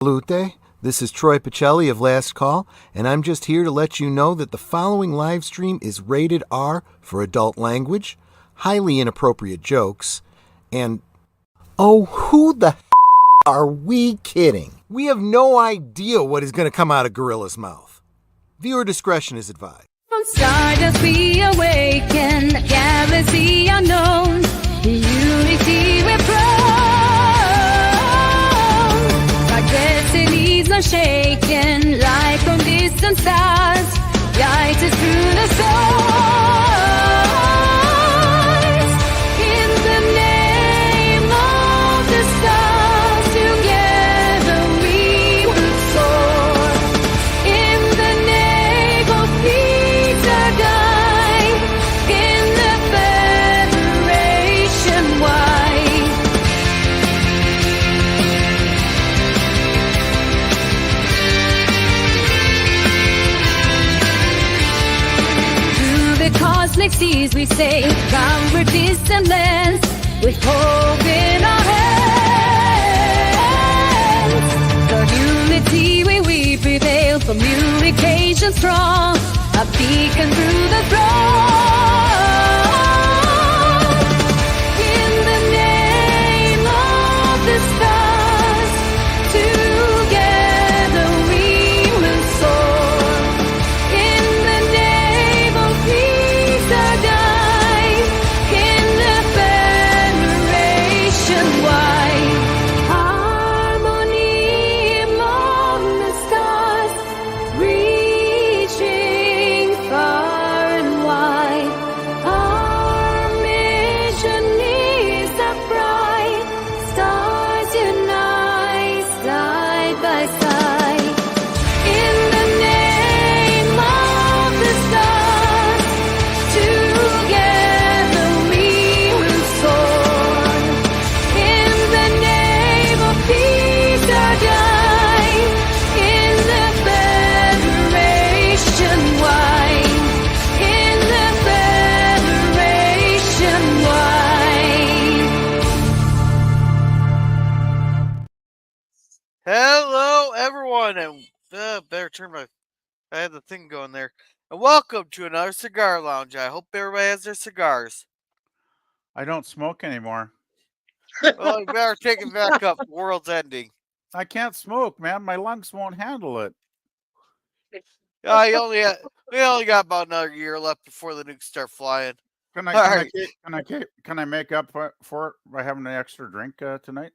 Salute. This is Troy Pacelli of Last Call, and I'm just here to let you know that the following live stream is rated R for adult language, highly inappropriate jokes, and oh, who the are we kidding? We have no idea what is going to come out of Gorilla's mouth. Viewer discretion is advised. From stardust we awaken, galaxy unknown, unity we're prone. Our destinies are shaken, light from distant stars, guide us through the stars. In the name of the stars, together we will soar. In the name of peace or die, in the Federation wide. Through the cosmic seas we sail, conquer distant lands, with hope in our hands. For unity we prevail, communication strong, a beacon through the throng. In the name of the stars, together we will soar. In the name of peace or die, in the Federation wide. Harmony among the stars, reaching far and wide. Our mission is a bright, stars unite side by side. In the name of the stars, together we will soar. In the name of peace or die, in the Federation wide. In the Federation wide. Hello, everyone, and better turn my. I had the thing going there. And welcome to another cigar lounge. I hope everybody has their cigars. I don't smoke anymore. Well, you better take it back up. World's ending. I can't smoke, man. My lungs won't handle it. We only got about another year left before the nukes start flying. Can I make up for it by having an extra drink tonight?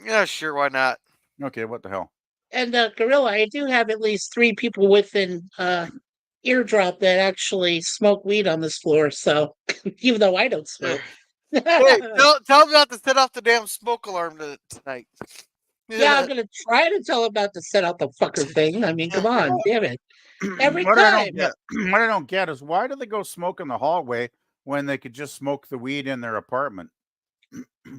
Yeah, sure, why not? Okay, what the hell? And Gorilla, I do have at least 3 people within eardrop that actually smoke weed on this floor. So even though I don't smoke, Hey, tell them not to set off the damn smoke alarm tonight. yeah, I'm gonna try to tell them not to set out the fucker thing. I mean, come on, damn it! Every What time, I don't get is why do they go smoke in the hallway when they could just smoke the weed in their apartment?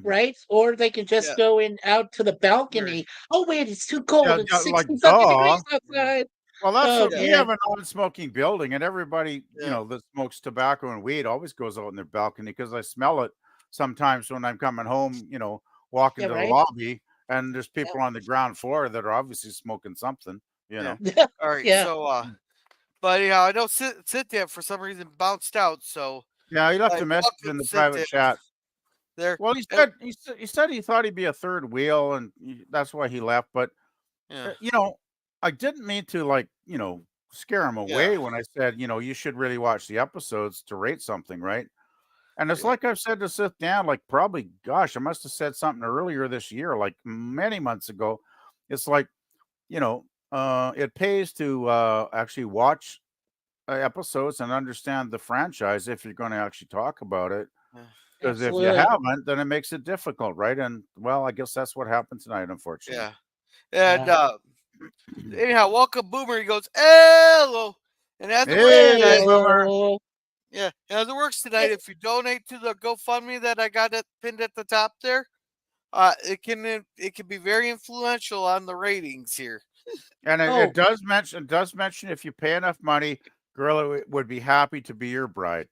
right? Or they can just Yeah. go in out to the balcony. Oh wait, it's too cold. Yeah, It's yeah, 60 like, something duh. degrees outside. Well, that's Oh, what we man. have a non-smoking building, and everybody, Yeah. that smokes tobacco and weed always goes out in their balcony because I smell it sometimes when I'm coming home, walking Yeah, to right. the lobby, and there's people on the ground floor that are obviously smoking something, Yeah. know. All right, Yeah. so but yeah, I know Cynthia for some reason bounced out, so Yeah, he left Like, a message welcome, in the private Cynthia. chat. there. Well, he said he thought he'd be a third wheel, and that's why he left. But Yeah. I didn't mean to scare him away when I said you should really watch the episodes to rate something, right? And it's Yeah. like I've said to sit down, like probably, gosh, I must have said something earlier this year, like many months ago. It's like, it pays to actually watch episodes and understand the franchise if you're going to actually talk about it. Yeah. Because if you Absolutely. haven't, then it makes it difficult, right? And well, I guess that's what happened tonight, unfortunately. Yeah. And anyhow, welcome Boomer. He goes, hello. And as it works Hey, tonight, Boomer. yeah, as it works tonight, if you donate to the GoFundMe that I got it pinned at the top there, it can be very influential on the ratings here. And Oh. it does mention if you pay enough money, Gorilla would be happy to be your bride.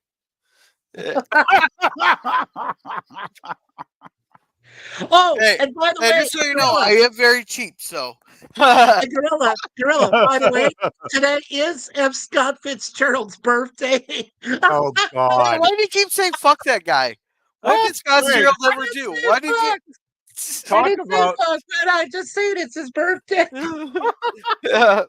Oh, Hey, and by the hey, way, just so you know, Gorilla, I am very cheap, so. Hey, Gorilla, by the way, today is F. Scott Fitzgerald's birthday. Oh God. why do you keep saying fuck that guy? What did Scott Wait, Fitzgerald ever do? Why did you? I talk didn't say about fuck, man. I just said it's his birthday. yeah,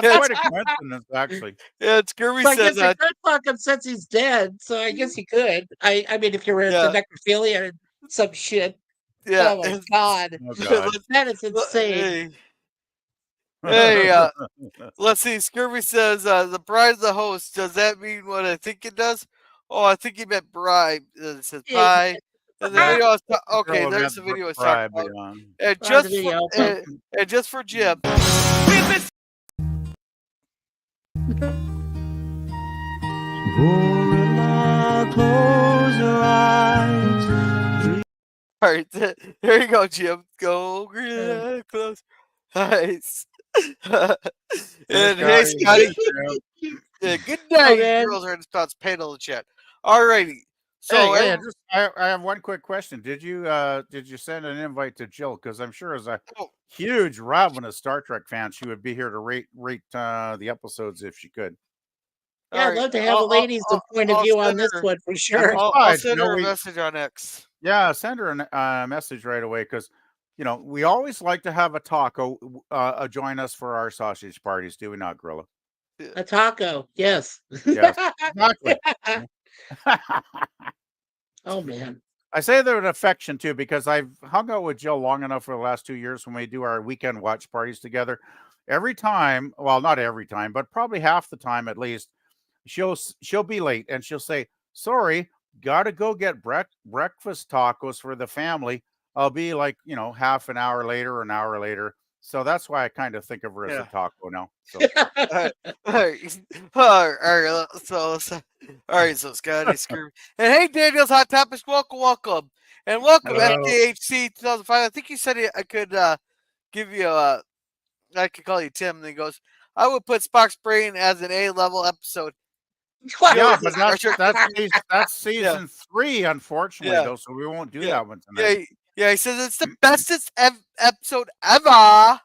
that's quite a coincidence, actually. yeah, Scurvy So I says guess he could fuck him since he's dead. So I guess he could. I mean, if you're into yeah, necrophilia and some shit. yeah. Oh my god, Oh God. that is insane. Hey, hey, let's see. Scurvy says the bride of the host. Does that mean what I think it does? Oh, I think he meant bribe. It says Yeah, bye. And the Yeah, video I was okay. girl There's meant the video I was talking bribe, about. yeah. And on the video. just for Jim. All right, there you go, Jim. Go close. Nice. And hey, Scotty. Scotty. Yeah. Yeah, good Oh night. man, Girls are in Scott's panel chat. All righty. So Hey, every- I have one quick question. Did you send an invite to Jill? Because I'm sure as a oh, huge ravenous Star Trek fan, she would be here to rate the episodes if she could. yeah, all I'd right. love to have a ladies' point of I'll view on send this her. one for And sure. I'll besides, send her a message on X. send her a message right away because we always like to have a taco join us for our sausage parties, do we not, Gorilla? A taco, yes. Yes, exactly. Oh man, I say that with affection too because I've hung out with Jill long enough for the last 2 years when we do our weekend watch parties together. Every time, well, not every time, but probably half the time at least, she'll be late and she'll say, "Sorry, gotta go get breakfast tacos for the family." I'll be like, half an hour later, or an hour later. So that's why I kind of think of her as a Yeah. taco now. So All right. All right. All right. All right. So Scotty Screw. And hey, Daniel's Hot Topics. Welcome. And welcome, Hey, FDHC 2005. I think you said I could give you I could call you Tim. And he goes, I would put Spock's Brain as an A-level episode. yeah, Jill, but Star Trek- that's yeah. season 3, unfortunately, Yeah. though. So we won't do Yeah. that one tonight. Yeah. He says it's the bestest episode ever.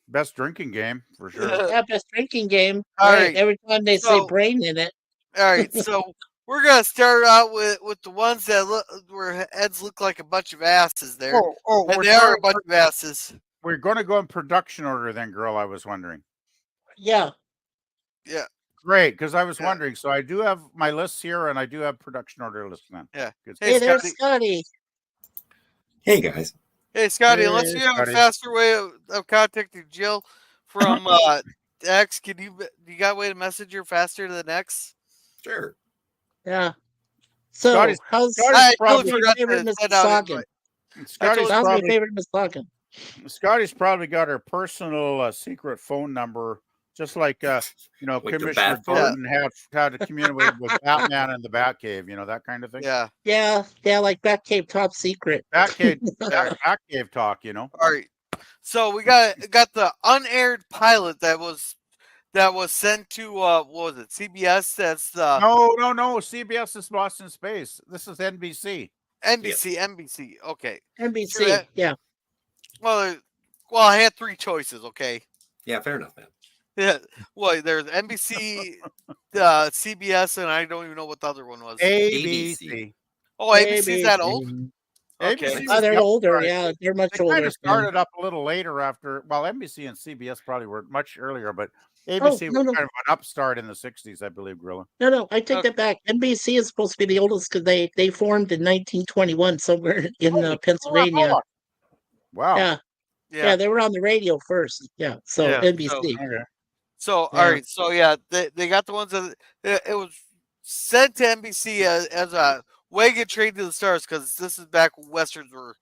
Best drinking game for sure. yeah, best drinking game. All Right. right. Every time they say So- brain in it. All right, so we're gonna start out with the ones that look where heads look like a bunch of asses there, and they are a bunch of asses. We're going to go in production order then, girl. I was wondering. Yeah. Yeah, Great, because I was Yeah. wondering. So I do have my lists here, and I do have production order lists then. yeah. Good. Hey, Hey, there's Scotty. Scotty. Hey guys. Hey, Scotty. Hey, Unless you have Scotty. a faster way of contacting Jill from X, do you got a way to message her faster than X? Sure. Yeah. So, Scotty's- how's Scotty's I probably- totally forgot favorite to Miss send out Saugan? invite. Scotty's How's my probably favorite Miss Saugan? Scotty's probably got her personal secret phone number, just like the Commissioner bat phone? Gordon had to communicate with Batman in the Batcave, that kind of thing. Yeah. Yeah, like Batcave Top Secret. Batcave, Batcave talk. All right. So we got the unaired pilot that was sent to what was it, CBS? That's the No. CBS is Lost in Space. This is NBC. NBC. Okay. NBC. Sure that- Yeah. Well, I had three choices. Okay. Yeah, fair enough, man. Yeah. Well, there's NBC, CBS, and I don't even know what the other one was. ABC. Oh, ABC's that old? Okay. ABC Oh, they're was older. started- Yeah, they're much They older. kind of started up a little later after. Well, NBC and CBS probably were much earlier, but ABC no, was no. kind of an upstart in the '60s, I believe. Gorilla. No, I take Okay. that back. NBC is supposed to be the oldest because they formed in 1921 somewhere in Pennsylvania. Wow. Yeah. Yeah, they were on the radio first. Yeah, so Yeah, NBC. Okay. So Yeah. all right. So yeah, they got the ones that it was sent to NBC as a wagon train to the stars because this is back when westerns were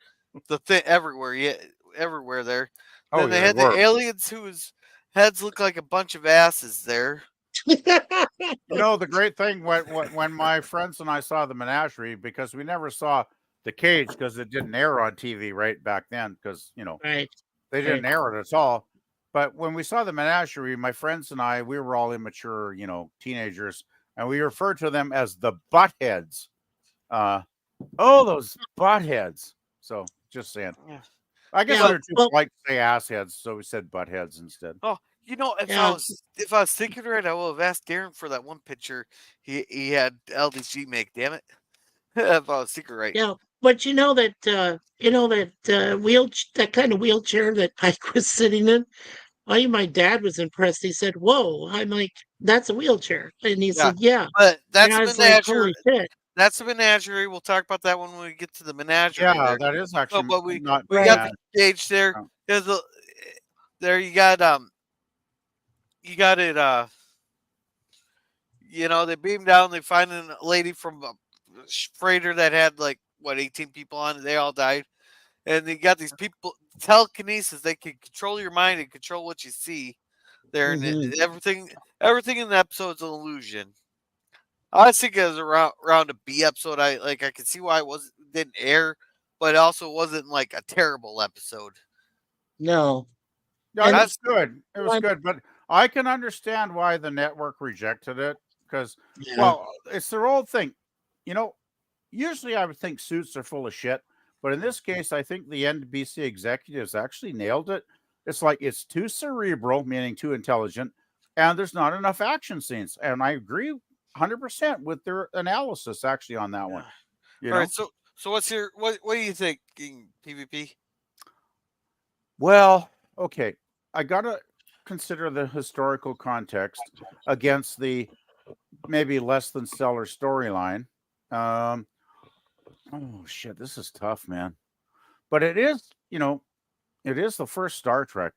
the thing everywhere. Yeah, everywhere there. Oh, Then they yeah, had they the were. aliens whose heads look like a bunch of asses there. The great thing when my friends and I saw the menagerie, because we never saw the cage because it didn't air on TV right back then because Right. they didn't air it at all. But when we saw the menagerie, my friends and I, we were all immature, teenagers, and we referred to them as the buttheads. Those buttheads. So Just saying. Yeah. I guess Yeah, they're too well- polite to say assheads, so we said butt heads instead. Oh, you know, if Yeah. I was thinking right, I would have asked Darren for that one picture he had LDG make. Damn it, if I was thinking right. Yeah, but you know that that kind of wheelchair that Pike was sitting in. My dad was impressed. He said, "Whoa!" I'm like, "That's a wheelchair," and he Yeah, said, "Yeah." but And that's I a was like, menagerie. "Holy shit!" That's a menagerie. We'll talk about that when we get to the menagerie. Yeah, There. that is No, actually but we not got Right. the cage there. No. There's a, there you got it. You know, they beam down. They find a lady from a freighter that had like what 18 people on it. They all died, and they got these people telekinesis. They can control your mind and control what you see. There and Mhm. everything in the episode is an illusion. I think it was around a B episode. I can see why it didn't air, but it also wasn't like a terrible episode. No, Yeah, And it was good. It was one- good, but I can understand why the network rejected it because, yeah, well, it's their old thing. You know, usually I would think suits are full of shit, but in this case, I think the NBC executives actually nailed it. It's like it's too cerebral, meaning too intelligent, and there's not enough action scenes. And I agree 100% with their analysis actually on that one. You All know, right, so what do you think, PvP? well, okay, I gotta consider the historical context against the maybe less than stellar storyline. Um, oh shit, this is tough, man. But it is, it is the first Star Trek,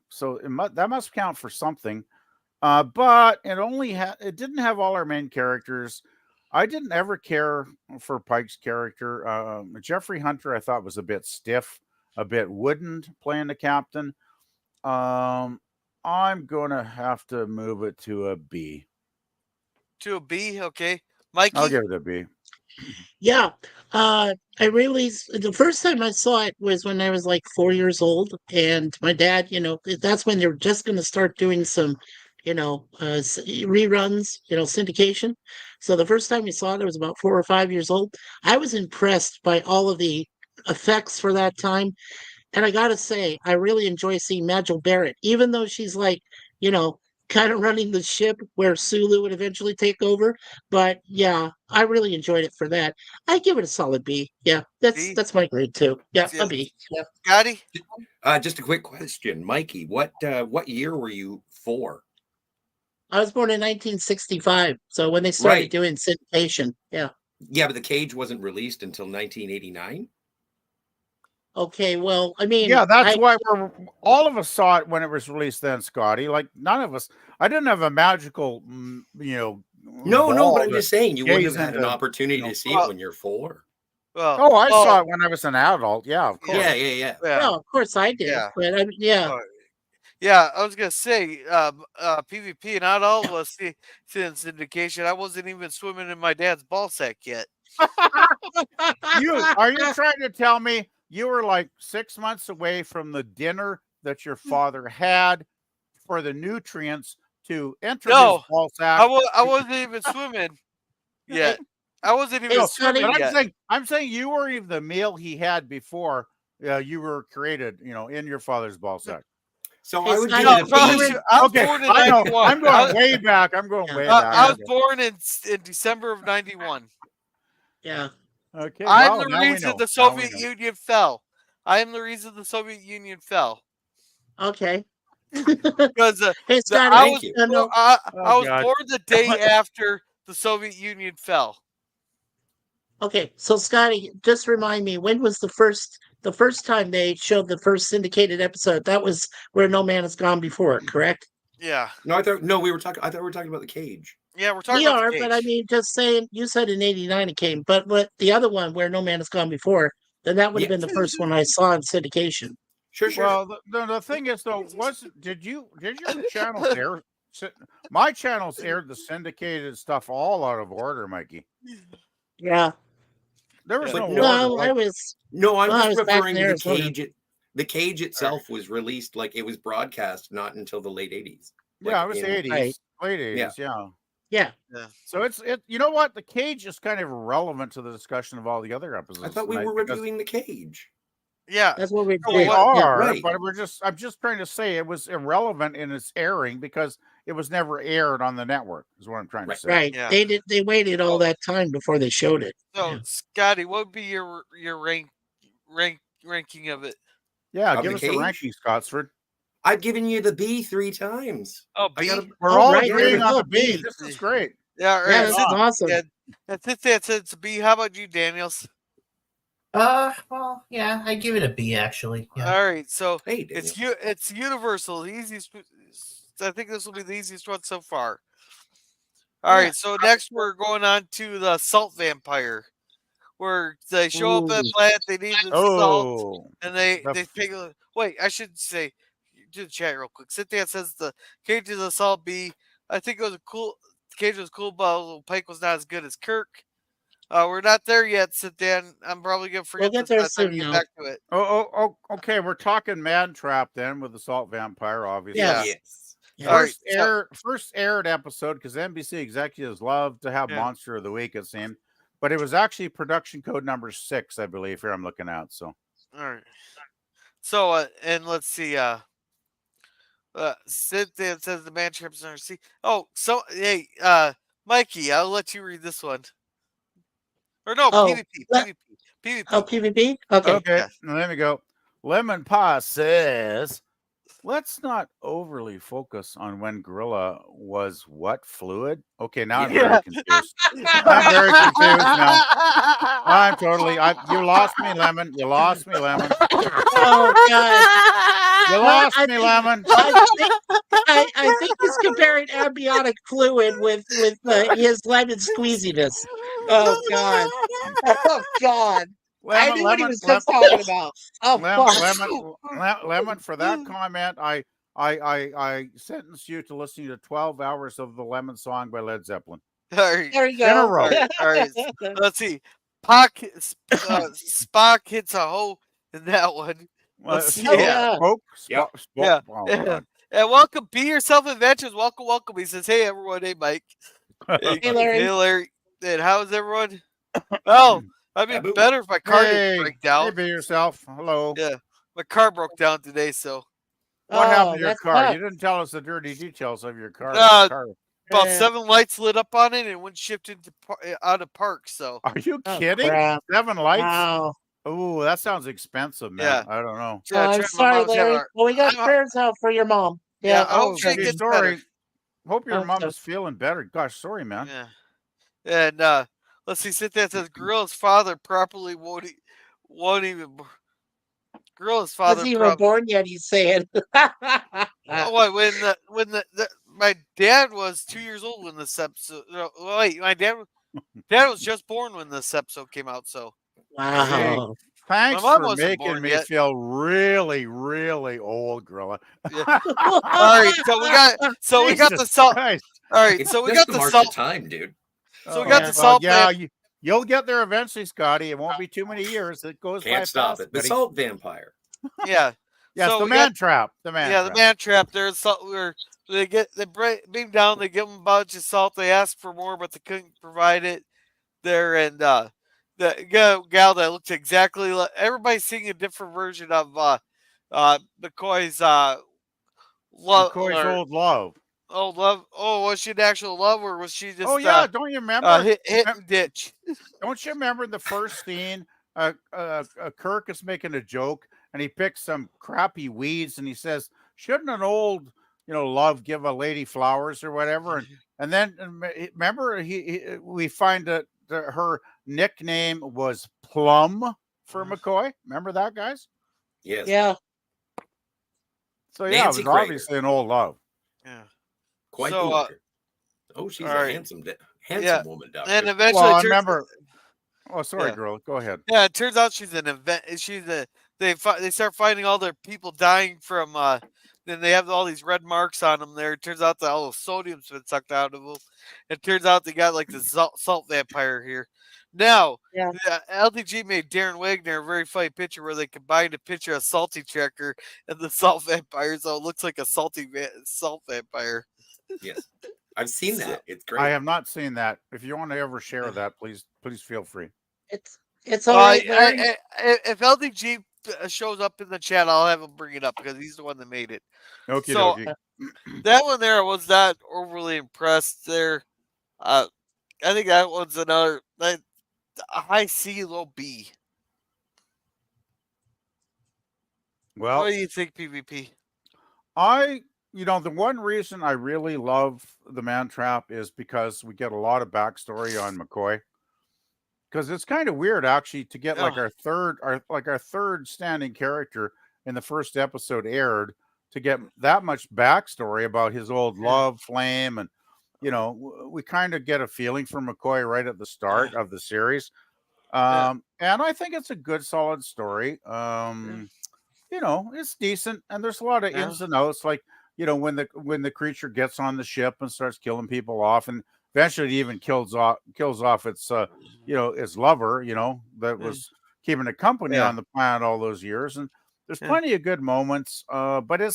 so that must count for something. But it didn't have all our main characters. I didn't ever care for Pike's character. Jeffrey Hunter, I thought was a bit stiff, a bit wooden playing the captain. I'm gonna have to move it to a B. To a B, okay. I'll Mikey? give it a B. yeah. I realized the first time I saw it was when I was like 4 years old, and my dad, that's when they're just going to start doing some, reruns, syndication. So the first time we saw it, I was about 4 or 5 years old. I was impressed by all of the effects for that time. And I gotta say, I really enjoy seeing Majel Barrett, even though she's like, you know, kind of running the ship where Sulu would eventually take over. But yeah, I really enjoyed it for that. I give it a solid B. Yeah, B? that's my grade too. Yeah, Yeah. a B. Yeah. Scotty? Just a quick question, Mikey. What year were you for? I was born in 1965, so when they started Right. doing syndication. Yeah. Yeah, but the Cage wasn't released until 1989. Okay. Well, I mean, Yeah, that's why all of us saw it when it was released then, Scotty. Like none of us. I didn't have a magical, No, ball but I'm to just saying you wouldn't have gaze had an into, opportunity to see it well- when you're 4. Well, Oh, I saw it when I was an adult. Yeah, of course. Yeah. yeah. well, of course I did. Yeah. But I mean, yeah. Yeah, I was gonna say, PvP. Not all of us see in syndication. I wasn't even swimming in my dad's ball sack yet. Are you trying to tell me you were like 6 months away from the dinner that your father had for the nutrients to enter No, his ball sack? I wasn't even swimming yet. I wasn't even Hey, swimming Scotty. But yet. I'm saying you were even the meal he had before you were created, in your father's ball sack. So Hey, I would Scotty, give No, it a probably B. should- I was Okay, born in I know. 91. I'm going way back. I'm going Yeah. way I back. was born in December of 91. Yeah. Okay, I'm well, the now we reason know. the Now we Soviet know. Union fell. I am the reason the Soviet Union fell Okay. because Hey, Scotty. I Thank was you. No. I Oh, was God. born the day after the Soviet Union fell. Okay, so Scotty, just remind me, when was the first time they showed the first syndicated episode? That was where No Man Has Gone Before, correct? Yeah, No, I thought we were talking. I thought we were talking about the Cage. yeah, we're talking We about are, the but I cage. mean, just saying, you said in '89 it came, but what the other one where No Man Has Gone Before, then that would have Yeah. been the first one I saw in syndication. Sure. Well, the thing is, though, did your channels air? My channels aired the syndicated stuff all out of order, Mikey. Yeah. There was Yeah. no But no- order. Well, Like, I was. No, I'm Well, I just was back referring in to the Arizona. Cage. The Cage itself was released like it was broadcast not until the late 80s. yeah, it was the in- 80s, Right. late 80s, yeah. Yeah. So you know what? The Cage is kind of irrelevant to the discussion of all the other episodes. I thought we tonight were because- reviewing the Cage. Yeah. That's what we So We did. what? Yeah. are, Right. but I'm just trying to say it was irrelevant in its airing because it was never aired on the network, is what I'm trying to Right. say. Right. Yeah. They waited all So, that time before they showed it. so Yeah. Scotty, what would be your ranking of it? Yeah, Of give the us a cage? ranking, Scotsford. I've given you the B 3 times. Oh, I got B. We're Oh, all right. There we agreeing on go. the B. B. This is great. Yeah. All Yeah, right. this Since, is awesome. yeah, and since that's it's a B, how about you, Daniels? Well, yeah, I give it a B actually. Yeah. All right. So Hey, Daniel. it's universal. The easiest. I think this will be the easiest one so far. All Yeah. right. So next we're going on to the salt vampire, where they show up Ooh. at plant. They need the salt, Oh, and they the take. Wait, I should say to the chat real quick. Cynthia says the cage is a salt B. I think it was a cool. The cage was cool, but Pike was not as good as Kirk. We're not there yet, Cynthia. And I'm probably gonna We'll forget get this there by the time we soon get now. back to it. okay. We're talking Man Trap then with the Salt Vampire, obviously. Yeah. Yes. Yeah. All right. First aired episode because NBC executives love to have Yeah. Monster of the Week, it seemed, but it was actually production code number 6, I believe. Here I'm looking at. So All right. So and let's see. Cynthia says the man trips on her seat. Oh, so hey, Mikey, I'll let you read this one. Or no, Oh, PvP, let- PvP. Oh, PvP? Okay. okay, Yeah. now let me go. Lemon Pie says, "Let's not overly focus on when Gorilla was what fluid." Okay, now I'm very confused. I'm very confused now. I'm totally. You lost me, Lemon. You lost me, Lemon. Oh God. You No, lost I me, think Lemon. I think he's comparing amniotic fluid with his lemon squeeziness. Oh God. Oh God. I knew what he was just talking about. Oh fuck. Lemon. For that comment, I sentence you to listening to 12 hours of the Lemon Song by Led Zeppelin All right. There you in a go. row. All right. Let's see. Spock hits a hole in that one. Let's see. Oh, yeah. Yep. Yeah. Oh Yeah. God. And welcome, be yourself adventures. Welcome, welcome. He says, "Hey everyone, hey Mike, Hey, Larry. hey Larry, and how's everyone? Well, I'd be Taboo. better if my car didn't Hey, break hey, down. be yourself. Hello. Yeah, my car broke down today, so What happened to your that car? sucks. You didn't tell us the dirty details of your car. about Yeah. 7 lights lit up on it and it went shipped into out of park. So Are you Oh, kidding? crap. 7 lights? Wow. Oh, that sounds expensive, man. Yeah. I don't know. yeah, I'm my sorry, mom's having Larry. Well, we got I'm- prayers out for your mom. Yeah, Yeah. I hope Oh, she gee, gets sorry. better. Hope your Oh, mom so- is feeling better. Gosh, sorry, man. Yeah, and let's see. Cynthia says, "Gorilla's father properly won't even." Gorilla's father Wasn't even born yet, he's saying. Oh, wait, when my dad was 2 years old when this episode. No, wait, my dad was just born when this episode came out. So Wow. Thanks mom for wasn't making born me yet. feel really, really old, Gorilla. Yeah. All right, so we got the Jesus salt. Christ. All right, It's so we just got the the march salt. of time, dude. So we got the Well, salt yeah, vamp. you'll get there eventually, Scotty. It won't be too many years. It goes by Can't stop fast, it. The buddy. salt vampire. Yeah. Yes, So the we man got trap. The man the trap. man trap. There's salt. Where they beam down. They give them a bunch of salt. They ask for more, but they couldn't provide it. There and the gal that looks exactly like everybody's seeing a different version of McCoy's love. McCoy's old love. Oh, love. Oh, was she an actual love, or was she just Oh yeah, don't you remember? hit and ditch? Don't you remember the first scene? Kirk is making a joke, and he picks some crappy weeds, and he says, "Shouldn't an old, love give a lady flowers or whatever?" And then remember, we find that her nickname was Plum for McCoy. Remember that, guys? Yes. Yeah. So yeah, Nancy it was Crater. obviously an old love. Yeah. Quite So, the looker. Oh, she's all a right. handsome Yeah. woman, doctor. And eventually, Well, I it turns, remember. Oh, sorry, Yeah. girl. Go ahead. yeah, it turns out she's an event. They start finding all their people dying from. Then they have all these red marks on them. There, it turns out that all the sodium's been sucked out of them. It turns out they got like the salt vampire here. Now, Yeah. LDG made Darren Wagner a very funny picture where they combined a picture of Salty Checker and the salt vampire, so it looks like a salt vampire. Yes. I've seen that. It's great. I have not seen that. If you want to ever share that, please feel free. It's all right, Larry. If LDG shows up in the chat, I'll have him bring it up because he's the one that made it. Okie So dokie. that one there, I was not overly impressed there. I think that one's another a high C, low B. Well, What do you think, PvP? the one reason I really love the Man Trap is because we get a lot of backstory on McCoy. Because it's kind of weird actually to get like our third standing character in the first episode aired to get that much backstory about his old love flame, and we kind of get a feeling for McCoy right at the start of the series. And I think it's a good solid story. It's decent, and there's a lot of ins and outs, like when the creature gets on the ship and starts killing people off, and eventually it even kills off its its lover, that was keeping it company on the planet all those years. And there's plenty of good moments, but it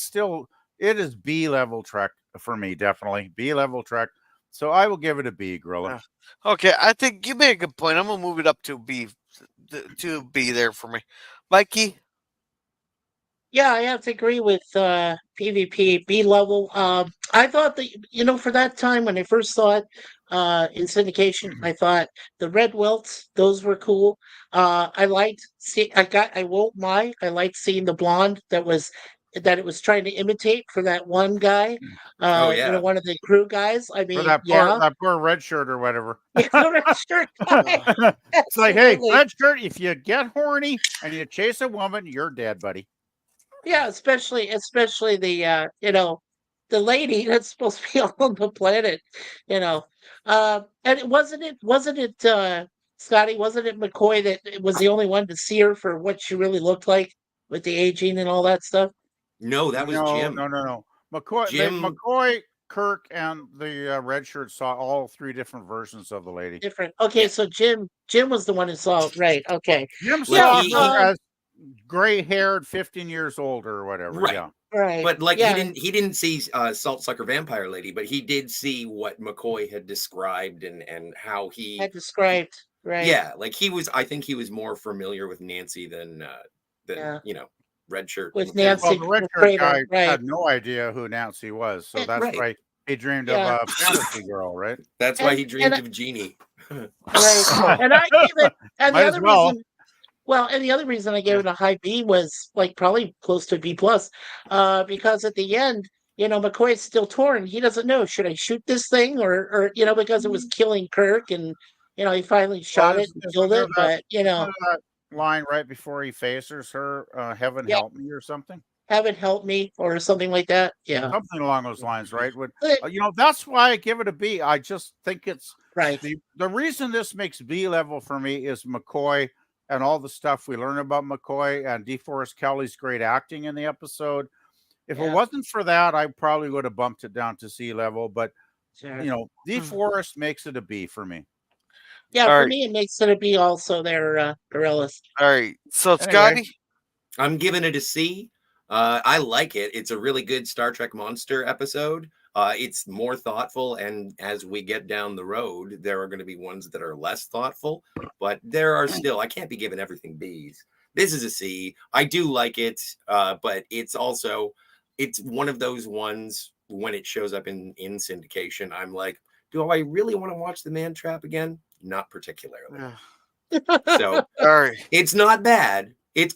is B level Trek for me, definitely B level Trek. So I will give it a B, Gorilla. Okay, I think you made a good point. I'm gonna move it up to B there for me, Mikey. Yeah, I have to agree with PvP B level. I thought that for that time when I first saw it in syndication, I thought the red welts, those were cool. I liked I won't lie, I liked seeing the blonde that it was trying to imitate for that one guy. One of the crew guys. I For mean, that poor red shirt or whatever. yeah, the red shirt guy. It's like, hey, Absolutely. red shirt, if you get horny and you chase a woman, you're dead, buddy. Yeah, especially the lady that's supposed to be on the planet, and wasn't it Scotty, wasn't it McCoy that was the only one to see her for what she really looked like with the aging and all that stuff? No, that was Jim. No. McCoy, Kirk, and the red shirt saw all three different versions of the lady. Different. Okay, so Jim was the one who saw it, right? Okay. Jim Like, saw her as gray-haired, 15 years older or whatever. Right. Yeah. Right. But like he didn't see Salt Sucker Vampire Lady, but he did see what McCoy had described and how he had described, right? Yeah, like I think he was more familiar with Nancy than red shirt With McCoy. Nancy. Well, the red shirt guy had no idea who Nancy was, so that's why he dreamed of a fantasy girl, right? That's why he dreamed of Jeannie. Right. And I gave it, and the Might as other well. reason, and the other reason I gave it a high B was like probably close to B plus, because at the end, McCoy's still torn. He doesn't know, should I shoot this thing or because it was killing Kirk, and he finally shot it and killed it, but that line right before he faces her, heaven help me or something. Heaven help me or something like that. Yeah. Something along those lines, right? That's why I give it a B. I just think it's right. The reason this makes B level for me is McCoy and all the stuff we learn about McCoy and DeForest Kelly's great acting in the episode. If it wasn't for that, I probably would have bumped it down to C level. But DeForest makes it a B for me. Yeah, for me, it makes it a B also there, Gorillas. All right. So, Scotty? I'm giving it a C. I like it. It's a really good Star Trek Monster episode. It's more thoughtful, and as we get down the road, there are going to be ones that are less thoughtful, but there are still, I can't be giving everything Bs. This is a C. I do like it, but it's one of those ones when it shows up in syndication, I'm like, do I really want to watch The Man Trap again? Not particularly. So it's not bad. It's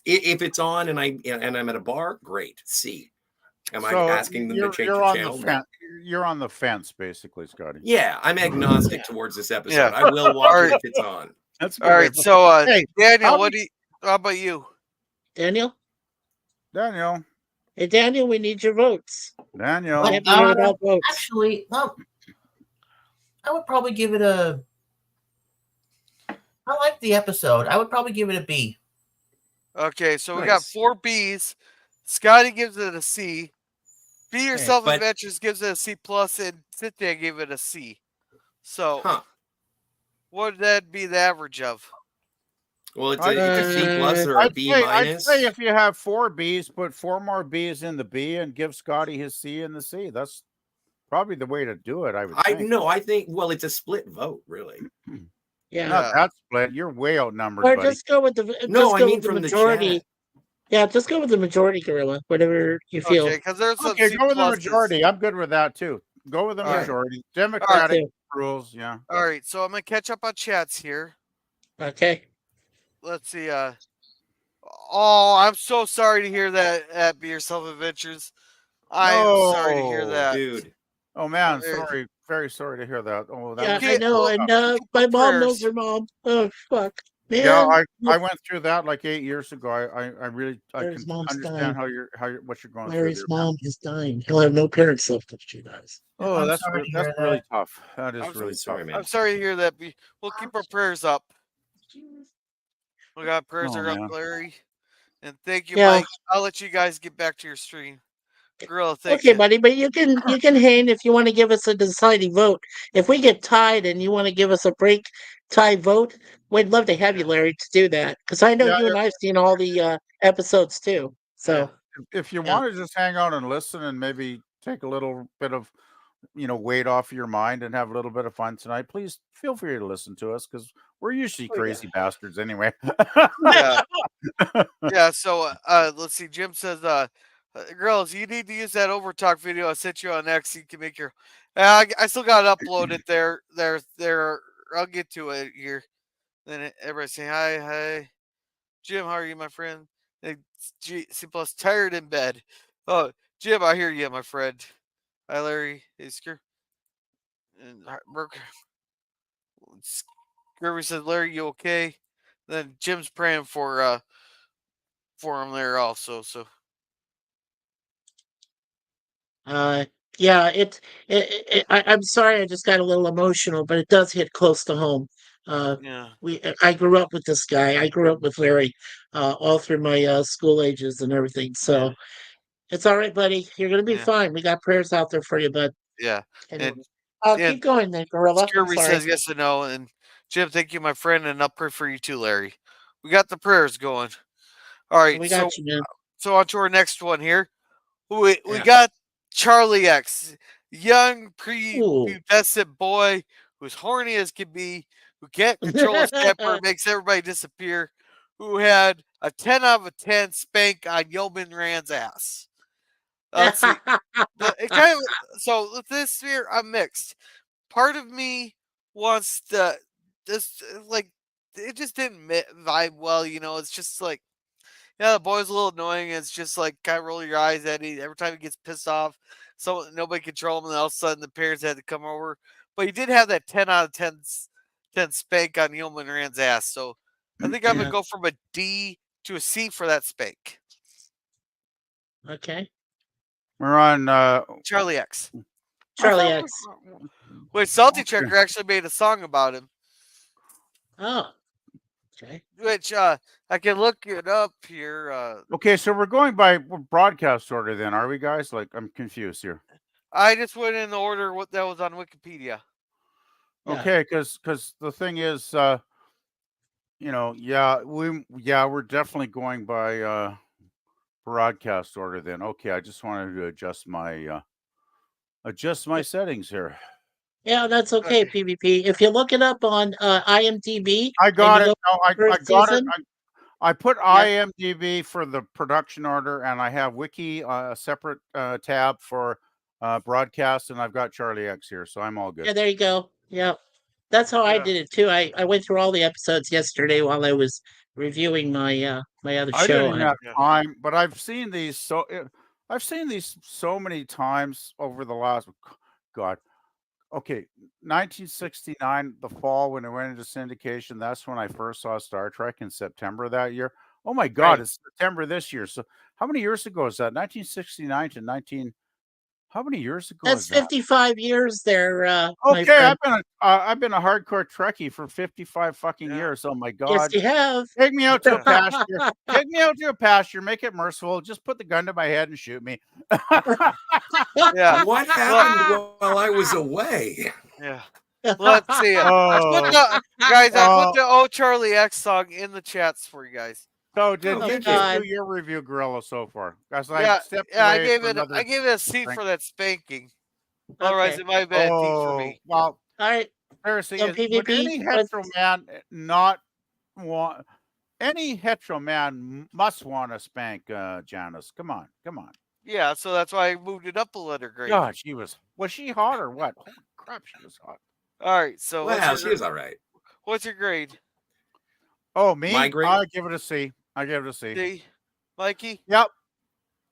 if it's on and I'm at a bar, great. C. Am I asking them to change the channel? You're on the fence, basically, Scotty. Yeah, I'm agnostic towards this episode. Yeah. I will watch it if it's on. That's all right. So, Daniel, how about you? Daniel. Hey, Daniel, we need your votes. Daniel. Actually, well, I would probably give it a. I like the episode. I would probably give it a B. Okay, so we got 4 Bs. Scotty gives it a C. Be Yourself Adventures gives it a C plus, and Cynthia gave it a C. So, what would that be the average of? Well, it's a C plus or a B minus. I'd say if you have 4 Bs, put 4 more Bs in the B and give Scotty his C in the C. That's probably the way to do it. I think. Well, it's a split vote, really. Yeah, not that split. You're way outnumbered. Or buddy. just go with the from majority. Yeah, just go with the majority, Gorilla. Whatever you feel. Okay, because there's some Okay, C go with the pluses. majority. I'm good with that too. Go with the All right. majority. Me Democratic too. rules. Yeah. All right, so I'm gonna catch up on chats here. Okay. Let's see. Oh, I'm so sorry to hear that at Be Yourself Adventures. I am sorry to hear No. that. Dude. Oh man, Uh, sorry. Very sorry to hear that. Oh, that Yeah, was I know. Well, And keep my up mom knows prayers. her mom. Oh fuck, yeah. man. I went through that like 8 years ago. I really I Larry's can mom's understand dying. what you're going through Larry's there, man. mom is dying. He'll have no parents left if she dies. Oh, I'm that's sorry to that's hear really that. tough. That is I'm really sorry, tough. man. I'm sorry to hear that. We'll keep our prayers up. We got prayers Oh are up, man. Larry. And thank you, Yeah. Mike. I'll let you guys get back to your stream. Gorilla, thank Okay, you. buddy, but you can hang if you want to give us a deciding vote. If we get tied and you want to give us a break tie vote, we'd love to have you, Yeah. Larry, to do that because I know Yeah. you and I've seen all the episodes too. Yeah. So If you yeah, want to just hang out and listen and maybe take a little bit of weight off your mind and have a little bit of fun tonight, please feel free to listen to us because we're usually Oh, yeah. crazy bastards anyway. Yeah. Yeah. So let's see. Jim says, girls, you need to use that overtalk video I sent you on X. You can make your. I still got to upload it there. I'll get to it here. Then everybody say hi, hi. Jim, how are you, my friend? Hey, C plus tired in bed. Oh, Jim, I hear you, my friend. Hi, Larry. Hey, And Scurvy says, Larry, you okay? Then Jim's praying for him there also. So uh, yeah, I'm sorry, I just got a little emotional, but it does hit close to home. yeah, I grew up with this guy. I grew up with Larry, all through my school ages and everything. yeah, So it's all right, buddy. You're gonna be yeah, fine. We got prayers out there for you, bud. yeah. Anyway, And keep and going then, Gorilla. I'm Scurvy sorry. says yes and no. And Jim, thank you, my friend, and I'll pray for you too, Larry. We got the prayers going. All right, We so got you, man. on to our next one here. We Yeah. got Charlie X, young Ooh. prepubescent boy who's horny as can be, who can't control his temper, makes everybody disappear, who had a 10 out of 10 spank on Yeoman Rand's ass. Let's see. It kind of so with this year I'm mixed. Part of me wants to this like it just didn't vibe well, It's just like yeah, the boy's a little annoying. It's just like kind of roll your eyes at it every time he gets pissed off. So nobody control him, and all of a sudden the parents had to come over. But he did have that 10 out of 10 spank on Yeoman Rand's ass. So I think I'm gonna Yeah. go from a D to a C for that spank. Okay. We're on. Charlie X. Charlie X. Wait, Salty Okay. Checker actually made a song about him, Oh. Okay. which I can look it up here. Okay, so we're going by broadcast order then, are we, guys? Like, I'm confused here. I just went in the order what that was on Wikipedia. Yeah. Okay, because the thing is, we're definitely going by broadcast order then. Okay, I just wanted to adjust my settings here. Yeah, that's okay, PvP. If you look it up on IMDb I and got you it. go No, I first got it. season, I put yeah, IMDb for the production order, and I have Wiki a separate tab for broadcast, and I've got Charlie X here, so I'm all good. yeah, there you go. Yeah. That's how I Yeah. did it too. I went through all the episodes yesterday while I was reviewing my my other I show. didn't have Yeah. time, but I've seen these so many times over the last God. Okay, 1969, the fall when it went into syndication. That's when I first saw Star Trek in September that year. Oh my God, Right. it's September this year. So how many years ago is that? 1969 to 19. How many years ago That's is that? 55 years there, my Okay, friend. I've been a hardcore Trekkie for 55 fucking Yeah. years. Oh my Yes, God. you have. Take me out to a pasture. Take me out to a pasture. Make it merciful. Just put the gun to my head and shoot me. Yeah. What happened while I was away? Yeah. Let's see. I put Oh, I put the Oh Charlie X song in the chats for you guys. so did Oh, you thank just you. God. do your review, Gorilla, so far? Because I Yeah, stepped yeah. I away gave for it. another I gave it a C drink. for that spanking. Otherwise, Okay. it might have been a D for Oh, me. well, All right. seriously, So would PvP, any hetero man not want any hetero man must want to spank Janice. Come on. Yeah, so that's why I moved it up a letter grade. God, was she hot or what? Holy crap, she was hot. All right, so Wow, she was all right. what's your grade? Oh, me? My grade? I give it a C. D, Mikey? Yep.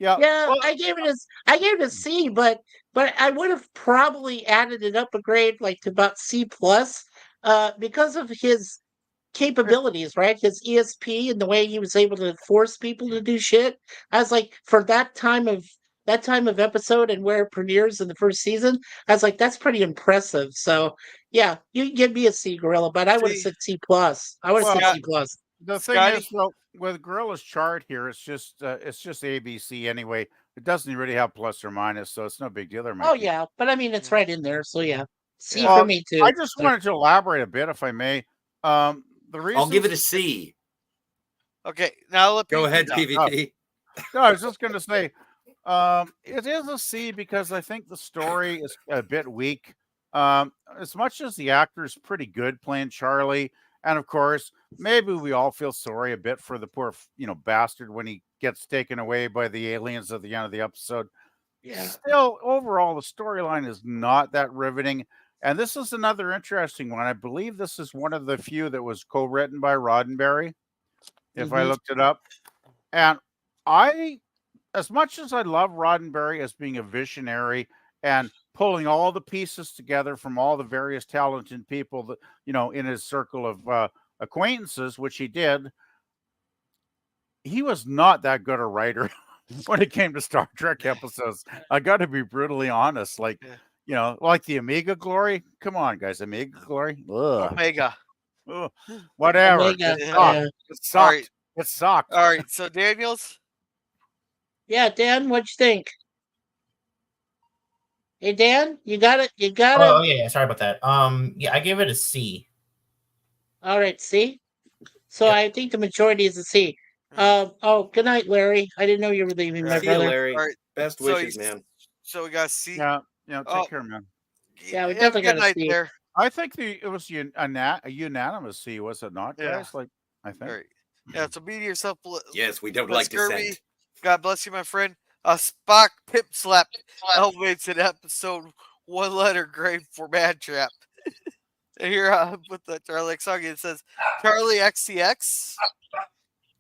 Yeah, Well, I gave it a C, but I would have probably added it up a grade like to about C plus, because of his capabilities, right? His ESP and the way he was able to force people to do shit. I was like, for that time of episode and where it premieres in the first season, I was like, that's pretty impressive. So yeah, you can give me a C, Gorilla, but I would have C. said C plus. I would have said Well, C plus. the thing Scotty? is, though, with Gorilla's chart here, it's just ABC anyway. It doesn't really have plus or minus, so it's no big deal there, Oh Mikey. yeah, but I mean it's right in there, so yeah. C Yeah. for me too. I just wanted to elaborate a bit, if I may. The reason I'll give it a C. Okay, now let Go PvP ahead, talk. PvP. No, I was just going to say, it is a C because I think the story is a bit weak. As much as the actor is pretty good playing Charlie, and of course, maybe we all feel sorry a bit for the poor, bastard when he gets taken away by the aliens at the end of the episode. Yeah. Still, overall, the storyline is not that riveting. And this is another interesting one. I believe this is one of the few that was co-written by Roddenberry, if I Mhm. looked it up. And as much as I love Roddenberry as being a visionary and pulling all the pieces together from all the various talented people that, in his circle of acquaintances, which he did, he was not that good a writer when it came to Star Trek episodes. I got to be brutally honest. Like, like the Omega Glory. Come on, guys. Omega Glory. Ugh. Omega. Ugh. Whatever. Omega, It yeah. sucked. yeah. It sucked. All right. It sucked. All right, so Daniels? Yeah, Dan, what'd you think? Hey Dan, you got it. Oh yeah, sorry about that. Yeah, I gave it a C. All right, C. So Yep. I think the majority is a C. Good night, Larry. I didn't know you were leaving, my Right. See you, brother. Larry. All right, Best so wishes, man. So we got C. Yeah. Take Oh. care, man. Yeah, we Have a definitely good got a night C. there. I think it was a unanimous C, was it not, Yeah. guys? Like, I think. All right. Yeah, so be to yourself. Yes, we don't But like Scurvy, dissent. God bless you, my friend. Spock pip slap elevates in episode 1 letter grade for Mad Trap. Here with the Charlie X song, it says Charlie XCX.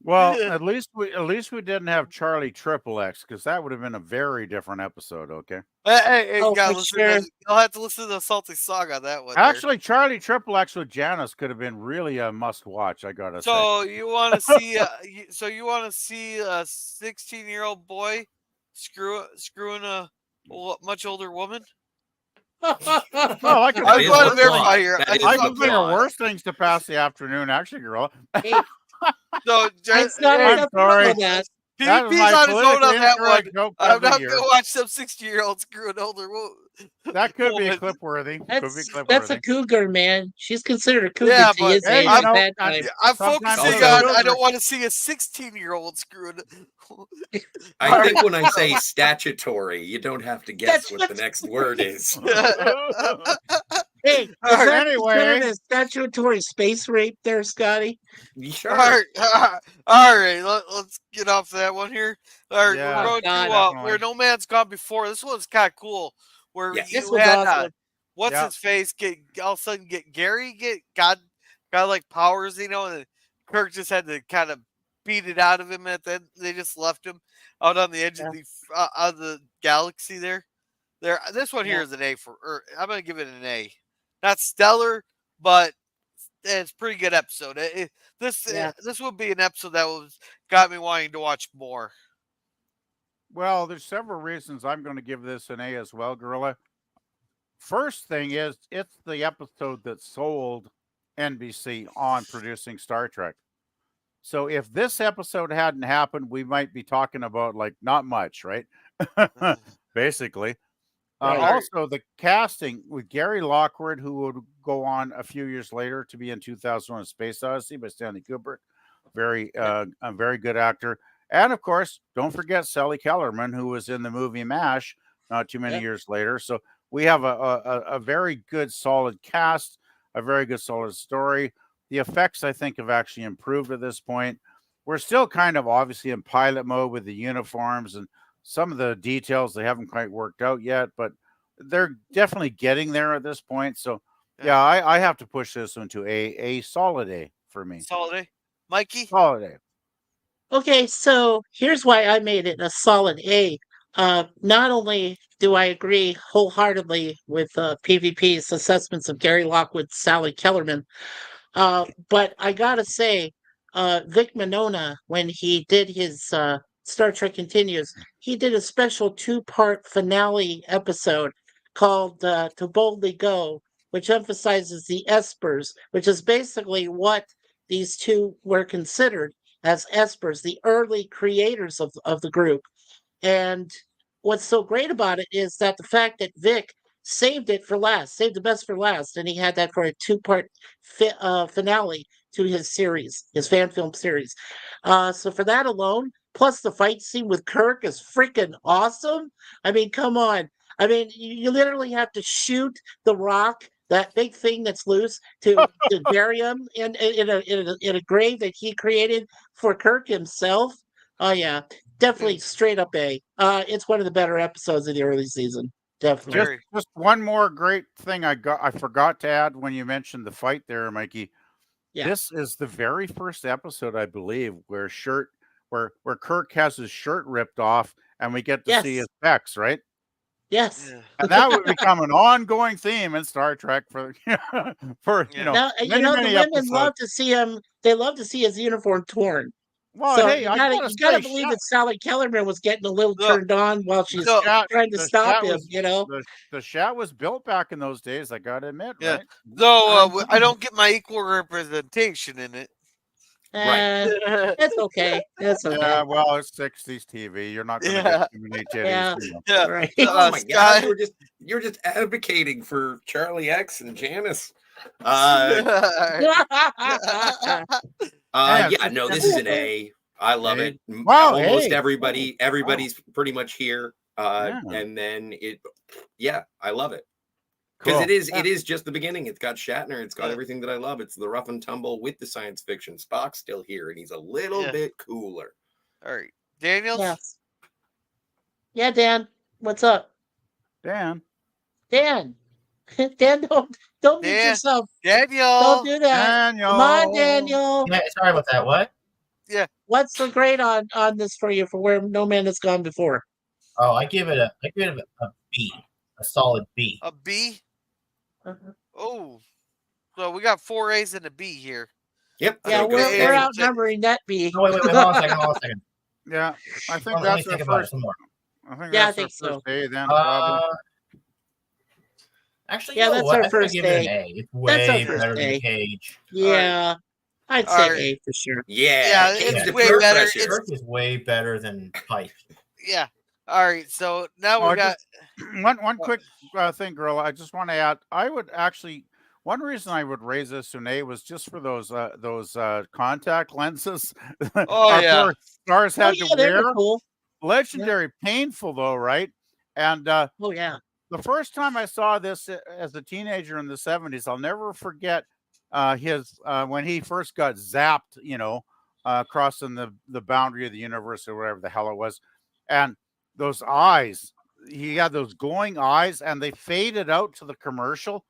Well, at least we didn't have Charlie Triple X, because that would have been a very different episode. Okay. Hey, Oh, God, for listen sure. I'll have to listen to the Salty Song on that one. Actually, Charlie Triple X with Janice could have been really a must watch. I gotta say. So you want to see? You want to see a 16-year-old boy screwing a much older woman? Well, I can I think just want of to verify plot. here. That I is just I the want can think of plot. worse things to pass the afternoon. Actually, girl. Hey, So it's not I'm nothing sorry. wrong with that. That was PvP's my on his own on politically that one. incorrect joke I'm of the not year. gonna watch some 60-year-old screw an older woman. That could be woman. clip worthy. That's a cougar, man. She's considered a cougar Yeah, to but his hey, age you at know, that I- time. I'm Sometimes focusing also- on. I children- don't want to see a 16-year-old screwing. I think when I say statutory, you don't have to guess what the next word is. Hey, is All right, that anyway. considered a statutory space rape there, Scotty? Sure. All right. Let's get off that one here. All right, Yeah, we're going God. to definitely. where No Man's Gone before. This one's kind of cool. Where Yes. This you was had awesome. what's Yeah. his face get all of a sudden get Gary got like powers, and Kirk just had to kind of beat it out of him at the end. They just left him out on the edge of the galaxy there. This one here Yeah. is an A I'm gonna give it an A. Not stellar, but it's a pretty good episode. This would be an episode that got me wanting to watch more. Well, there's several reasons I'm going to give this an A as well, Gorilla. First thing is, it's the episode that sold NBC on producing Star Trek. So if this episode hadn't happened, we might be talking about like not much, right? Basically. Right. Also, the casting with Gary Lockwood, who would go on a few years later to be in 2001: A Space Odyssey by Stanley Kubrick, a very good actor, and of course, don't forget Sally Kellerman, who was in the movie MASH not too many Yep. years later. So we have a very good, solid cast, a very good, solid story. The effects, I think, have actually improved at this point. we're still kind of obviously in pilot mode with the uniforms and some of the details they haven't quite worked out yet, but they're definitely getting there at this point. So yeah, I have to push this into a solid A for me. Solid A. Mikey? Solid A. Okay, so here's why I made it a solid A. Not only do I agree wholeheartedly with PvP's assessments of Gary Lockwood's Sally Kellerman, but I gotta say, Vic Mignogna, when he did his Star Trek Continues, he did a special two-part finale episode called To Boldly Go, which emphasizes the espers, which is basically what these two were considered as espers, the early creators of the group. And what's so great about it is that the fact that Vic saved it for last, saved the best for last, and he had that for a two-part finale to his series, his fan film series. So for that alone, plus the fight scene with Kirk is freaking awesome. I mean, come on. I mean, you literally have to shoot the rock, that big thing that's loose, to bury him in a grave that he created for Kirk himself. Oh yeah, definitely straight up A. It's one of the better episodes of the early season. Definitely. Just one more great thing I forgot to add when you mentioned the fight there, Mikey. Yeah. This is the very first episode, I believe, where Kirk has his shirt ripped off and we get to see his pecs, right? Yes. Yeah. And that would become an ongoing theme in Star Trek for Now, many, the many women episodes. love to see him. They love to see his uniform torn. Well, So hey, you I gotta say, believe that Sally Kellerman was getting a little No. turned on while she's No. trying to the stop Shat him. was- You know. the Shat was built back in those days, I gotta admit, Yeah. right? Though I don't get my equal representation in it. Right. That's okay. That's okay. Yeah, well, it's 60s TV. You're not gonna Yeah. get too many titties. Yeah. You know. Yeah. Right. Oh my Scott- God! You're just advocating for Charlie X and Janice. Yeah, no, this is an A. I love A. it. Wow, Almost A. everybody's pretty much here. Yeah. And then I love it. Because Cool. it is just the beginning. It's got Shatner. It's got Yeah. everything that I love. It's the rough and tumble with the science fiction. Spock's still here, and he's a little Yeah. bit cooler. All right. Daniels? Yes. Yeah, Dan. What's up, Dan. Dan? Dan, don't mute Dan. yourself. Daniel! Don't do that. Daniel. Come on, Daniel. Yeah, sorry about that. What? What's the grade on this for you for Where No Man Has Gone Before? Oh, I give it a B, a solid B. A B? Uh-huh. Oh. So we got 4 A's and a B here. Yep. Yeah, so go we're ahead. outnumbering that B. Oh, wait, hold on a second. Yeah, I think Hold on, let me that's our think about it first. some more. I think Yeah, I that's think our so. first day then. probably. Actually, Yeah, you know that's what? our I gotta first give it an A. A. It's That's our way first better A. than Cage. Yeah, I'd say Alright. A for sure. Yeah, Cage it's the way peer better. pressure. Kirk is way better than Pike. Yeah. All right. So now Oh, we got. One quick thing, girl. I just want to add. I would actually. One reason I would raise this to A was just for those contact lenses. Oh, our yeah. poor stars had Oh, to yeah, they wear. were cool. Legendary, painful though, right? And Oh, yeah. the first time I saw this as a teenager in the 70s, I'll never forget his when he first got zapped, crossing the boundary of the universe or whatever the hell it was. And those eyes, he had those glowing eyes and they faded out to the commercial,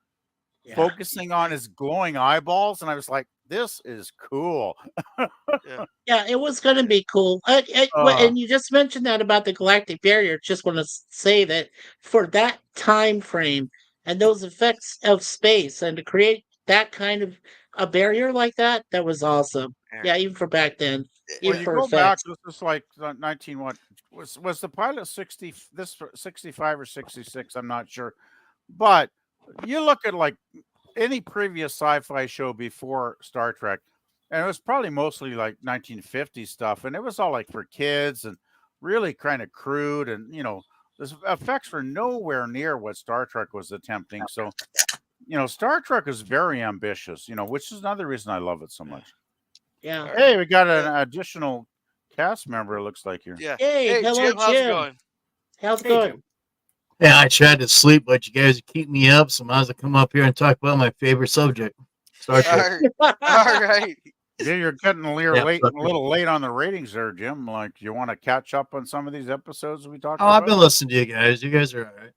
Yeah. focusing on his glowing eyeballs. And I was like, this is cool. Yeah, it was going to be cool. And you just mentioned that about the galactic barrier. Just want to say that for that time frame and those effects of space and to create that kind of a barrier like that, that was awesome. Yeah, even for back then. When Even you for go back, effects. this is like 19 what was the pilot 60 this 65 or 66, I'm not sure. But you look at like any previous sci-fi show before Star Trek, and it was probably mostly like 1950 stuff, and it was all like for kids and really kind of crude, and the effects were nowhere near what Star Trek was attempting. So Star Trek is very ambitious, which is another reason I love it so much. Yeah. Hey, we got an additional cast member, it looks like here. Yeah. Hey, hello, Jim. How's it Jim. going? How's it Hey, going? Jim. Yeah, I tried to sleep, but you guys keep me up, so I might as well come up here and talk about my favorite subject, Star Trek. All right. Yeah, you're getting a little Yeah, late, fuck a little late on the ratings there, Jim. Like, you want to catch up on some of these episodes we talked Oh, I've about? been listening to you guys. You guys are all right.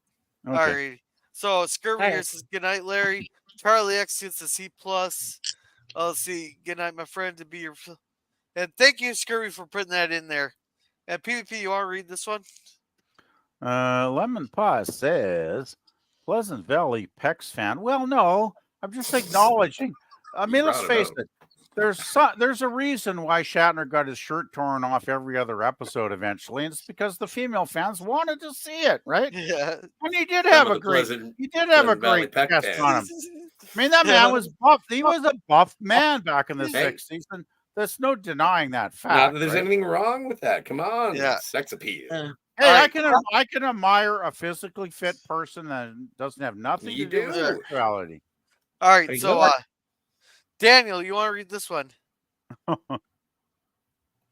Okay. All right. So Scurvy All here right. says good night, Larry. Charlie X gets a C plus. Let's see. Good night, my friend. To be your and thank you, Scurvy, for putting that in there. And PvP, you want to read this one? Lemon Pie says, Pleasant Valley Pecs fan. Well, no, I'm just acknowledging. I mean, let's brought it face up. it. There's a reason why Shatner got his shirt torn off every other episode eventually, and it's because the female fans wanted to see it, right? Yeah. And he did Some have of a the great, Pleasant Valley great Peck guest on him. fans. I mean, that man Yeah. was buff. He was a buff man back in the Hey. 60s, and there's no denying that fact. Not that there's right? anything wrong with that. Come on, Yeah. sex appeal. Hey, All right. I can admire a physically fit person that doesn't have nothing You to do with do. sexuality. All right. Pretty So, good. Daniel, you want to read this one?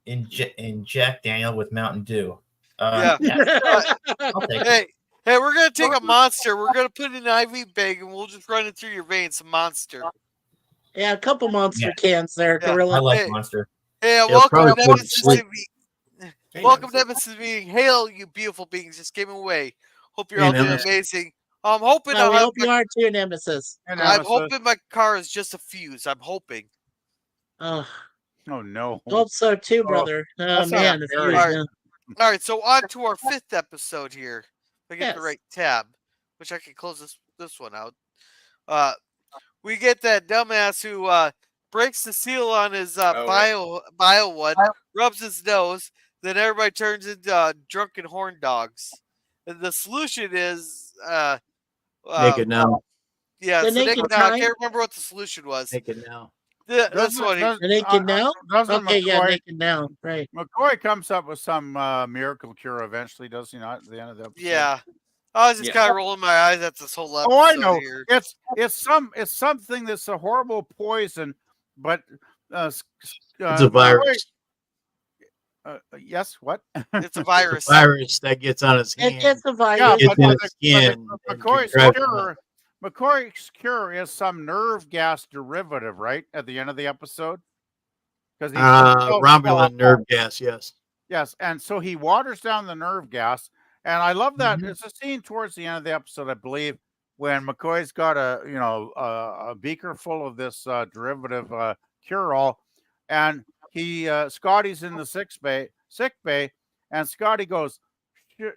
Inject Daniel with Mountain Dew. Yeah. I'll take it. Hey, we're gonna take a monster. We're gonna put it in an IV bag, and we'll just run it through your veins. Some monster. Yeah, a couple monster Yeah. cans there, Yeah. I Gorilla. like Hey. Monster. Hey, It'll welcome probably to put him to Nemesis sleep. TV. Hey, Welcome to Nemesis. Nemesis being hail, you beautiful beings. Just came away. Hope you're Hey, all doing Nemesis. amazing. I'm hoping Well, I'll we have hope you are too, Nemesis. And I'm Nemesis. hoping my car is just a fuse. I'm hoping. Oh, Oh no. hope so too, brother. Oh that's not man, a if very- you, All right. yeah. All right, so on to our 5th episode here. If I get the Yes. right tab, which I can close this one out. We get that dumbass who breaks the seal on his bio one, rubs his nose, then everybody turns into drunken horn dogs. And the solution is Naked now. yeah, The so naked naked now. I time? can't remember what the solution was. Naked now. This one. The naked now? Doesn't Okay, yeah, McCoy, naked now. Right. McCoy comes up with some miracle cure eventually, does he not? At the end of the episode. Yeah. I was just Yeah. kind of rolling my eyes at this whole episode Oh, I know. here. It's something that's a horrible poison, but It's a virus. Yes. What? It's a virus. Virus that gets on his hand. It's a virus. Yeah, Gets in but his skin. and McCoy's grabs cure. McCoy's cure is some nerve gas derivative, right? At the end of the episode, because Romulan nerve gas. Yes. Yes, and so he waters down the nerve gas, and I love that. Mhm. It's a scene towards the end of the episode, I believe, when McCoy's got a beaker full of this derivative cure-all, and Scotty's in the sick bay, and Scotty goes,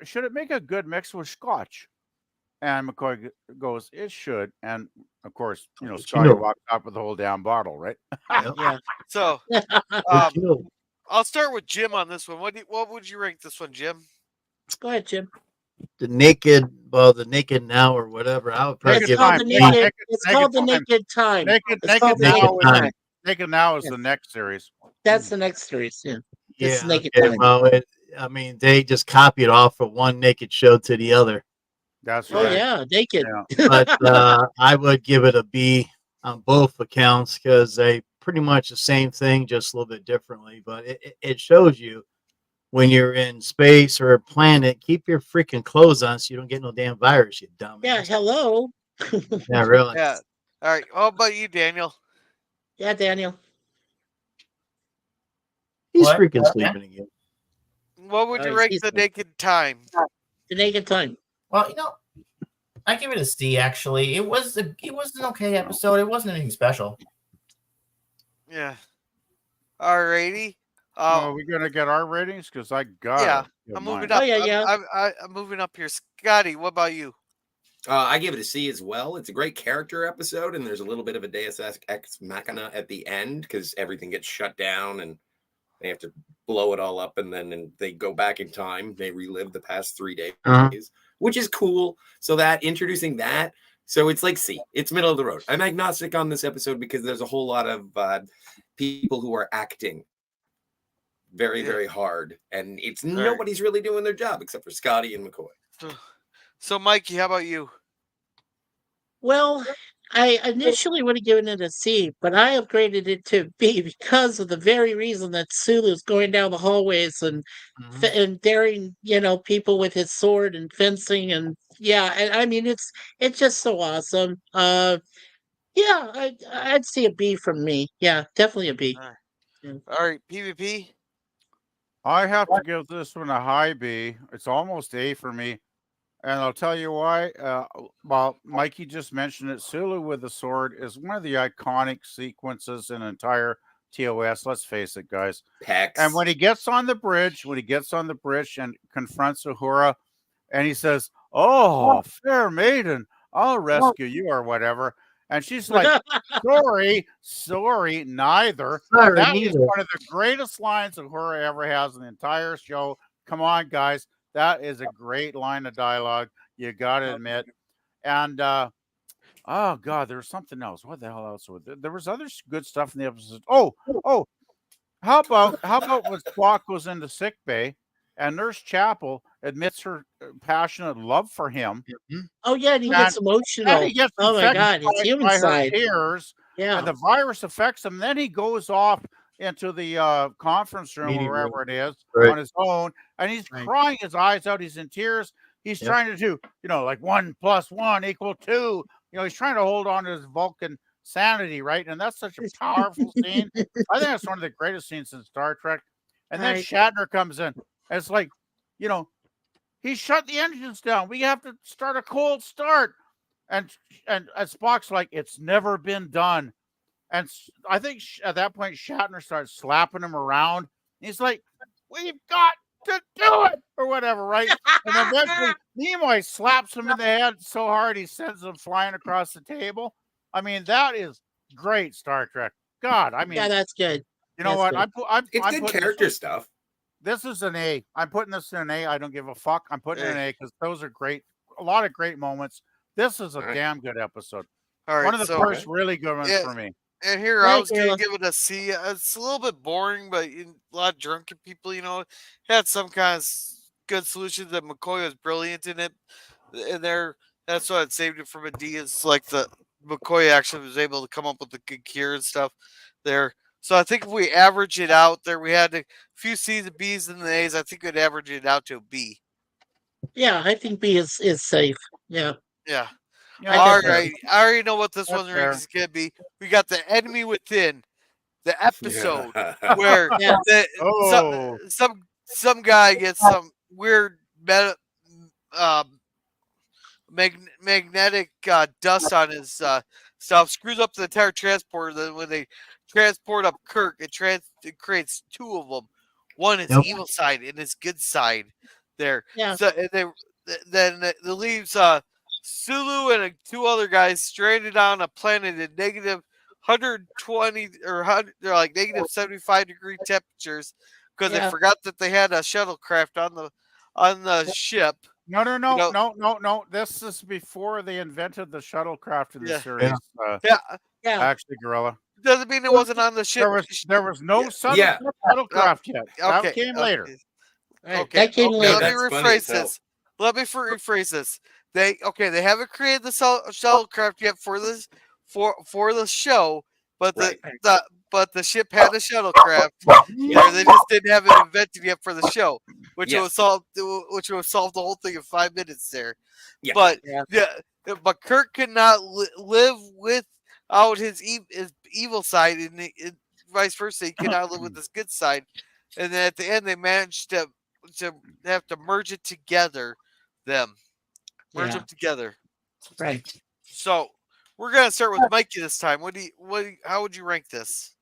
"Should it make a good mix with scotch?" And McCoy goes, "It should." And of course, Scotty walks up with the whole damn bottle, right? Yeah. So I'll start with Jim on this one. What would you rank this one, Jim? Go ahead, Jim. the naked now or whatever. I would probably It's give called it the a B. naked. It's Naked called the Time. naked time. Naked It's called the now. Naked is Time. the- Naked now is Yeah. the next series. That's the next series. Yeah. It's Yeah. naked Okay, time. well, I mean, they just copied off of one naked show to the other. That's Oh right. yeah, naked. Yeah. But I would give it a B on both accounts because they pretty much the same thing, just a little bit differently. But it shows you when you're in space or a planet, keep your freaking clothes on so you don't get no damn virus, you dumbass. Yeah. Hello. Yeah, really. Yeah. All right. How about you, Daniel? Yeah, Daniel. He's What? freaking sleeping again. What would you Alright, rank he's the good. naked time? The naked time. Well, I give it a C. Actually, it was an okay episode. It wasn't anything special. Yeah. Alrighty. Are we gonna get our ratings? Because I got Yeah, it. I'm moving Oh, up. yeah. I'm moving up here. Scotty, what about you? I give it a C as well. It's a great character episode, and there's a little bit of a Deus Ex Machina at the end because everything gets shut down and they have to blow it all up, and then they go back in time. They relive the past 3 days, which is cool. So introducing that, so it's like C. It's middle of the road. I'm agnostic on this episode because there's a whole lot of people who are acting very, very hard, and nobody's really doing their job except for Scotty and McCoy. So Mikey, how about you? Well, I initially would have given it a C, but I upgraded it to B because of the very reason that Sulu's going down the hallways and and daring, people with his sword and fencing and I mean it's just so awesome. Yeah, I'd see a B from me. Yeah, definitely a B. All right, PvP. I have to give this one a high B. It's almost A for me. And I'll tell you why. Well, Mikey just mentioned it. Sulu with the sword is one of the iconic sequences in entire TOS. Let's face it, guys. Pecs. And when he gets on the bridge, and confronts Uhura, and he says, "Oh, fair maiden, I'll rescue you," or whatever. And she's like, sorry, neither. Sorry, That is neither. one of the greatest lines Uhura ever has in the entire show. Come on, guys. That is a great line of dialogue. You got to admit. And, oh, God, there was something else. What the hell else? There was other good stuff in the episode. Oh, how about when Spock goes into sick bay and Nurse Chapel admits her passionate love for him, Oh yeah, and he gets and emotional. he gets Oh my infected God, his human by her side. tears, Yeah. and the virus affects him. Then he goes off into the conference room or Meeting room. wherever it is Right. on his own, and he's Right. crying his eyes out. He's in tears. He's Yep. trying to do, like 1 + 1 = 2. He's trying to hold on to his Vulcan sanity, right? And that's such a powerful scene. I think that's one of the greatest scenes in Star Trek. And then Right. Shatner comes in. And it's like, he shut the engines down. We have to start a cold start. And Spock's like, it's never been done. And I think at that point, Shatner starts slapping him around. He's like, we've got to do it, or whatever, right? And eventually, Nimoy slaps him in the head so hard he sends him flying across the table. I mean, that is great Star Trek. God, I mean, Yeah, that's good. you know That's what? good. It's I'm good putting character stuff. this is an A. I'm putting this in an A. I don't give a fuck. I'm putting it in an A because those are great. A lot of great moments. This is a All right. damn good episode. All right, One of the so first really good ones yeah. for me. And here I Thank was gonna you. give it a C. It's a little bit boring, but a lot of drunken people, had some kind of good solutions. That McCoy was brilliant in it, and that's why it saved it from a D. Is like the McCoy actually was able to come up with the good cure and stuff there. So I think if we average it out, there we had a few C's and B's and the A's. I think we'd average it out to a B. Yeah, I think B is safe. Yeah. Yeah. Yeah, All that's fair. right. I already know what this That's one's fair. rank is gonna be. We got the enemy within. The episode Yeah. where Yeah. Oh, some guy gets some weird magnetic dust on his stuff, screws up the entire transporter. Then when they transport up Kirk, it creates two of them. One is Yep. evil side and his good side. There, Yeah. so and then it leaves Sulu and two other guys stranded on a planet at negative 120 or 100, they're like negative 75-degree temperatures because they Yeah. forgot that they had a shuttlecraft on the ship. no. know- No. This is before they invented the shuttlecraft in the Yeah. series. Yeah, Yeah. Actually, Gorilla. doesn't mean it wasn't on the ship. There was no Yeah. shuttlecraft yet. That Okay, came later. Right. Okay, That came okay, later. let me That's funny as rephrase hell. this. Let me rephrase this. They haven't created the shuttlecraft yet for this for the show, but Right. the ship had a shuttlecraft. There, they just didn't have it invented yet for the show, which Yes. would solve the whole thing in 5 minutes there. Yeah. But Yeah. but Kirk could not live without his evil side, and vice versa. He could not live with his good side. And then at the end, they managed to have to merge it together. Merge Yeah. them together. Right. So we're gonna start with Mikey this time. How would you rank this?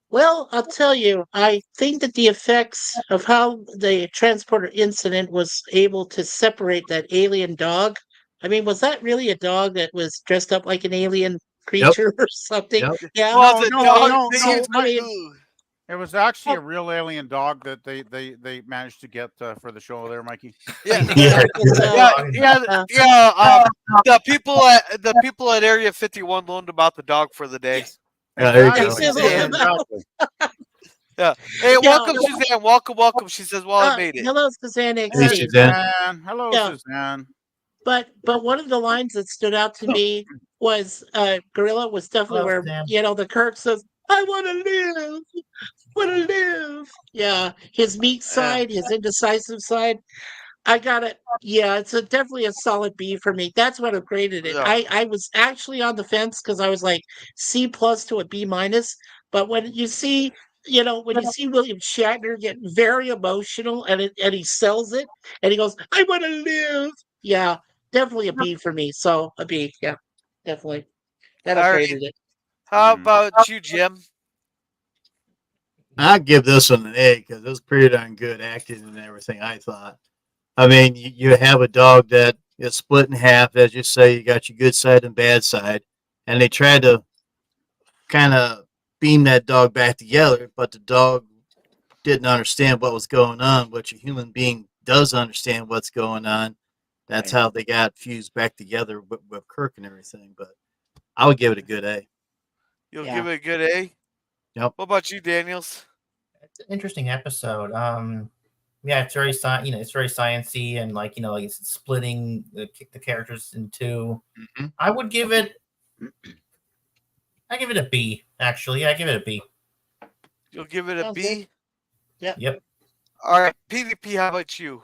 Well, I'll tell you, I think that the effects of how the transporter incident was able to separate that alien dog. I mean, was that really a dog that was dressed up like an alien creature or something? Yep. Yeah. Well, the no, dog. no, they no, used- I mean- ooh. It was actually a real alien dog that they managed to get for the show there, Mikey. Yeah, Yeah. The people at Area 51 loaned about the dog for the day. Yes. Yeah, there you go. Exactly. Yeah. Exactly. Yeah. Hey, Yeah. welcome, Suzanne. Welcome. She says, "Well, I made it." Hello, Suzanne Hey, XC. Suzanne. Hello, Yeah. Suzanne. But one of the lines that stood out to me was Gorilla was definitely Hello, where Suzanne. the Kirk says, "I want to live." Yeah, his meek side, his indecisive side. I got it. Yeah, it's definitely a solid B for me. That's what graded it. Yeah. I was actually on the fence because I was like C plus to a B minus. But when you see when you see William Shatner get very emotional and he sells it and he goes, "I want to live." Yeah, definitely a B for me. So a B, yeah, definitely. That All right. upgraded it. How Mhm. about you, Jim? I'd give this one an A because it was pretty darn good acting and everything. I thought. I mean, you have a dog that is split in half, as you say. You got your good side and bad side, and they tried to kind of beam that dog back together, but the dog didn't understand what was going on. But your human being does understand what's going on. That's Right. how they got fused back together with Kirk and everything. But I would give it a good A. You'll Yeah. give it a good A. Yep. What about you, Daniels? It's an interesting episode. Yeah, it's very it's very sciencey and like it's splitting the characters in two. Mm-hmm. I would give it. I give it a B. Actually, yeah, I give it a B. You'll give it a Sounds B. good. Yeah. Yep. All right, PvP. How about you?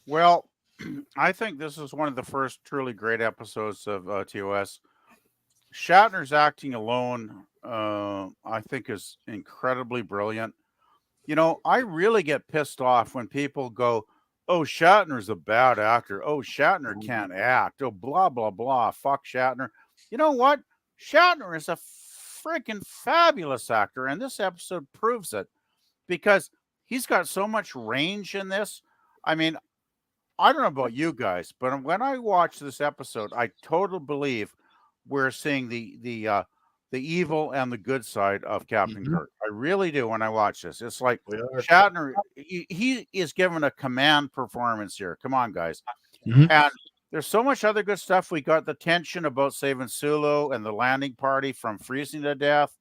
Well, I think this is one of the first truly great episodes of TOS. Shatner's acting alone, I think, is incredibly brilliant. I really get pissed off when people go, "Oh, Shatner's a bad actor. Oh, Shatner can't act. Oh, blah blah blah. Fuck Shatner." You know what? Shatner is a freaking fabulous actor, and this episode proves it because he's got so much range in this. I mean, I don't know about you guys, but when I watch this episode, I totally believe we're seeing the evil and the good side of Captain Mhm. Kirk. I really do when I watch this. It's like We are. Shatner, he is given a command performance here. Come on, guys. Mhm. And there's so much other good stuff. We got the tension about saving Sulu and the landing party from freezing to death,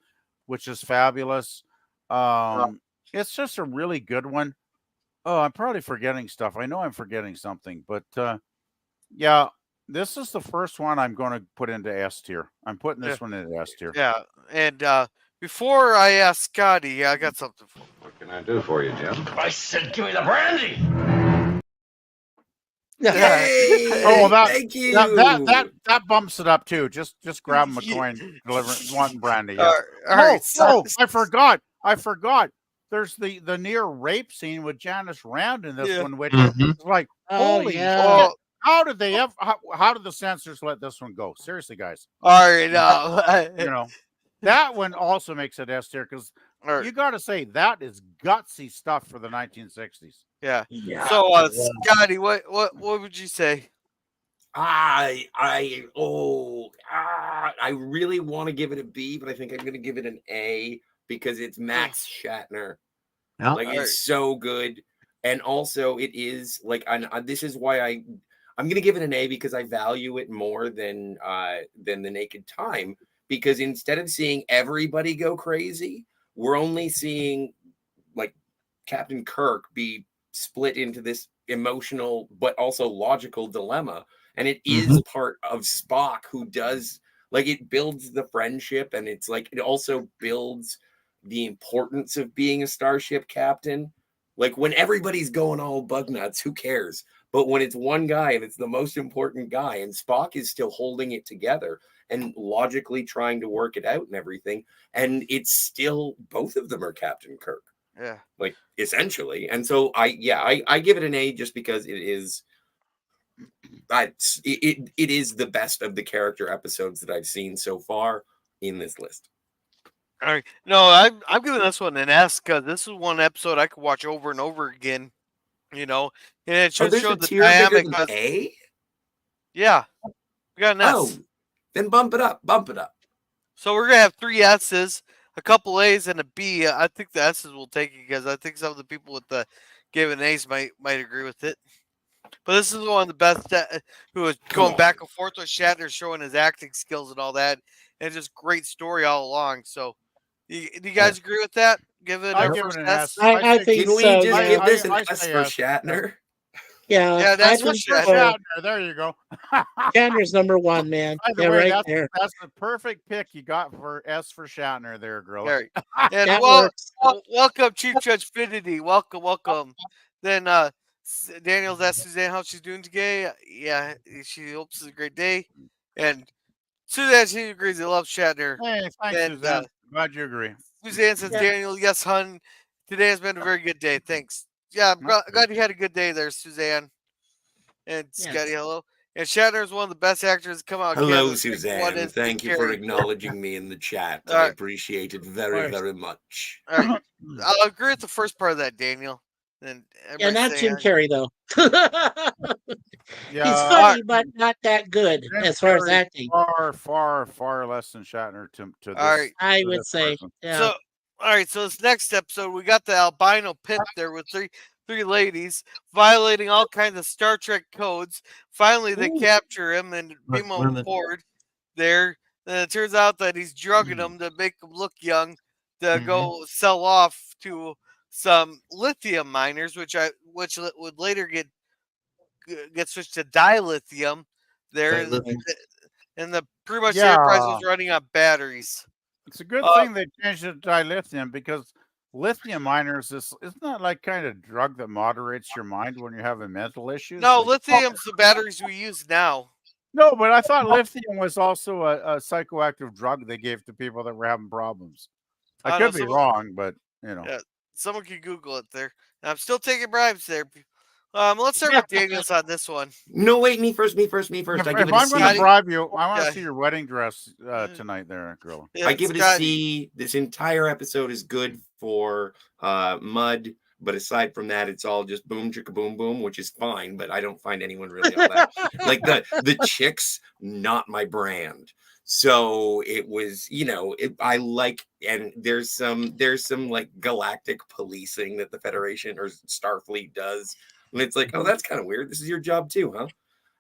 which is fabulous. It's just a really good one. Oh, I'm probably forgetting stuff. I know I'm forgetting something, but yeah, this is the first one I'm going to put into S tier. I'm putting Yeah. this one into S tier. Yeah, and before I ask Scotty, I got something for him. What can I do for you, Jim? I said, give me the brandy. Yay! Oh, Thank you. that bumps it up too. Just grab him a coin, wanting brandy. Yeah. All right. I forgot. There's the near rape scene with Janice Rand in this Yeah. one, which Mhm. is like, Oh, holy yeah. shit. Oh, How did they ever? How did the censors let this one go? Seriously, guys. all right. You know, that one also makes it S tier because all right. you got to say that is gutsy stuff for the 1960s. Yeah. Yeah. So, Scotty, what would you say? I really want to give it a B, but I think I'm going to give it an A because it's Max Shatner. Yeah. Like it's so good, and also it is like this is why I'm going to give it an A because I value it more than the Naked Time, because instead of seeing everybody go crazy, we're only seeing like Captain Kirk be split into this emotional but also logical dilemma, and it is part of Spock who does like it builds the friendship, and it's like it also builds the importance of being a starship captain. Like when everybody's going all bug nuts, who cares? But when it's one guy and it's the most important guy, and Spock is still holding it together and logically trying to work it out and everything, and it's still both of them are Captain Kirk. Yeah. Like essentially. And so I give it an A just because it is it is the best of the character episodes that I've seen so far in this list. All right. No, I'm giving this one an S because this is one episode I could watch over and over again. And it should there's show a the tier bigger dynamic. than A? Yeah, we got an S. Oh, then bump it up. So we're gonna have 3 S's, a couple A's, and a B. I think the S's will take it because I think some of the people with the given A's might agree with it. But this is one of the best who was going back and forth with Shatner, showing his acting skills and all that, and just great story all along. So, do you guys agree with that? Give it I our give first it an S. S. I think Can we so. just Yeah. give this an I S say for yes. Shatner? Yeah, Yeah, that's I for think Shatner. so. Shatner, there you go. Shatner's number one, man. By the Yeah, way, right there. that's the perfect pick you got for S for Shatner there, girl. All right. And That works. welcome, Chief Judge Finity. Welcome. Then Daniel's asked Suzanne how she's doing today. Yeah, she hopes it's a great day. And Suzanne, she agrees. They love Shatner. Hey, thanks, And Suzanne. Glad you agree. Suzanne says, Yeah. Daniel, yes, hun. Today has been a very good day. Thanks. Yeah, I'm glad you had a good day there, Suzanne. And Scotty, Yes. hello. And Shatner is one of the best actors to come out of Hello, Canada. One Suzanne. is Thank Jim you for Carrey. acknowledging me in the chat. All I right. appreciate it Of very, course. very much. All right. I'll agree with the first part of that, Daniel. And Yeah, everybody not saying, Jim Carrey though. Yeah, He's all funny, right. but not that good Jim as far as Carrey's acting. far less than Shatner to All this right. I to would this say, person. yeah. So, all right. So this next episode, we got the albino pimp there with three ladies violating all kinds of Star Trek codes. Finally, they Ooh. capture him and beam him Women. aboard there. And it turns out that he's drugging them to make them look young to go sell off to some lithium miners, which would later get switched to dilithium. There, Dilithium. and the pretty much the Yeah, Enterprise was running on batteries. it's a good Uh, thing they changed it to dilithium because lithium miners isn't that like kind of drug that moderates your mind when you're having mental issues? No, Like, lithium's the batteries we use now. no, but I thought lithium was also a psychoactive drug they gave to people that were having problems. I I don't could know. be wrong, but you know. Yeah, someone can Google it there. And I'm still taking bribes there. Let's start with Daniels on this one. No, wait, me first. I If, give it if a I'm going to C. bribe you, I want Yeah. to see your wedding dress tonight, there, girl. Yeah, I give it a Scotty. C. This entire episode is good for Mud, but aside from that, it's all just boom chicka boom boom, which is fine. But I don't find anyone really all that like the chicks, not my brand. So it was, I like, and there's some like galactic policing that the Federation or Starfleet does, and it's like, oh, that's kind of weird. This is your job too, huh?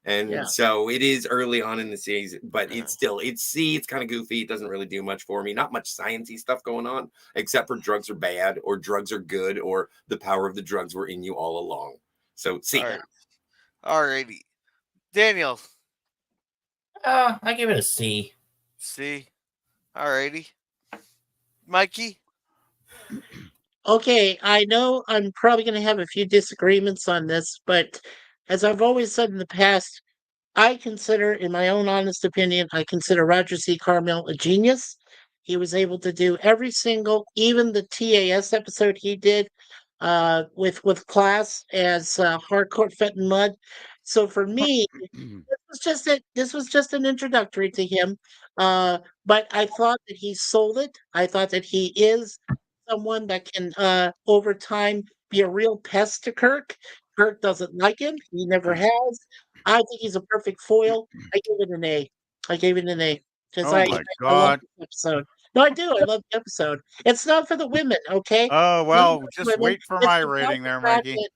And Yeah. so it is early on in the season, but it's C. It's kind of goofy. It doesn't really do much for me. Not much sciencey stuff going on, except for drugs are bad or drugs are good or the power of the drugs were in you all along. So C. All right. Alrighty. Daniel. I give it a C. C. Alrighty. Mikey. Okay, I know I'm probably going to have a few disagreements on this, but as I've always said in the past, I consider, in my own honest opinion, I consider Roger C. Carmel a genius. He was able to do every single, even the TAS episode he did with class as Hardcore Fet and Mud. So for me, this was just an introductory to him. But I thought that he sold it. I thought that he is someone that can over time be a real pest to Kirk. Kirk doesn't like him. He never has. I think he's a perfect foil. I give it an A. I gave it an A because Oh my I love God. the episode. No, I do. I love the episode. It's not for the women, okay? Oh Not well, for the just women. wait for It's my about rating the there, fact Mikey. that-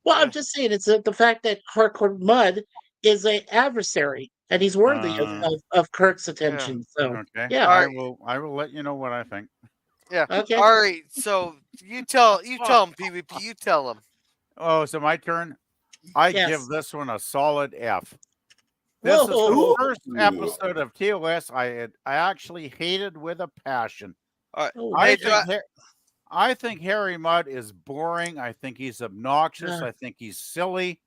well, I'm just saying it's the fact that Hardcore Mud is an adversary and he's worthy of Kirk's attention. So Okay. yeah. I will let you know what I think. Yeah. Okay. All right. So you tell him PvP. You tell him. Oh, so my turn. I Yes. give this one a solid F. This is the Whoa. first episode of TOS I actually hated with a passion. All right. Oh, I think Harry Mudd is boring. I think he's obnoxious. Yeah. I think he's silly.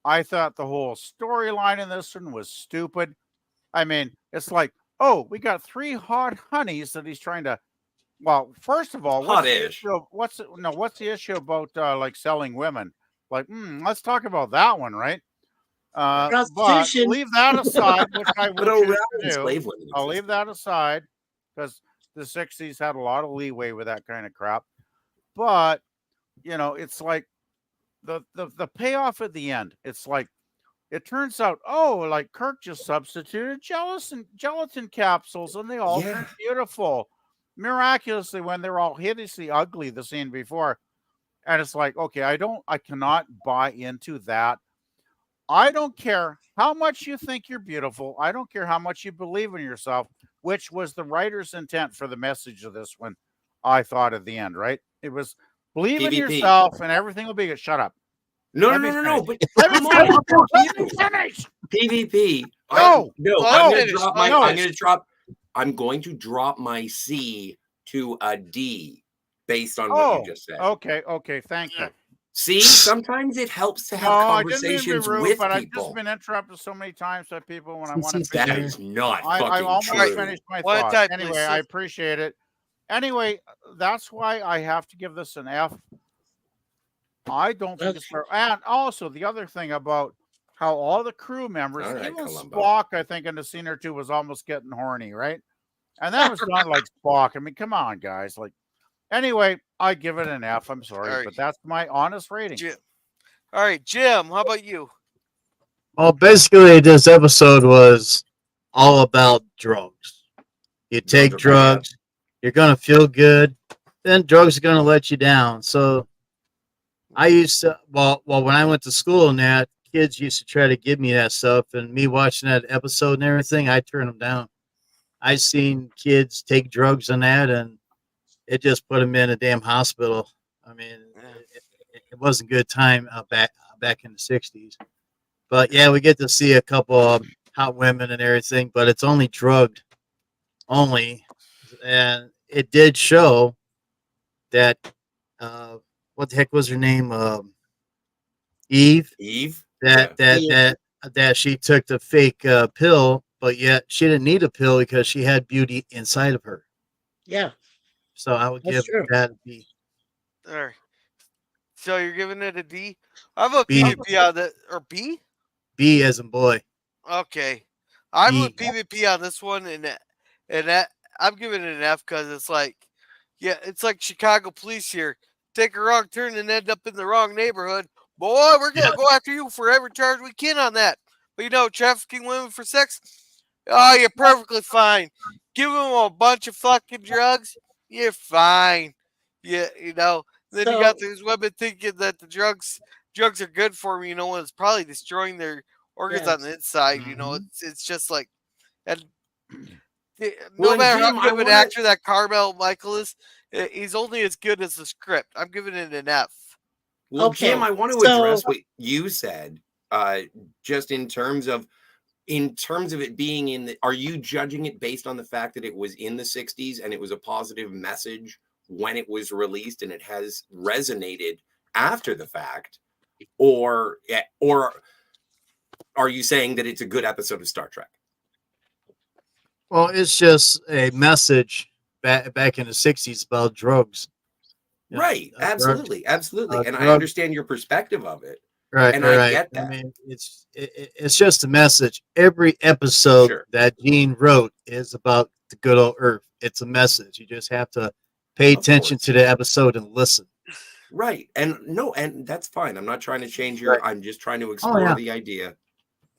I thought the whole storyline in this one was stupid. I mean, it's like, oh, we got 3 hot honeys that he's trying to. Well, first of all, Hot-ish. what's the issue about like selling women? Like, let's talk about that one, right? But Prostitution. leave that aside, which I will But choose around to do. slave women I'll exist. leave that aside because the 60s had a lot of leeway with that kind of crap. But it's like the payoff at the end. It's like it turns out, like Kirk just substituted gelatin capsules, and they all Yeah. turned beautiful, miraculously when they're all hideously ugly the scene before. And it's like, okay, I cannot buy into that. I don't care how much you think you're beautiful. I don't care how much you believe in yourself, which was the writer's intent for the message of this one. I thought at the end, right? It was believe in PvP. yourself and everything will be good. Shut up. No. Let me But finish. come on. Let me finish. PvP. No. I'm going to drop my C to a D based on what you just said. Okay. Thank you. See, sometimes it helps to have I didn't mean to conversations be rude, with but I've people. just been interrupted so many times by people when I want to Since That finish. is not I fucking almost true. finished my One thought. time, Anyway, please. I appreciate it. Anyway, that's why I have to give this an F. I don't think it's fair. And also the other thing about how all the crew members, All right, even Columbo. Spock, I think in a scene or two was almost getting horny, right? And that was not like Spock. I mean, come on, guys. Like, anyway, I give it an F. I'm sorry, All right. but that's my honest rating. Jim. All right, Jim. How about you? Well, basically, this episode was all about drugs. You take Drugs are bad. drugs, you're gonna feel good, then drugs are gonna let you down. So I used to, when I went to school and that, kids used to try to give me that stuff, and me watching that episode and everything, I turned them down. I seen kids take drugs and that, and it just put them in a damn hospital. I mean, it wasn't a good time back in the '60s. But yeah, we get to see a couple of hot women and everything, but it's only drugged only, and it did show that what the heck was her name? Eve. Eve. That Yeah. that she took the fake pill, but yet she didn't need a pill because she had beauty inside of her. Yeah, So I would that's give true. that a B. All right. So you're giving it a D? I vote B. PvP on that, or B? B as in boy. Okay. I'm B. with PvP on this one, and that I'm giving it an F because it's like, yeah, it's like Chicago police here. Take a wrong turn and end up in the wrong neighborhood. Boy, we're gonna go after you for every charge we can on that. But trafficking women for sex, oh, you're perfectly fine. Give them a bunch of fucking drugs, you're fine. Yeah, Then you got So these women thinking that the drugs are good for them, when it's probably destroying their organs on yes, the inside. Mhm. It's just like, and Well, no and matter how Jim, I good of an want to. actor that Carmel Michael is, he's only as good as the script. I'm giving it an F. Well, Jim, okay. I want to So address what you said. Just in terms of it being in the, are you judging it based on the fact that it was in the 60s and it was a positive message when it was released and it has resonated after the fact, or are you saying that it's a good episode of Star Trek? Well, it's just a message back in the '60s about drugs. You know, Right. drugs. Absolutely. Absolutely. And I Drug. understand your perspective of it. Right. And I Right. get I that. mean, it's just a message. Every episode Sure. that Gene wrote is about the good old Earth. It's a message. You just have to pay Of attention course. to the episode and listen. Right. And no, and that's fine. I'm not trying to change Right. I'm just trying to Oh explore yeah. the idea.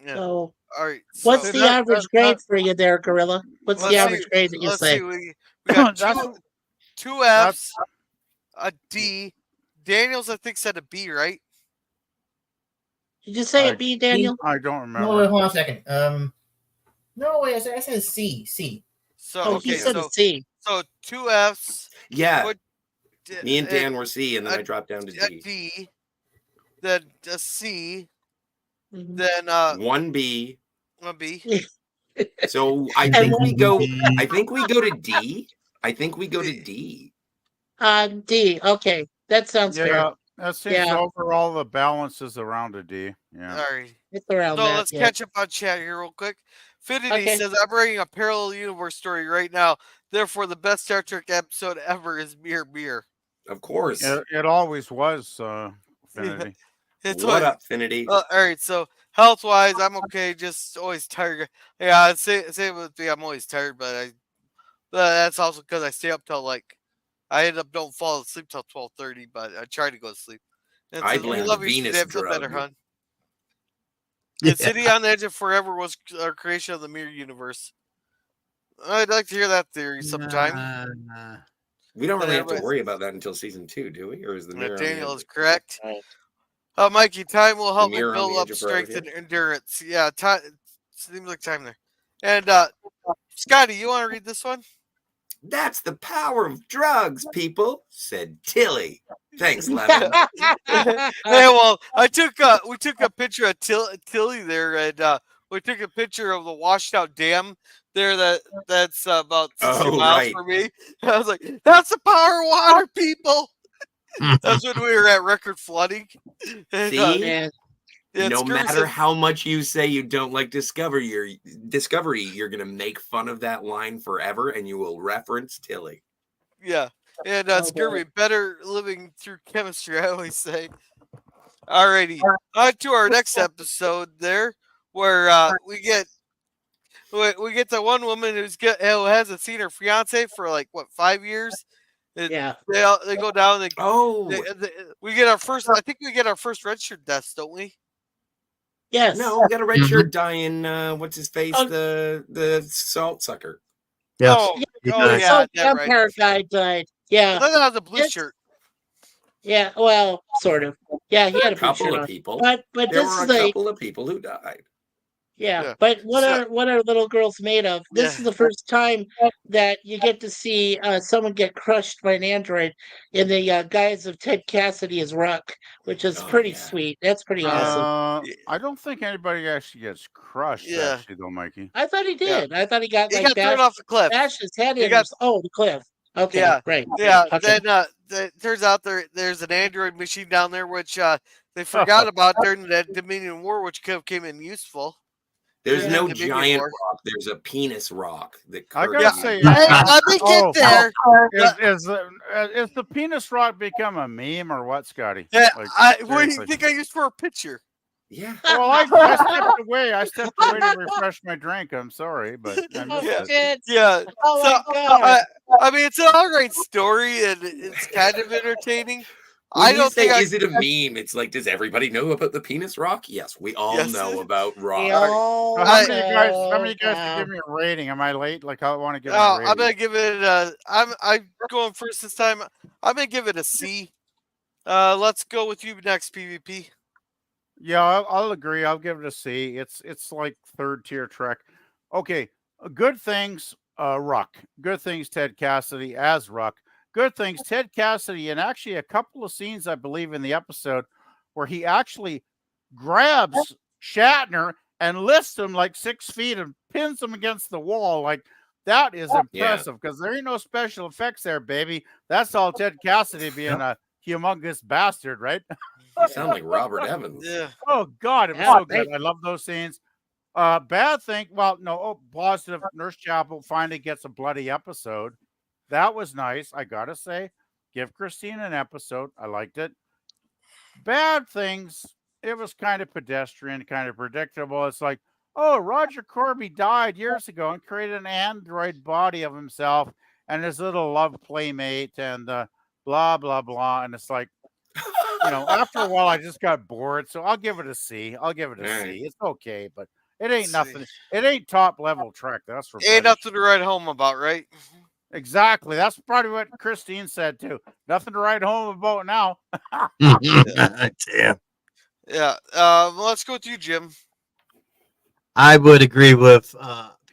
Yeah. so All right. what's So the average grade for you there, Gorilla? What's the let's see. average grade that you Let's see. say? We got That's two Fs, a D. Daniels, I think, said a B, right? Did you say I- a B, Daniel? I don't No, wait, remember. hold on a second. No, wait, I said C. C. So Oh, okay, he said a so C. so two Fs. Yeah. What? Me and Dan were C, and then a- I dropped down to A D. D, then a C, Mhm. then 1B. a B. So I And think what- we go. I think we go to D. I think we go to D. D. Okay, that sounds fair. Yeah, that seems Yeah. overall the balance is around a D. Yeah. All right. It's around So that. let's Yeah. catch up on chat here real quick. Finity Okay. says, I'm writing a parallel universe story right now. Therefore, the best Star Trek episode ever is Mirror Mirror. Of course. It always was, Finity. It's What always, up, Finity? all right, so health wise, I'm okay. Just always tired. Yeah, same with me. I'm always tired, but that's also because I stay up till I end up don't fall asleep till 12:30, but I try to go to sleep. And I says, blame we the love you, Venus Steve. I feel better, drug. hon. Yeah. And City on the Edge of Forever was our creation of the Mirror Universe. I'd like to hear that theory sometime. Nah. We don't really have to everybody- worry about that until season 2, do we? Or is the mirror? on the Daniel edge is of- correct. Mikey, time will help me mirror on build the edge up of forever strength and here? endurance. Yeah, time seems like time there. And Scotty, you want to read this one? That's the power of drugs, people," said Tilly. Thanks, Lemon. Yeah, well, we took a picture of Tilly there, and we took a picture of the washed out dam there. That's about 60 Oh, miles right. from me. I was like, "That's the power of water, people." That's when we were at record flooding. And, See? Man, yeah, No Scurvy matter says- how much you say you don't like Discovery, you're gonna make fun of that line forever, and you will reference Tilly. Yeah. And Oh, Scurvy, better living through chemistry, I always say. Alrighty. On to our next episode there, where we get the one woman who hasn't seen her fiance for like what 5 years. Yeah. They go down. Oh We get our first. I think we get our first redshirt deaths, don't we? Yes. no, we got a red Mhm. shirt dying. What's his face? Oh. The salt sucker. Yes. Oh, he oh died. yeah, Oh, that right. vampire guy died. I Yeah. thought that was a blue It's- shirt. Yeah. Well, sort of. Yeah, he had A a blue couple shirt of on. people. But There this were is a the couple of people who died. yeah. Yeah. But what So- are little girls made of? This Yeah. is the first time that you get to see someone get crushed by an android in the guise of Ted Cassidy as Ruck, which is Oh, pretty yeah. sweet. That's pretty awesome. I don't think anybody actually gets crushed, Yeah. actually, though, Mikey. I thought he Yeah. did. I thought he got He like got thrown bashed, off the cliff. bashed his head He in. got- The cliff. Okay, Yeah. right. Yeah. Okay. Then it turns out there's an android machine down there which they forgot about during that Dominion War, which came in useful. There's Yeah. no Dominion giant War. rock. There's a penis rock that I Kirby gotta used. say, Hey, let me get Oh, there. is the penis rock become a meme or what, Scotty? Yeah, Like, what do you seriously. think I used for a picture? Yeah. Well, I stepped away. I stepped away to refresh my drink. I'm sorry, but I missed Oh, it. shit. Yeah. Oh So, my god. I mean, it's an all right story and it's kind of entertaining. When I you don't say, think is it a meme? It's like, does everybody know about the penis rock? Yes, we all Yes. know about rock. We Alright. all So how many guys know can now. give me a rating? Am I late? Like, I want to give it a I'm rating. gonna give it. I'm going first this time. I'm gonna give it a C. Let's go with you next, PvP. Yeah, I'll agree. I'll give it a C. It's like third tier Trek. Okay, good things. Ruck. Good things. Ted Cassidy as Ruck. Good things. Ted Cassidy, and actually a couple of scenes I believe in the episode where he actually grabs Shatner and lifts him like 6 feet and pins him against the wall. Like that is impressive because there ain't no special effects there, baby. That's all Ted Cassidy being a humongous bastard, right? You sound like Robert Evans. Yeah. Oh God, it was Yeah, so good. I love those scenes. Bad thing. Well, no. Oh, positive. Nurse Chapel finally gets a bloody episode. That was nice. I gotta say, give Christine an episode. I liked it. Bad things. It was kind of pedestrian, kind of predictable. It's like, oh, Roger Corby died years ago and created an android body of himself and his little love playmate and blah blah blah. And it's like, after a while, I just got bored. So I'll give it a C. I'll give it a All C. right. It's okay, but it ain't C. nothing. It ain't top level Trek. That's for Ain't bloody nothing to write home about, right? Exactly. That's probably what Christine said too. Nothing to write home about now. Damn. Yeah. Let's go with you, Jim. I would agree with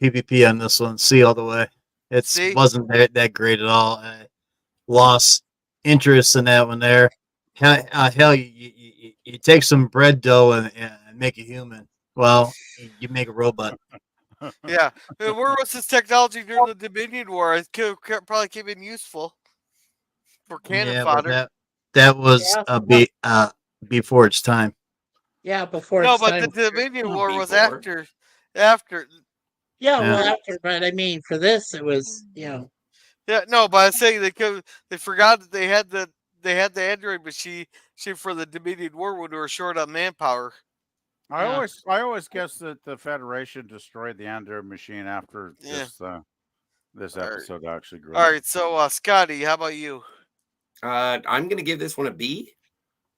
PvP on this one. C all the way. It C? wasn't that great at all. I lost interest in that one there. Hell, you take some bread dough and make a human. Well, you make a robot. Yeah. Where was this technology during the Dominion War? It probably came in useful for cannon Yeah, but fodder. that was before its time. Yeah, before No, it's but time. the Dominion War was Before. after. Yeah, Yeah. well, after, but I mean, for this, it was, Yeah, no, but I'm saying they forgot that they had the android machine for the Dominion War when they were short on manpower. I Yeah. always guess that the Federation destroyed the android machine after Yeah. this All right. episode actually grew. All right, so Scotty, how about you? I'm gonna give this one a B.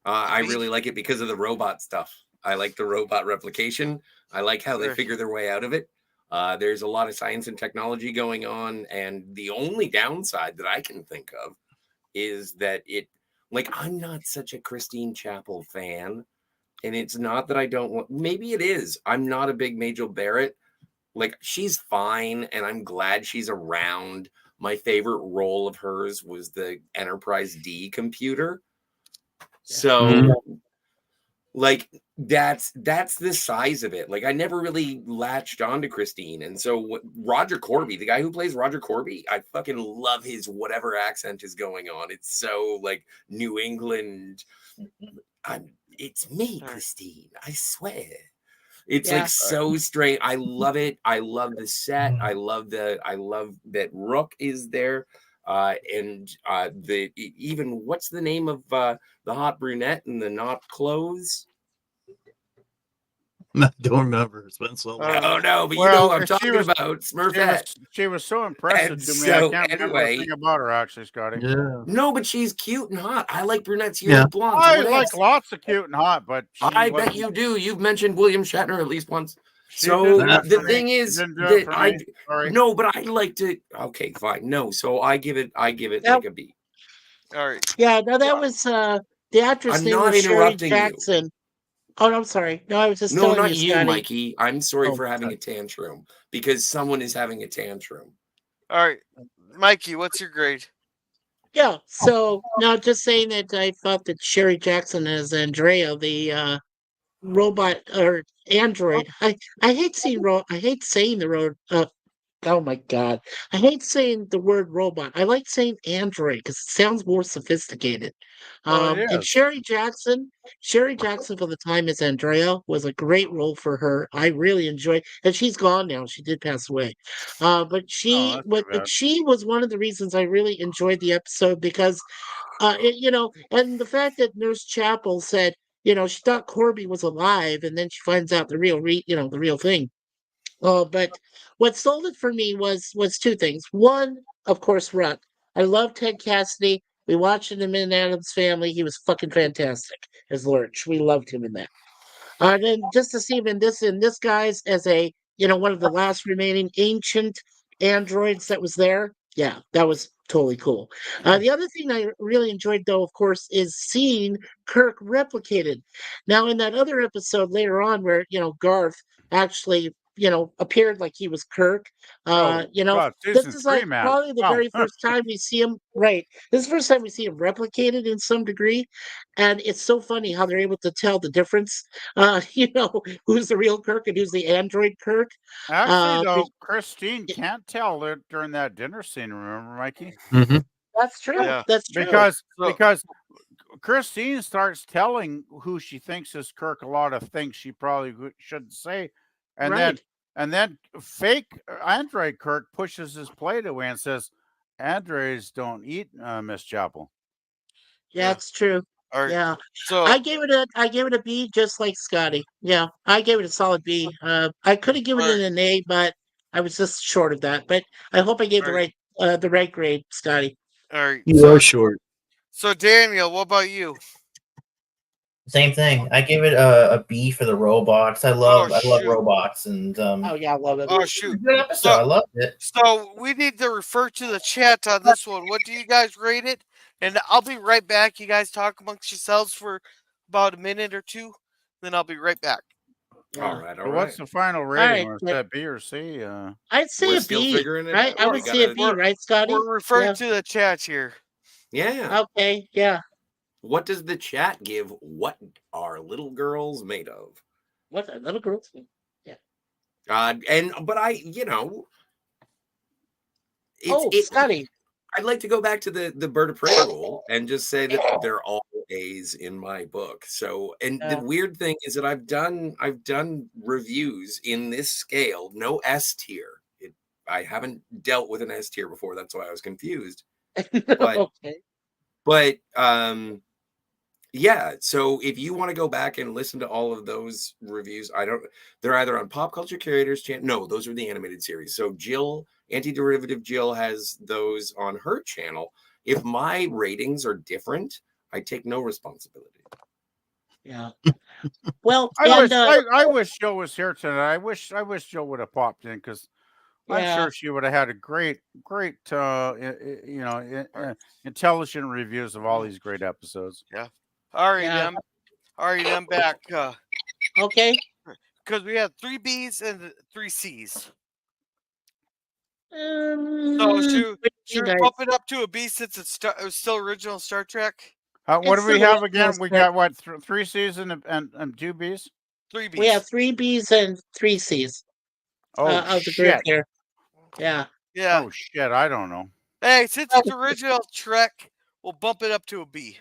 I B? really like it because of the robot stuff. I like the robot replication. I like how they Sure. figure their way out of it. There's a lot of science and technology going on, and the only downside that I can think of is that I'm not such a Christine Chapel fan, and it's not that I don't want. Maybe it is. I'm not a big Majel Barrett. Like, she's fine, and I'm glad she's around. My favorite role of hers was the Enterprise D computer. So, like, that's the size of it. Like, I never really latched on to Christine. And so Roger Corby, the guy who plays Roger Corby, I fucking love his whatever accent is going on. It's so like New England. It's me, Christine. I swear. It's Yeah. like so strange. I love it. I love the set. I love that Rook is there. And even what's the name of the hot brunette in the not clothes? I don't remember. It's been so long. Oh no, but you know Well, who I'm talking about, Smurfette. she was so impressive And to me. I so can't remember a anyway, thing about her actually, Scotty. Yeah. no, but she's cute and hot. I like brunettes. You Yeah. like blondes. I What like else? lots of cute and hot, but she I bet wasn't- you do. You've mentioned William Shatner at least once. She So didn't do it the for me. thing She is didn't do it that for I me. Sorry. no, but I like to. Okay, fine. No, so I give it That- like a B. All right. Yeah, no, that was the actress I'm name not was Sherry interrupting you. Jackson. Oh, no, I'm sorry. No, I was just No, telling not you, you, Scotty. Mikey. I'm sorry Oh, for having a tantrum because someone is having a tantrum. All right. Mikey, what's your grade? Yeah, so now just saying that I thought that Sherry Jackson as Andrea, the robot or android. I hate saying I hate saying the road. Oh my god, I hate saying the word robot. I like saying android because it sounds more sophisticated. Well, it And is. Sherry Jackson for the time as Andrea was a great role for her. I really enjoyed, and she's gone now. She did pass away, but Oh, that's too bad. she was one of the reasons I really enjoyed the episode because and the fact that Nurse Chapel said, she thought Corby was alive, and then she finds out the the real thing. But what sold it for me was two things. One, of course, Ruck. I love Ted Cassidy. We watched him in Adam's Family. He was fucking fantastic as Lurch. We loved him in that. And then just to see him in this guy's as a one of the last remaining ancient androids that was there. Yeah, that was totally cool. The other thing I really enjoyed, though, of course, is seeing Kirk replicated. Now, in that other episode later on, where Garth actually appeared like he was Kirk. Oh, God, This season is 3, like man. probably the Wow. very first time we see him. Right, this is the first time we see him replicated in some degree, and it's so funny how they're able to tell the difference. Who's the real Kirk and who's the android Kirk. Actually, Uh, though, be- Christine can't tell it during that dinner scene. Remember, Mikey? Mm-hmm. that's true. Yeah. That's true. Because So- because Christine starts telling who she thinks is Kirk a lot of things she probably shouldn't say, and Right. then fake android Kirk pushes his plate away and says, "Androids don't eat, Miss Chapel." Yeah, Yeah. it's true. All right. Yeah. So I gave it a B, just like Scotty. Yeah, I gave it a solid B. I could have given it an A, but I was just short of that. But I hope I gave Alright. the right grade, Scotty. all right. You So, are short. so Daniel, what about you? Same thing. I gave it a B for the robots. I love shoot. robots, and Oh yeah, I love it. Oh shoot. good episode. So- I loved it. So we need to refer to the chat on this one. What do you guys rate it? And I'll be right back. You guys talk amongst yourselves for about a minute or two. Then I'll be right back. Yeah. All right, all So right. what's the final rating? right, Was but- that B or C? I'd say We're a still B. figuring it Right? out. I We would say a gotta- B, right, Scotty? We're referring Yeah. to the chat here. Yeah. Okay. Yeah. What does the chat give? What are little girls made of? What a little girl. But Scotty. I'd like to go back to the bird of prey rule and just say that they're all A's in my book. So, and Yeah. the weird thing is that I've done reviews in this scale, no S tier. I haven't dealt with an S tier before. That's why I was confused. Okay. But yeah, so if you want to go back and listen to all of those reviews, they're either on Pop Culture Curators channel. No, those are the animated series. So Jill, Antiderivative Jill, has those on her channel. If my ratings are different, I take no responsibility. Yeah. Well, I wish Joe was here tonight. I wish Joe would have popped in because I'm Yeah. sure she would have had a great intelligent reviews of all these great episodes. All right, Yeah. I'm back. okay. Because we have 3 B's and 3 C's. So Mm, should we nice. bump it up to a B since it's still original Star Trek? What do It's we still have a- again? yes, We but- got what 3 C's and 2 B's. 3 B's. We have 3 B's and 3 C's Oh of the group shit! here. Yeah. Yeah. Oh shit! I don't know. Hey, since it's original Trek, we'll bump it up to a B.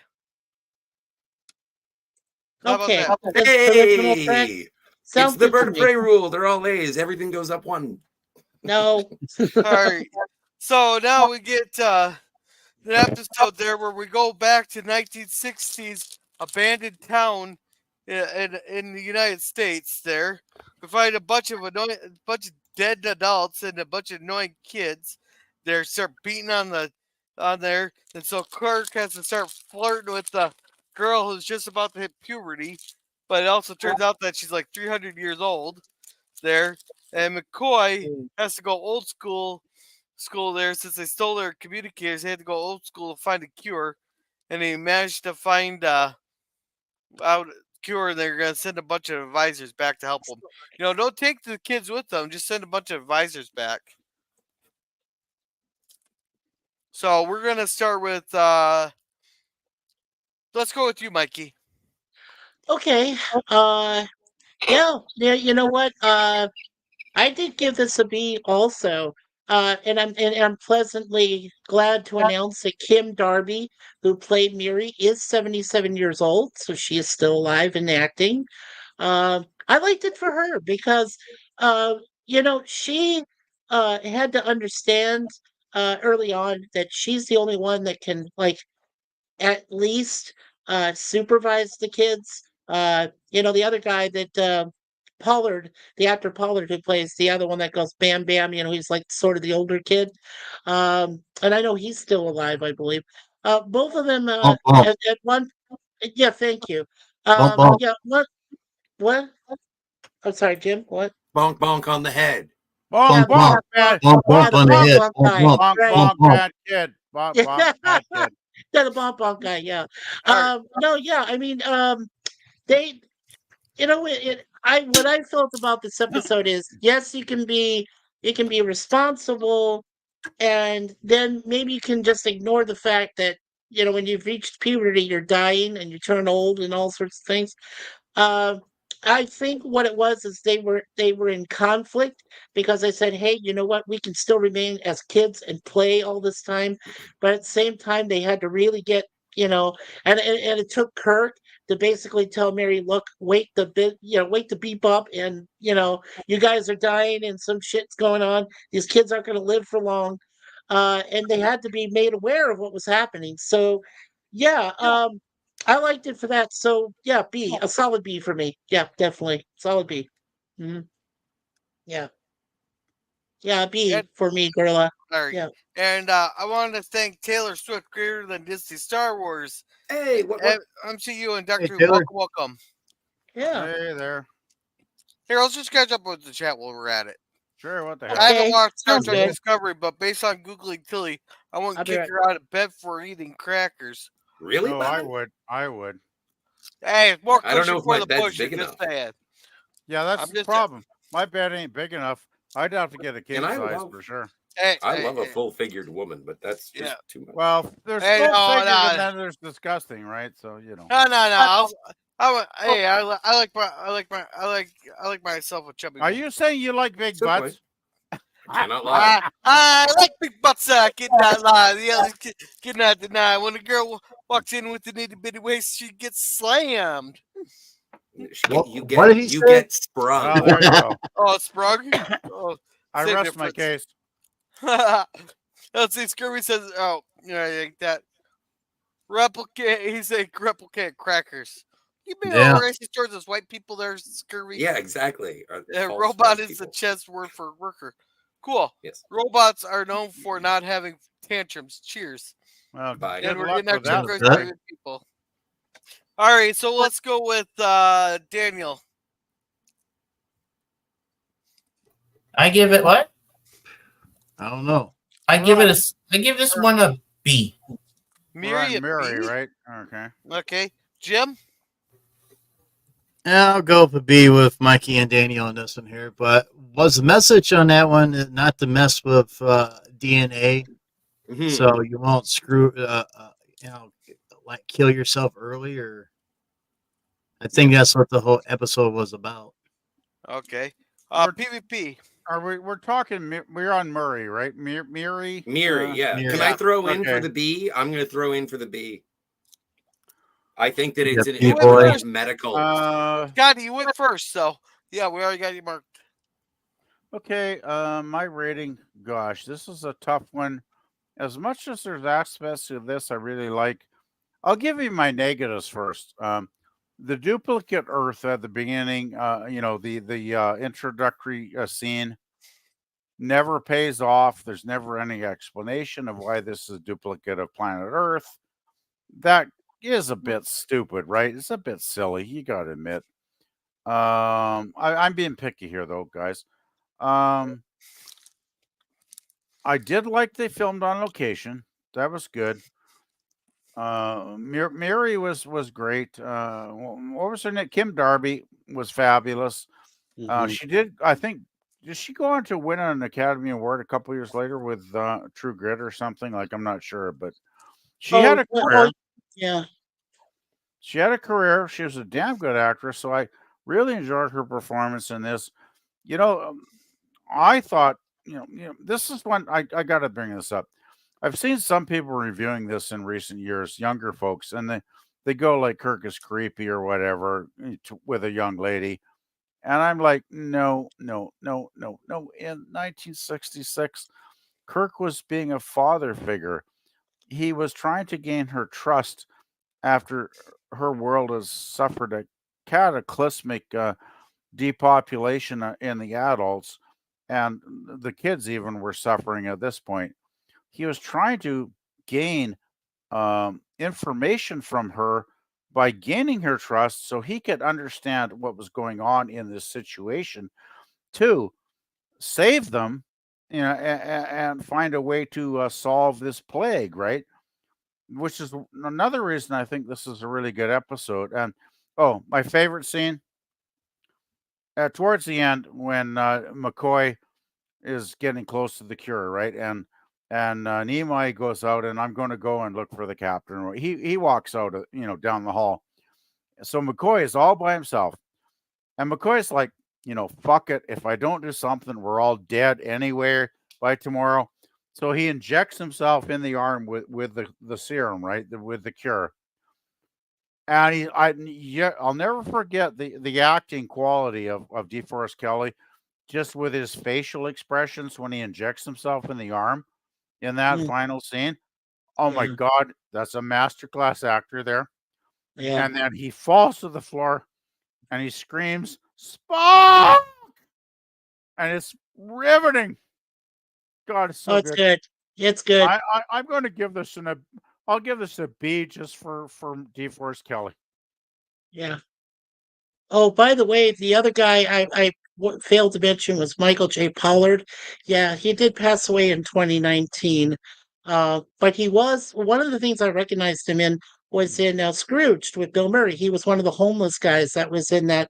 How about Okay. that? The original track Hey, sounds it's the good to bird of me. prey rule. They're all A's. Everything goes up one. No. All right. So now we get episode there where we go back to 1960s abandoned town in the United States. There, we find a bunch of dead adults and a bunch of annoying kids. They start beating on there, and so Kirk has to start flirting with the girl who's just about to hit puberty. But it also turns out that she's like 300 years old. There, and McCoy has to go old school there since they stole their communicators. They had to go old school to find a cure, and he managed to find out cure. And they're gonna send a bunch of advisors back to help them. Don't take the kids with them. Just send a bunch of advisors back. So we're gonna start with. Let's go with you, Mikey. Okay. Yeah. You know what? I did give this a B also. And I'm pleasantly glad to announce that Kim Darby, who played Miri, is 77 years old, so she is still alive and acting. I liked it for her because, uh, she had to understand early on that she's the only one that can, like, at least supervise the kids. The other guy that Pollard, the actor Pollard, who plays the other one that goes Bam Bam, he's like sort of the older kid. And I know he's still alive, I believe. Both of them Bump, bump, at one. Yeah, thank you. bump, bump. Yeah, what? I'm sorry, Jim. What? Bonk bonk on the head. Yeah, Bonk, the bonk, bonk, bonk. bad, Bump, Yeah, bump the on the bonk, head. bonk Bump, guy. bump, bonk, Right. bump, bonk, bump. bad kid. Bonk, Yeah, bonk, bad kid. the bonk, bonk guy. Yeah. All right. No, yeah. I mean, they what I felt about this episode is, yes, you can be responsible, and then maybe you can just ignore the fact that when you've reached puberty you're dying and you turn old and all sorts of things. uh, I think what it was is they were in conflict because they said, "Hey, you know what? We can still remain as kids and play all this time," but at the same time, they had to really get and it took Kirk to basically tell Mary, "Look, wait the beep up, and you guys are dying and some shit's going on. These kids aren't going to live for long," and they had to be made aware of what was happening. So, yeah. I liked it for that. So yeah, B, a solid B for me. Yeah, definitely solid B. Hmm. Yeah, yeah, B And, for me, Gorilla. all right. Yeah. And I wanted to thank Taylor Swift, greater than Disney Star Wars, Hey, what? MCU, and Hey, Doctor Who. Taylor. Welcome. Yeah. Hey there. Here, let's just catch up with the chat while we're at it. Sure, what the I hell? haven't Okay. watched Star Sounds Trek good. Discovery, but based on Googling Tilly, I I'll wouldn't be kick right. her out of bed for eating crackers. Really? No, I Bob? would. I would. Hey, more I don't know cushion if for my the bed's bushes. big Just enough. saying. Yeah, that's I'm the just problem. My bed ain't big enough. I'd have to get a king And I size love, for sure. hey, I hey, love a hey, full-figured woman, but that's just yeah. too much. Well, there's Hey, full no, figured and no, then there's disgusting, right? So no. Hey, I like myself a chubby. Are one. you saying you like big Good point. butts? Cannot lie. I like big butts. I cannot lie. The others cannot deny. When a girl walks in with an itty bitty waist, she gets slammed. What did he You say? get sprung. Well, there you go. Oh, sprung. Oh, I same rest my difference. case. Let's see. Scurvy says, "Oh, like that replicate." He's saying replicate crackers. You being Yeah. all racist towards us white people there, Scurvy? Yeah, exactly. False Robot white is the people. chest word for worker. Cool. Yes. Robots are known for not having tantrums. Cheers. Well, Bye. good And we're luck getting our with that. checkers Huh? by good people. All right, so let's go with Daniel. I give it what? I don't know. I give this one a B. We're on Miri, Mary, B? right? Okay. Okay. Jim? Yeah, I'll go with a B with Mikey and Daniel on this one here. But was the message on that one not to mess with DNA, Mhm. so you won't like kill yourself early? Or I think that's what the whole episode was about. Okay. We're- PvP. We're talking, we're on Murray, right? Miri? Miri, yeah. Miri. Can I throw in for Okay. the B? I'm going to throw in for the B. I think that it's Yeah, an B-boy. important medical. Scotty, you went first, so yeah, we already got you marked. Okay, my rating, gosh, this is a tough one. as much as there's aspects of this I really like, I'll give you my negatives first. The duplicate Earth at the beginning, the introductory scene never pays off. There's never any explanation of why this is a duplicate of planet Earth. That is a bit stupid, right? It's a bit silly. You got to admit. I'm being picky here, though, guys. I did like they filmed on location. That was good. Mary was great. What was her name? Kim Darby was fabulous. Mhm. She did, I think, did she go on to win an Academy Award a couple years later with True Grit or something? Like, I'm not sure, but she had a career. Yeah. She had a career. She was a damn good actress. So I really enjoyed her performance in this. You know, I thought, this is one I got to bring this up. I've seen some people reviewing this in recent years, younger folks, and they go like Kirk is creepy or whatever with a young lady. And I'm like, no, no, no, no, no. In 1966, Kirk was being a father figure. He was trying to gain her trust after her world has suffered a cataclysmic depopulation in the adults, and the kids even were suffering at this point. He was trying to gain information from her by gaining her trust so he could understand what was going on in this situation to save them, and find a way to solve this plague, right? Which is another reason I think this is a really good episode. And oh, my favorite scene towards the end when McCoy is getting close to the cure, right? And Nimoy goes out, and I'm going to go and look for the captain. He walks out, down the hall. So McCoy is all by himself, and McCoy's like, fuck it. If I don't do something, we're all dead anywhere by tomorrow. So he injects himself in the arm with the serum, right? With the cure. And I'll never forget the acting quality of DeForest Kelly, just with his facial expressions when he injects himself in the arm in that Mm, final scene. Oh my yeah. God, that's a masterclass actor there. Yeah. And then he falls to the floor and he screams, Spock! And it's riveting. God, it's Oh, so it's good. good. It's good. I'm going to give this I'll give this a B just for DeForest Kelly. Yeah. Oh, by the way, the other guy I failed to mention was Michael J. Pollard. Yeah, he did pass away in 2019. But he was one of the things I recognized him in was in Scrooged with Bill Murray. He was one of the homeless guys that was in that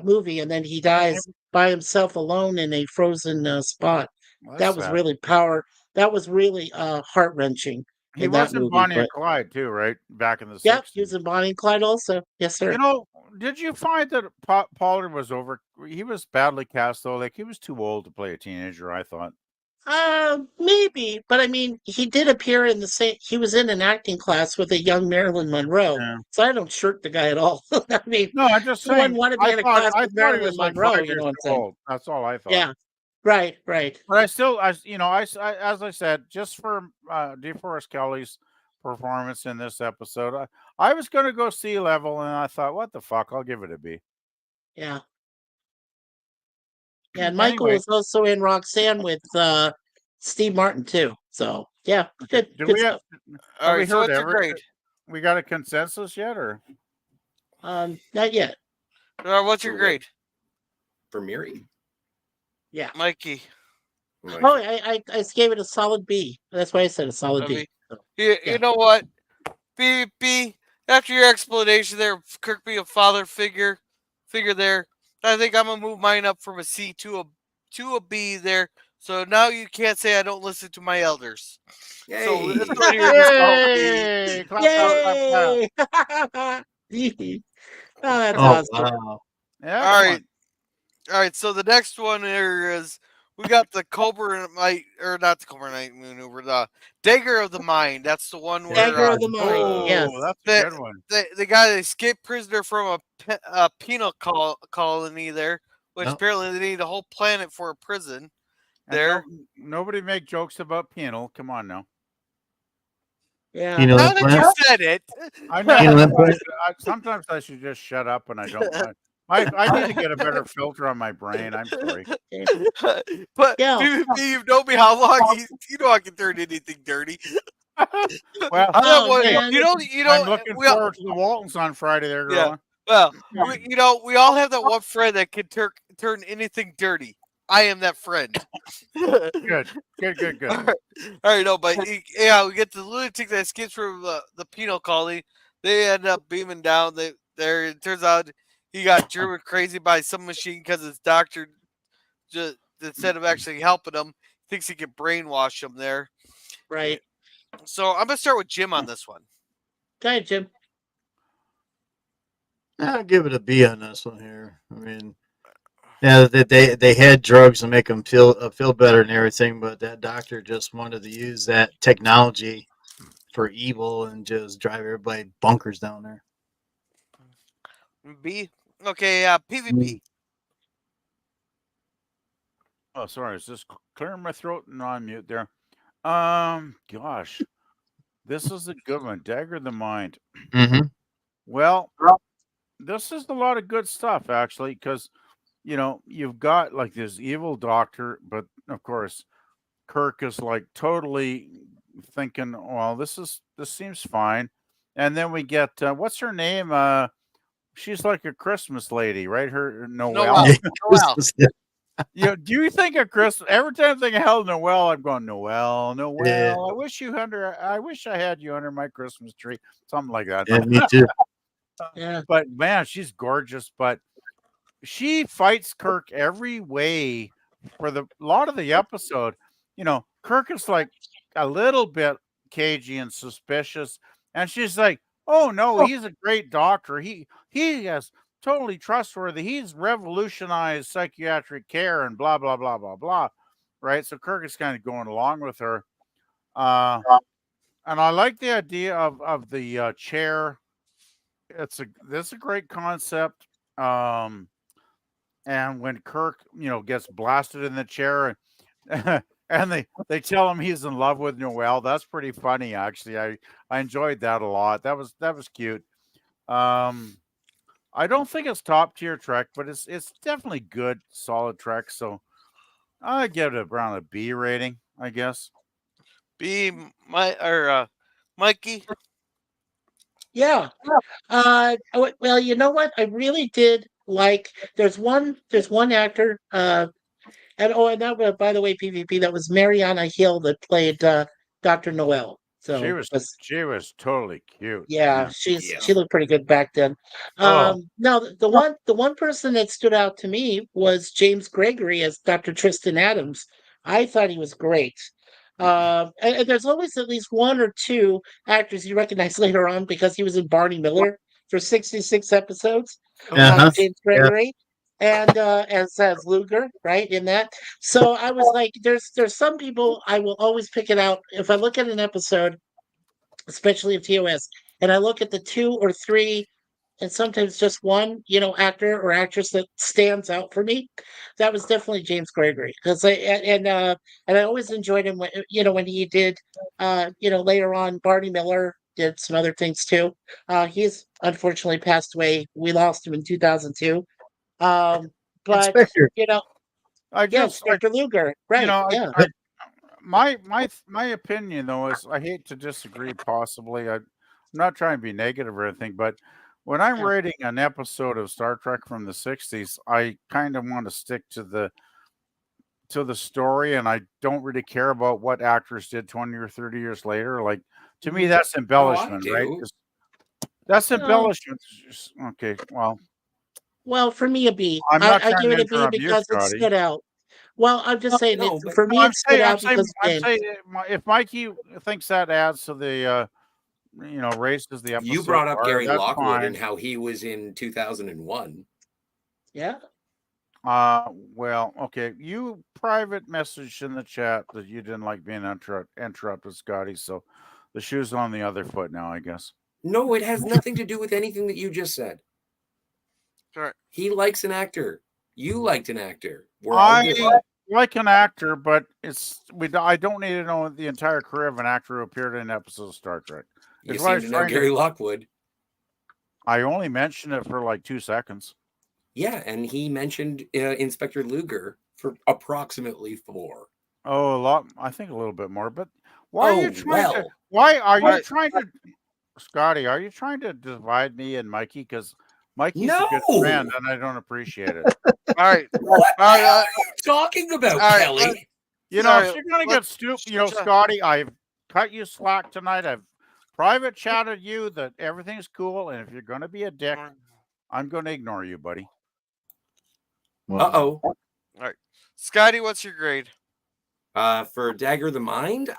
movie, and then he dies by himself alone in a frozen spot. Well, that's That was sad. really That was really heart wrenching He in that was in movie. Bonnie and But Clyde too, right? Back in the yeah, he was 60s. in Bonnie and Clyde also. Yes, sir. Did you find that Pollard was over? He was badly cast though. Like he was too old to play a teenager, I thought. Maybe, but I mean, he did appear in the same. He was in an acting class with a young Marilyn Monroe, Yeah. so I don't shirk the guy at all. I mean, No, I'm just who wouldn't saying. want to be in a class I with thought he Marilyn was like Monroe? 5 You years know what I'm too saying? old. That's all I thought. Yeah, right, right. But I still, as I said, just for DeForest Kelly's performance in this episode, I was going to go Sea Level, and I thought, what the fuck? I'll give it a B. Yeah, yeah. And Michael Anyway, was also in Roxanne with Steve Martin too. So yeah, okay. good, good stuff. All Have we right, so heard what's your grade? we got a consensus yet, or? Not yet. What's your For grade, For Miri. Yeah. Mikey? Like, Oh, I gave it a solid B. That's why I said a solid B. Maybe. So, You Yeah. know what? B. After your explanation there, of Kirk being a father figure there. I think I'm gonna move mine up from a C to a B there. So now you can't say I don't listen to my elders. So yay. let's go here. This all B. Yay! Clap, So, clap, clap, clap. Yay! Oh, that's Oh awesome. wow. Excellent. all right. So the next one here is we got the Cobra Night, or not the Cobra Night maneuver, the Dagger of the Mind. That's the one where Dagger of the Mind. Oh, Yes. that's a the good one. the guy that escaped prisoner from a penal colony there, which Yep. apparently they need a whole planet for a prison And there. nobody make jokes about penal. Come on now. Yeah. Penal Now that you implant. said it, I know. Penal I implant. should- sometimes I should just shut up, and I don't. I need to get a better filter on my brain. I'm sorry. but Yeah. PvP, you've known me how long? You know I can turn anything dirty. Well, I have Oh one. man. You know. I'm looking We all, forward to the Waltons on Friday. There, yeah. girl. Well, Yeah. we all have that one friend that can turn anything dirty. I am that friend. Good. All right, no, but yeah, we get the lunatic that escapes from the penal colony. They end up beaming down. There. It turns out he got driven crazy by some machine because his doctor, just instead of actually helping him, thinks he can brainwash him there. Right. So I'm gonna start with Jim on this one. Go ahead, Jim. I'll give it a B on this one here. I mean, yeah, they had drugs to make them feel better and everything, but that doctor just wanted to use that technology for evil and just drive everybody bunkers down there. B. Okay, PvP. Oh, sorry. I was just clearing my throat and on mute there. Gosh, this is a good one. Dagger the Mind. Mm-hmm. Well, this is a lot of good stuff actually, because you've got like this evil doctor, but of course Kirk is like totally thinking, well, this seems fine. And then we get what's her name? She's like a Christmas lady, right? Her Noelle. Noelle. Do you think of Christmas every time I think of Hell Noelle? I'm going Noelle. Yeah. I wish I had you under my Christmas tree, something like that. Yeah, me too. Yeah. But man, she's gorgeous. But she fights Kirk every way for the lot of the episode. Kirk is like a little bit cagey and suspicious, and she's like, "Oh no, he's a great doctor. He is totally trustworthy. He's revolutionized psychiatric care and blah blah blah blah blah." Right? So Kirk is kind of going along with her, and I like the idea of the chair. This is a great concept. And when Kirk, gets blasted in the chair, and they tell him he's in love with Noelle, that's pretty funny actually. I enjoyed that a lot. That was cute. I don't think it's top tier Trek, but it's definitely good, solid Trek. So I give it around a B rating, I guess. B. Mikey. Yeah. Well, you know what? I really did like. There's one actor. And that by the way, PvP. That was Mariana Hill that played Dr. Noel. She So was totally cute. yeah, she looked pretty good back then. Oh. Now the one person that stood out to me was James Gregory as Dr. Tristan Adams. I thought he was great. And there's always at least one or two actors you recognize later on because he was in Barney Miller for 66 episodes. Uh-huh. James Gregory. And as Luger, right, in that. So I was like, there's some people I will always pick it out. If I look at an episode, especially of TOS, and I look at the two or three, and sometimes just one, actor or actress that stands out for me, that was definitely James Gregory. Because and I always enjoyed him when he did, later on Barney Miller did some other things too. He's unfortunately passed away. We lost him in 2002. But Inspector. yes, Dr. Luger, right? Yeah. My opinion though is I hate to disagree. Possibly, I'm not trying to be negative or anything, but when I'm Yeah. rating an episode of Star Trek from the '60s, I kind of want to stick to the story, and I don't really care about what actors did 20 or 30 years later. Like to me, that's embellishment, right? do. 'Cause That's Well, embellishment. Okay, well, well, for me, a B. I'm not I trying give to it a B interrupt you, because it Scotty. stood out. Well, I'm just saying No, it but for me. I'm It stood saying, out because of James. if Mikey thinks that adds to the raises the episode you brought up bar, Gary that's Lockwood fine. and how he was in 2001. Yeah. Well, okay. You private messaged in the chat that you didn't like being interrupted, Scotty. So the shoe's on the other foot now, I guess. No, it has nothing to do with anything that you just said. Sure. He likes an actor. You liked an actor. We're all I different. like an actor, but I don't need to know the entire career of an actor who appeared in episodes of Star Trek. You Is what I seem was to know trying Gary Lockwood. I only mentioned it for like 2 seconds. Yeah, and he mentioned Inspector Luger for approximately 4. Oh, a lot. I think a little bit more. But why are Oh, you trying to? well. Why are you Alright. trying to, Scotty? Are you trying to divide me and Mikey? Because Mikey's a good No! friend, and I don't appreciate it. All right. What the All right, hell are you talking about, all right, Kelly? You know, All if right, you're gonna get let's- stupid, shut- Scotty, I've cut you slack tonight. I've private chatted you that everything's cool, and if you're gonna be a dick, I'm gonna ignore you, buddy. Uh-oh. All right, Scotty, what's your grade? For Dagger the Mind,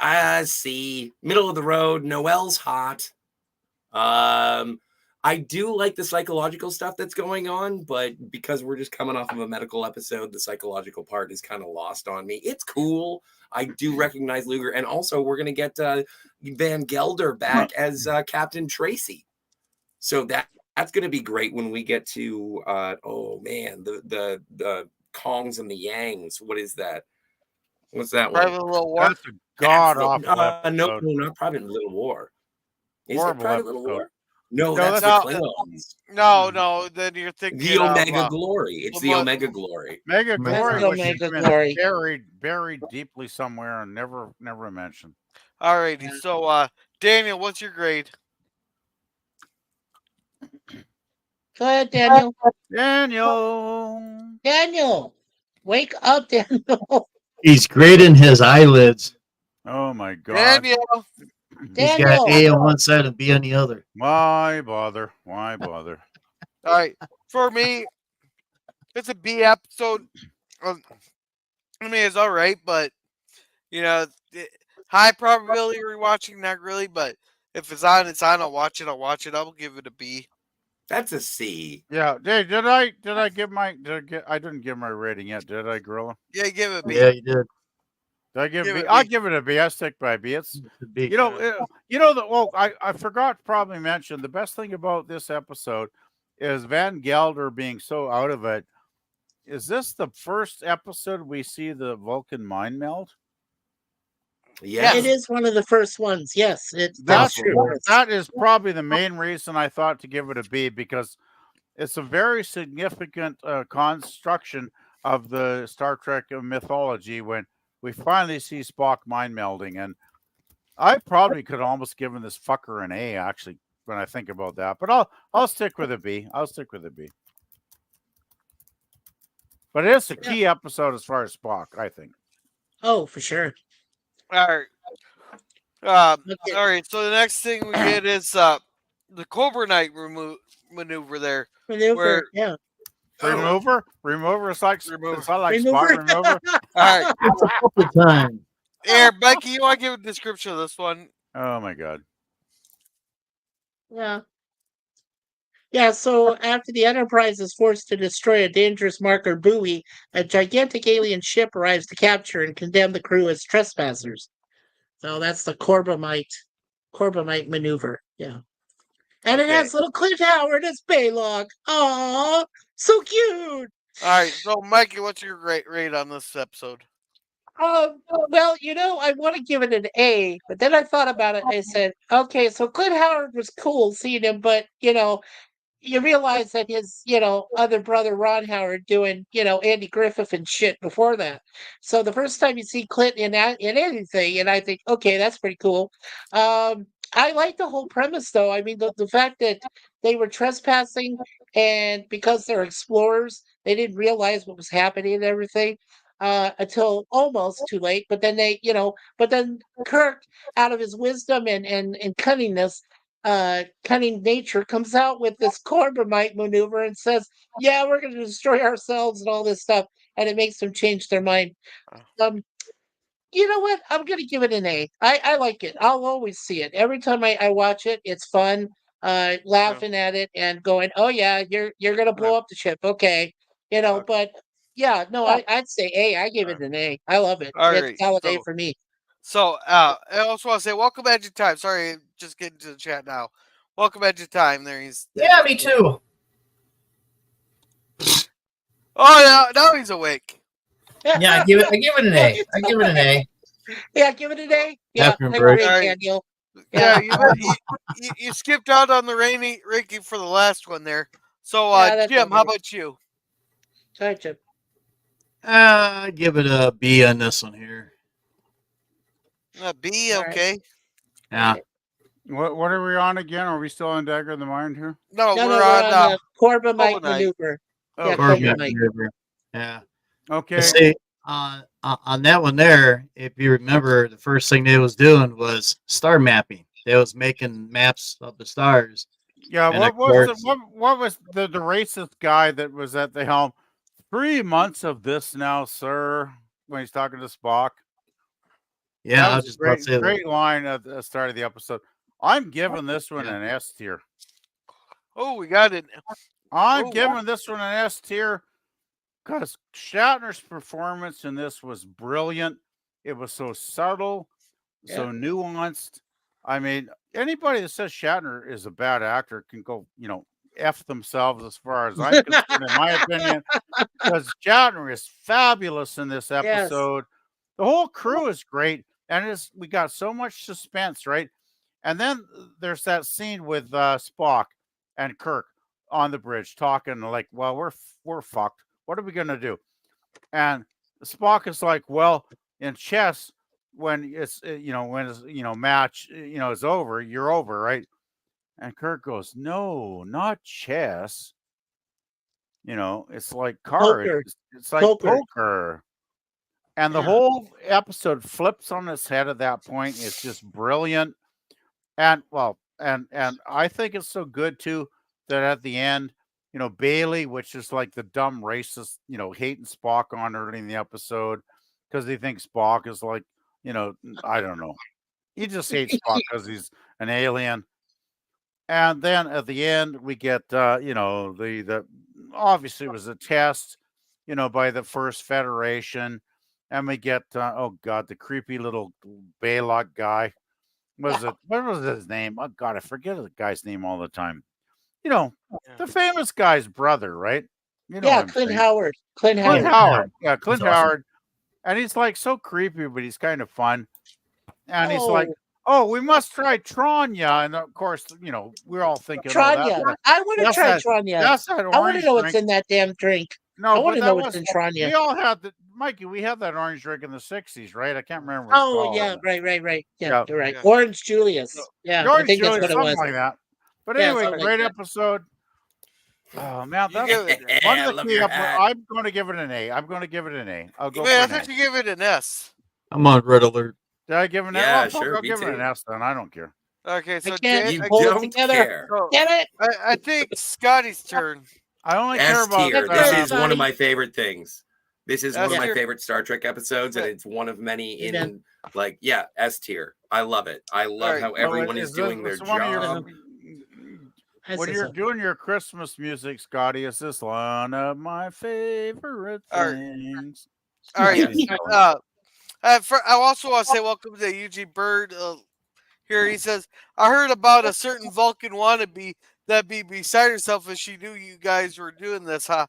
C. Middle of the road. Noelle's hot. I do like the psychological stuff that's going on, but because we're just coming off of a medical episode, the psychological part is kind of lost on me. It's cool. I do recognize Luger, and also we're gonna get Van Gelder back as Captain Tracy. So that's gonna be great when we get to oh man, the Kongs and the Yangs. What is that? What's that one? Private Little War. That's a god awful No, episode. not Private Little War. Is it Horrible Private Little episode. War? No, No, that's that's- the Klingons. No, then you're thinking The Omega of, Glory. It's the Lamont- Omega Glory. Mega Glory the was Omega even Glory. buried deeply somewhere and never mentioned. Alrighty, so Daniel, what's your grade? Go ahead, Daniel. Daniel. Daniel, wake up, Daniel. He's grading his eyelids. Oh my god. Daniel. He's Daniel. got A on one side and B on the other. Why bother? Why bother? All right, for me, it's a B episode. I mean, it's all right, but high probability rewatching, not really. But if it's on, it's on. I'll watch it. I'll give it a B. That's a C. Yeah. Did I give my I didn't give my rating yet, did I, Gorilla? Yeah, give it a B. Yeah, you did. Did I give Give B? it a I'll B. give it a B. I stick by B. It's It's a B. I forgot to probably mention the best thing about this episode is Van Gelder being so out of it. Is this the first episode we see the Vulcan mind meld? Yes. It is one of the first ones. Yes, that's true. That is probably the main reason I thought to give it a B, because it's a very significant construction of the Star Trek mythology when we finally see Spock mind melding. And I probably could almost given this fucker an A, actually, when I think about that. But I'll stick with a B. But it is a key episode as far as Spock, I think. Oh, for sure. All right. Okay. All right. So the next thing we get is the Cobra Knight maneuver there. Maneuver, Where- yeah. Remover is like Remover. it's not like Remover. Spock remover. All right. It's a couple times. Here, Becky, you want to give a description of this one? Oh my god. Yeah. Yeah, so after the Enterprise is forced to destroy a dangerous marker buoy, a gigantic alien ship arrives to capture and condemn the crew as trespassers. So that's the Corbomite maneuver. Yeah. And it Okay. has little Clint Howard as Baylog. Aw, so cute. All right. So, Mikey, what's your rate on this episode? Well, I want to give it an A, but then I thought about it. I said, okay, so Clint Howard was cool seeing him, but you realize that his, other brother Ron Howard doing, Andy Griffith and shit before that. So the first time you see Clint in anything, and I think, okay, that's pretty cool. I like the whole premise, though. I mean, the fact that they were trespassing, and because they're explorers, they didn't realize what was happening and everything until almost too late. But then but then Kirk, out of his wisdom and cunningness, cunning nature, comes out with this Corbomite maneuver and says, "Yeah, we're going to destroy ourselves and all this stuff," and it makes them change their mind. You know what? I'm going to give it an A. I like it. I'll always see it. Every time I watch it, it's fun. Laughing at it and going, "Oh yeah, you're going to blow up the ship." Okay, but yeah, no, I'd say A. I give it an A. I love it. All It's right, a solid A so- for me. So, I also want to say, welcome back to time. Sorry, just getting to the chat now. Welcome back to time. There he's. Yeah, me too. Oh, yeah, now he's awake. Yeah, I give it an A. I give it an A. Yeah, give it an A. Yeah, After I break. agree, Alright. Daniel. Yeah, Yeah. you skipped out on the ranking for the last one there. So, Yeah, that's Jim, okay. how about you? Sorry, Jim. Give it a B on this one here. B, All right. okay. Yeah. What are we on again? Are we still on Dagger of the Mind here? No, No, we're we're on the Corbomite Corbomite. maneuver. Yeah, Okay. Corbomite Corbomite. River. Yeah. Okay. See, on that one there, if you remember, the first thing they was doing was star mapping. They was making maps of the stars. Yeah. And What of was course, what was the racist guy that was at the helm? 3 months of this now, sir. When he's talking to Spock. yeah, That I was was a just about to say that. great line at the start of the episode. I'm giving this one Yeah. an S tier. Oh, we got it. I'm Oh. giving this one an S tier because Shatner's performance in this was brilliant. It was so subtle, so nuanced. I mean, anybody that says Shatner is a bad actor can go, F themselves as far as I'm concerned, in my opinion, because Shatner is fabulous in this episode. The whole crew is great, and we got so much suspense, right? And then there's that scene with Spock and Kirk on the bridge talking like, "Well, we're fucked. What are we gonna do?" And Spock is like, "Well, in chess, when it's match is over, you're over, right?" And Kirk goes, "No, not chess. It's like cards. Poker. It's like poker." And the Yeah. whole episode flips on its head at that point. It's just brilliant. And I think it's so good too that at the end, Bailey, which is like the dumb racist, hating Spock on early in the episode because he thinks Spock is like, I don't know. He just hates Spock because he's an alien. And then at the end, we get, the obviously it was a test, by the First Federation. And we get, oh God, the creepy little Baylock guy. What was his name? Oh God, I forget the guy's name all the time. The famous guy's brother, right? You know what I'm Clint saying. Howard. Clint Clint Howard. Howard. Yeah, Clint He's awesome. Howard. And he's like so creepy, but he's kind of fun. And he's Oh. like, "Oh, we must try Tranya." And of course, we're all thinking, "Oh, Tranya. I want to that's try that- Tranya. that's that I want to orange know what's drink." in that damn drink. I No, want but to that know what's was in Tranya. we all had Mikey. We had that orange drink in the '60s, right? I can't remember what it's Oh called. yeah, right. Yeah, Yeah. you're right. Yeah. Orange Julius. Yeah, I George think that's Julius, what it something was. like that. But Yeah, anyway, something like great that. episode. Oh man, You that's give it. one I of the love key your episodes. hat. I'm going to give it an A. I'm going to give it an A. I'll go Wait, I for an thought A. you gave it an S. I'm on red alert. Did I give it an A? Yeah, Oh, fuck, sure, I'll me give it an too. S then. I don't care. Okay, so can't Jay, You Hold it don't together. care. so Get it? I think Scotty's turn. I only care S about tier. That's This is one Scotty. of my favorite things. This is one of S my tier. favorite Star Trek episodes, and Yeah. it's one of many Yeah. in S tier. I love it. I love Alright. how everyone is doing their it's one of your- job. I when say you're so. doing your Christmas music, Scotty, is this one of my favorite All right. things? All right. Yes. I also want to say welcome to Eugene Bird. Here he says, I heard about a certain Vulcan wannabe that be beside herself if she knew you guys were doing this, huh?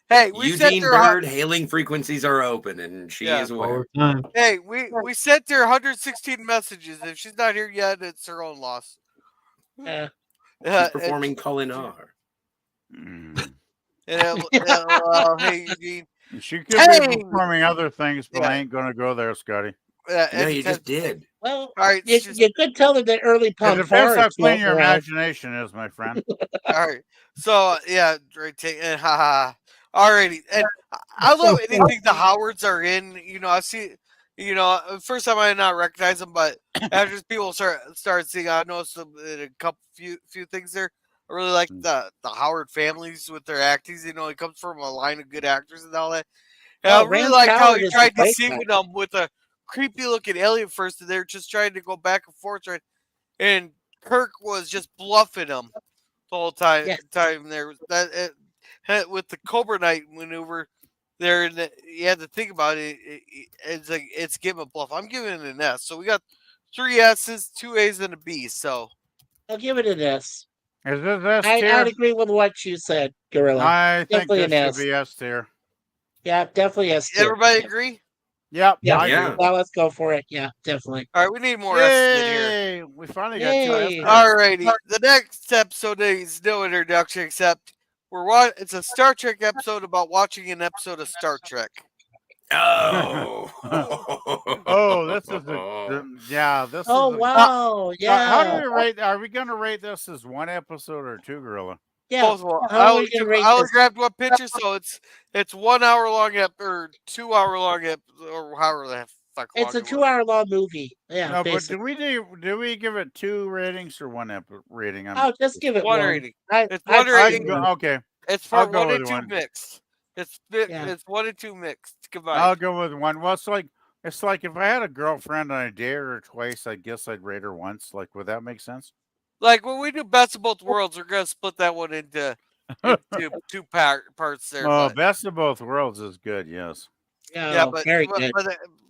Hey, we sent Eugene her. Bird, hailing frequencies are open, and she Yeah. is All aware. the time. Hey, we sent her 116 messages. If she's not here yet, it's her own loss. Yeah. She's performing Kulinar. Hey, Eugene. She could be Dang! performing other things, but I Yeah. ain't going to go there, Scotty. No, you just did. Well, All right, you could tell her that early It pump depends how forest clean won't your arrive. imagination is, my friend. all right. So yeah, right. Alrighty, and I love anything the Howards are in. I see. First time I did not recognize them, but after people start seeing, I noticed them in a couple few things there. I really like the Howard families with their actings. It comes from a line of good actors and all that. And I really Rand like how Howard he is tried a great deceiving them with a creepy looking alien first, and they're just trying to go back and forth, right? And Kirk was just bluffing him the whole time. Yeah. Time there with the Cobra Knight maneuver. There, you had to think about it. It's like it's giving a bluff. I'm giving it an S. So we got 3 S's, 2 A's, and a B. So I'll give it an S. Is this S I'd tier? agree with what you said, Gorilla. I think Definitely this an should S. be S tier. Yeah, definitely has to. Everybody agree? Yep, Yeah, I Yeah. agree. yeah, let's go for it. Yeah, definitely. All right, we need more S's in here. Yay! We finally got two Yay. S's. All righty. The next episode is no introduction, except it's a Star Trek episode about watching an episode of Star Trek. Oh. Oh, this is yeah. This Oh is wow, how do yeah, we rate? Are we going to rate this as one episode or two, Gorilla? yeah. Both of them. How are we gonna rate I only this? grabbed one picture, so it's 1 hour long or 2 hour long or however the fuck long It's a it was. 2-hour long movie. Yeah, No, but basically. do we give it 2 ratings or 1 rating? I'll just give it One one. rating. It's I'd one say rating. one. Okay, It's I'll for go 1 with and 2 one. mixed. Yeah. It's 1 and 2 mixed combined. I'll go with 1. Well, it's like if I had a girlfriend and I dated her twice, I guess I'd rate her once. Like, would that make sense? Like when we do Best of Both Worlds, we're gonna split that one into two parts there. Oh, But Best of Both Worlds is good, yes. yeah, Oh, very good.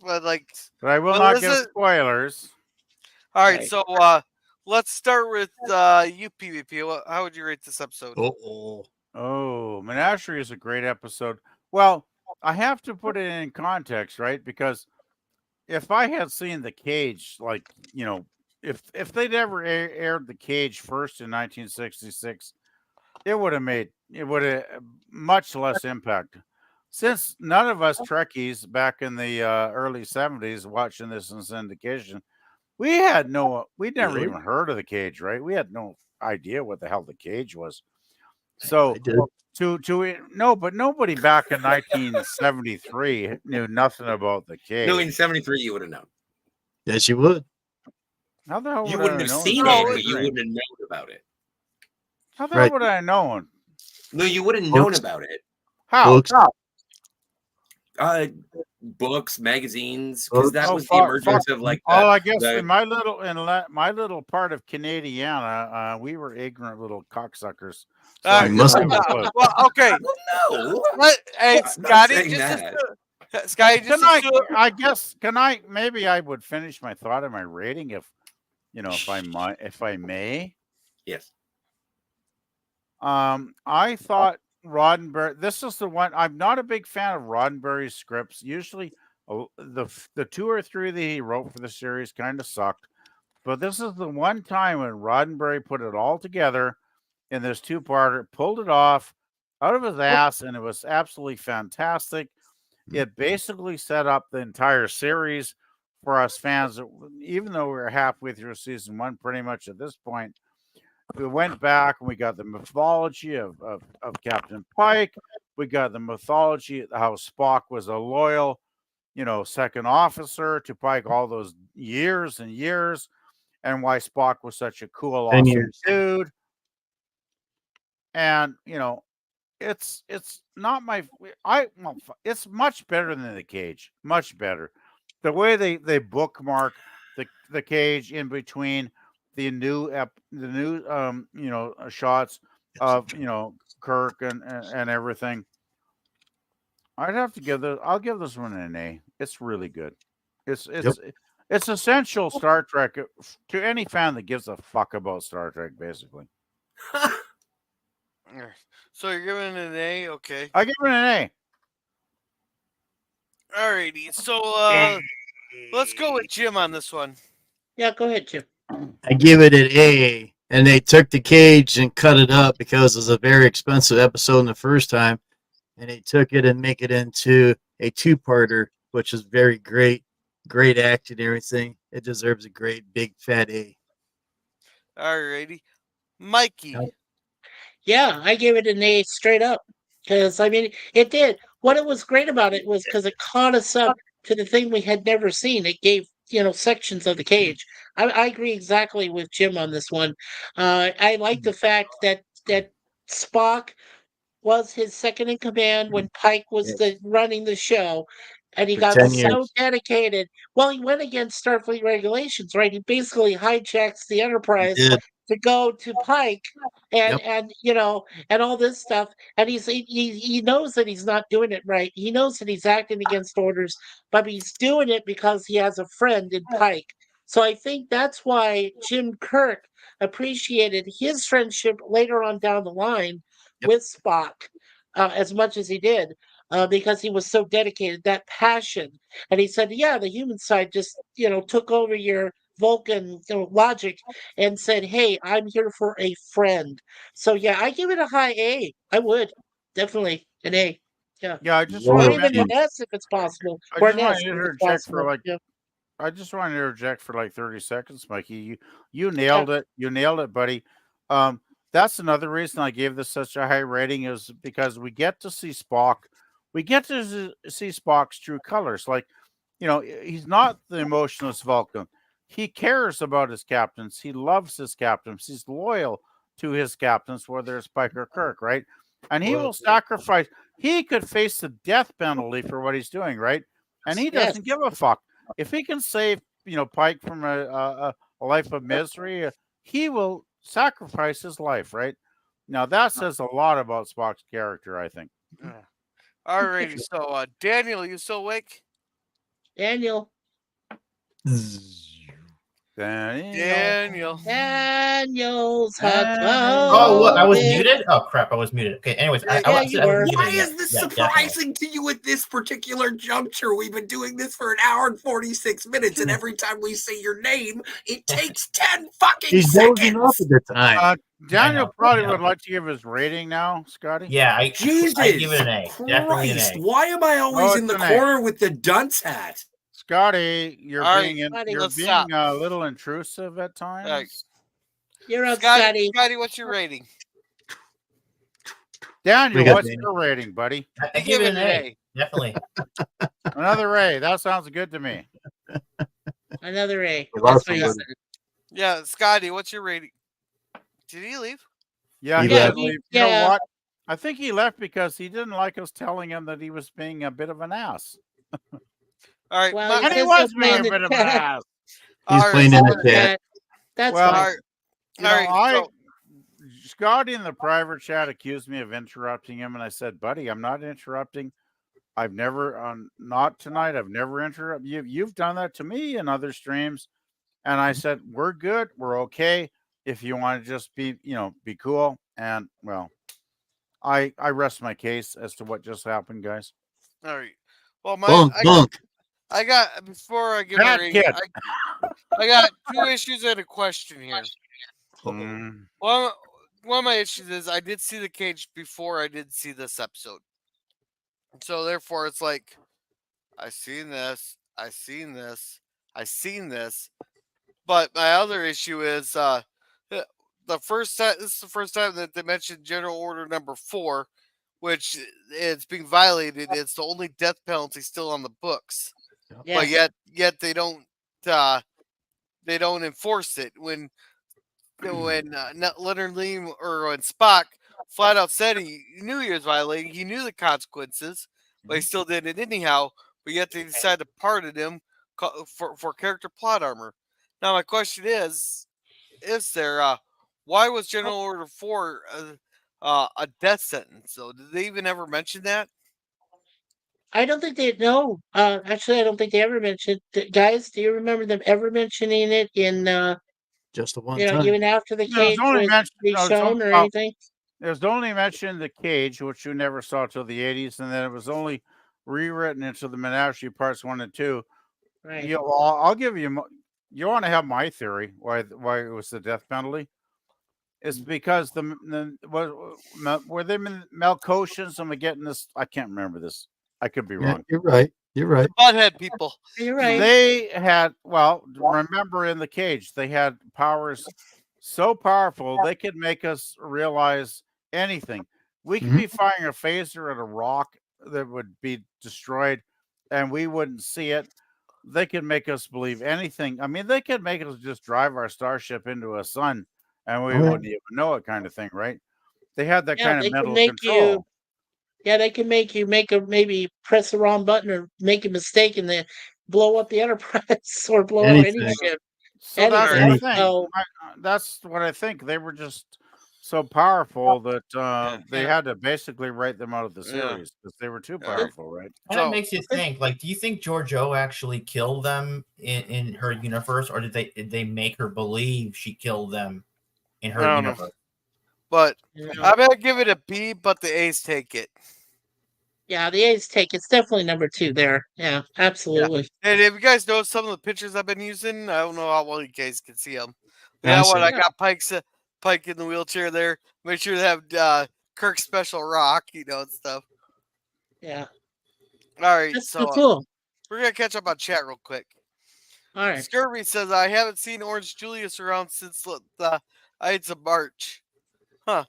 but like But I will Well, not this give is- spoilers. all right. Right. So let's start with you, PvP. How would you rate this episode? Oh, Oh, Menagerie is a great episode. Well, I have to put it in context, right? Because if I had seen The Cage, like, if they'd ever aired The Cage first in 1966, it would have much less impact. Since none of us Trekkies back in the early 70s watching this in syndication, we'd never Really? even heard of The Cage, right? We had no idea what the hell The Cage was. So I did. but nobody back in 1973 knew nothing about The Cage. No, in 73 you would have known. Yes, you would. How the hell You would wouldn't I have known seen about it, The but you Cage? wouldn't have known about it. How the hell Right. would I have known? No, you would have known Books. about it. How? Books. Books, magazines, because that Oh, was the fuck, emergence of like Oh, I guess the- in my little part of Canadiana, we were ignorant little cocksuckers. So All I right. You must didn't have a clue. Well, okay. Well, no. Hey, I'm not Scotty, saying just that. Scotty, just Can I maybe I would finish my thought of my rating if I may. Yes. I thought Roddenberry. This is the one. I'm not a big fan of Roddenberry's scripts. Usually, the 2 or 3 that he wrote for the series kind of sucked. But this is the one time when Roddenberry put it all together in this 2-parter, pulled it off out of his ass, and it was absolutely fantastic. It basically set up the entire series for us fans. Even though we were halfway through season 1, pretty much at this point, we went back and we got the mythology of Captain Pike. We got the mythology of how Spock was a loyal, second officer to Pike all those years and years, and why Spock was such a cool, 10 awesome years. dude. And it's not it's much better than The Cage. Much better. The way they bookmark the Cage in between the new shots of Kirk and everything. I'll give this one an A. It's really good. It's essential Star Trek to any fan that gives a fuck about Star Trek, basically. So you're giving it an A, okay? I give it an Alrighty. So let's go with Jim on this one. Yeah, go ahead, Jim. I give it an A. And they took the Cage and cut it up because it was a very expensive episode in the first time. And they took it and make it into a 2-parter, which is very great. Great acting and everything. It deserves a great big fat A. Alrighty. Mikey. Yeah, I gave it an A straight up because it did. What it was great about it was because it caught us up to the thing we had never seen. It gave sections of the Cage. I agree exactly with Jim on this one. I like the fact that Spock was his second in command when Pike was running the show, and he For got 10 so years. dedicated. Well, he went against Starfleet regulations, right? He basically hijacks the Enterprise Did. to go to Pike and Yep. and all this stuff, and he knows that he's not doing it right. He knows that he's acting against orders, but he's doing it because he has a friend in Pike. So I think that's why Jim Kirk appreciated his friendship later on down the line Yep. with Spock as much as he did. because he was so dedicated, that passion. And he said, yeah, the human side just, took over your Vulcan, logic and said, hey, I'm here for a friend. So yeah, I give it a high A. I would definitely an A. Yeah. Yeah, I just Or want to even an Loyalty. mention. S if it's possible. I Or just an want S to if it's interject for possible. like. Yeah. I just want to interject for like 30 seconds, Mikey. You Yeah. nailed it. You nailed it, buddy. Um, that's another reason I gave this such a high rating is because we get to see Spock. We get to see Spock's true colors. Like, he's not the emotionless Vulcan. He cares about his captains. He loves his captains. He's loyal to his captains, whether it's Pike or Kirk, right? And he will sacrifice. He could face the death penalty for what he's doing, right? And he Yes. doesn't give a fuck. If he can save, Pike from a life of misery, he will sacrifice his life, right? Now that says a lot about Spock's character, I think. Alrighty, so Daniel, you still awake? Daniel. Daniel. Daniel's hot Daniel. Oh, what? I was topic. muted. Oh crap! I was muted. Okay. Anyways, I Yeah, was you I was were. muted, Why yeah, is this yeah, definitely. surprising to you at this particular juncture? We've been doing this for an hour and 46 minutes, and every time we say your name, it takes 10 fucking He's dozing off seconds. at the time. Daniel know, probably I know. would like to give his rating now, Scotty. Yeah, I Jesus give it an A. Definitely an Christ, A. why am I always Oh, in it's the an A. corner with the dunce hat? Scotty, you're All right, being Scotty, you're let's being stop. a little intrusive at times. All right. You're up, Scotty, Scotty. Scotty, what's your rating? Daniel, We got what's Daniel. your rating, buddy? I give it an A. Definitely. Another A. That sounds good to me. Another A. We That's lost what he somebody. said. Yeah, Scotty, what's your rating? Did he leave? Yeah, He he left. did leave. You Yeah. know what? I think he left because he didn't like us telling him that he was being a bit of an ass. All right. Well, my- he And he says was he'll play being in a the bit of an chat. ass. He's all right, playing so- in the Someone chat. chat. That's Well, fine. all right, You all know, right, so- Scotty in the private chat accused me of interrupting him, and I said, "Buddy, I'm not interrupting. I've never, not tonight. I've never interrupted you. You've done that to me in other streams." And I said, "We're good. We're okay. If you want to just be cool." And well, I rest my case as to what just happened, guys. all right. Well, Bunk. I got before I give Bad a rating. kid. I got two issues and a question here. Mm. One of my issues is I did see the cage before I did see this episode, so therefore it's like I seen this, I seen this, I seen this. But my other issue is the first time. This is the first time that they mentioned General Order Number 4, which it's being violated. It's the only death penalty still on the books, Yeah. but yet they don't enforce it when Leonard Leem or when Spock flat out said he knew he was violating. He knew the consequences, but he still did it anyhow. But yet they decided to pardon him for character plot armor. Now my question is there why was General Order 4 a death sentence? So did they even ever mention that? I don't think they know. Actually, I don't think they ever mentioned. Guys, do you remember them ever mentioning it in? Just the one time. Even after the It was cage only was mentioned. be No, it's shown only- or anything. It was only mentioned the cage, which you never saw till the 80s, and then it was only rewritten into the Menagerie Parts 1 and 2. Right. I'll give you. You want to have my theory why it was the death penalty? It's because were they Melkoshians? Am I getting this? I can't remember this. I could be Yeah, wrong. you're right. You're right. Butthead people. You're right. They had, remember in the cage, they had powers so powerful they could make us realize anything. We could be firing a phaser at a rock that would be destroyed and we wouldn't see it. They could make us believe anything. I mean, they could make us just drive our starship into a sun and we wouldn't even know it, kind of thing, right? They had that kind they of can mental make control. they can make you maybe press the wrong button or make a mistake and then blow up the Enterprise or blow up any Anything. ship. So that's Anything. the thing. So- That's what I think. They were just so powerful that they had to basically write them out of the series because they were too powerful, right? And So- it makes you think, like, do you think Giorgio actually killed them in her universe, or did they make her believe she killed them in her I don't know. universe? But you know, I'm gonna give it a B, but the A's take it. Yeah, the A's take it's definitely number 2 there. Yeah, absolutely. And if you guys notice some of the pictures I've been using, I don't know how well you guys can see them. Yeah, I That one, see I it. got Pike in the wheelchair there. Make sure to have Kirk's special rock, and stuff. Yeah, All right, that's so cool. we're gonna catch up on chat real quick. All right. Scurvy says I haven't seen Orange Julius around since the Ides of March. Huh.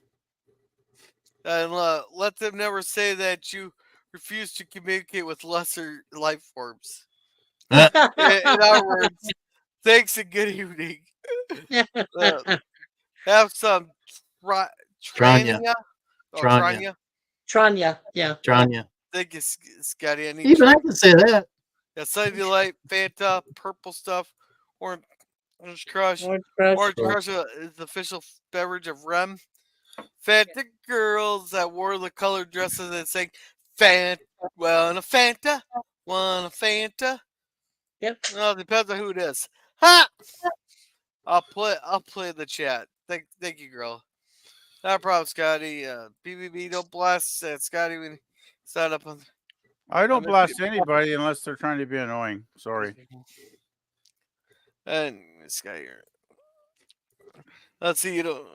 And let them never say that you refuse to communicate with lesser life forms. In other words, thanks and good evening. Have some Tranya. Tranya. Oh, Tranya. Tranya. Tranya, yeah. Tranya. Thank you, Scotty. I need Even I Tranya. can say that. Yeah, Sunny Delight, Fanta, purple stuff, Orange Crush. Orange Crush. Orange Crush is the official beverage of Rem. Fanta girls that wore the colored dresses and sang Fanta, want a Fanta, want a Fanta. Yep. Well, it depends on who it is. Ha! I'll play the chat. Thank you, girl. Not a problem, Scotty. BBB don't blast Scotty when he's not up on. I don't mean, blast anybody unless they're trying to be annoying. Sorry. And Scotty, let's see. All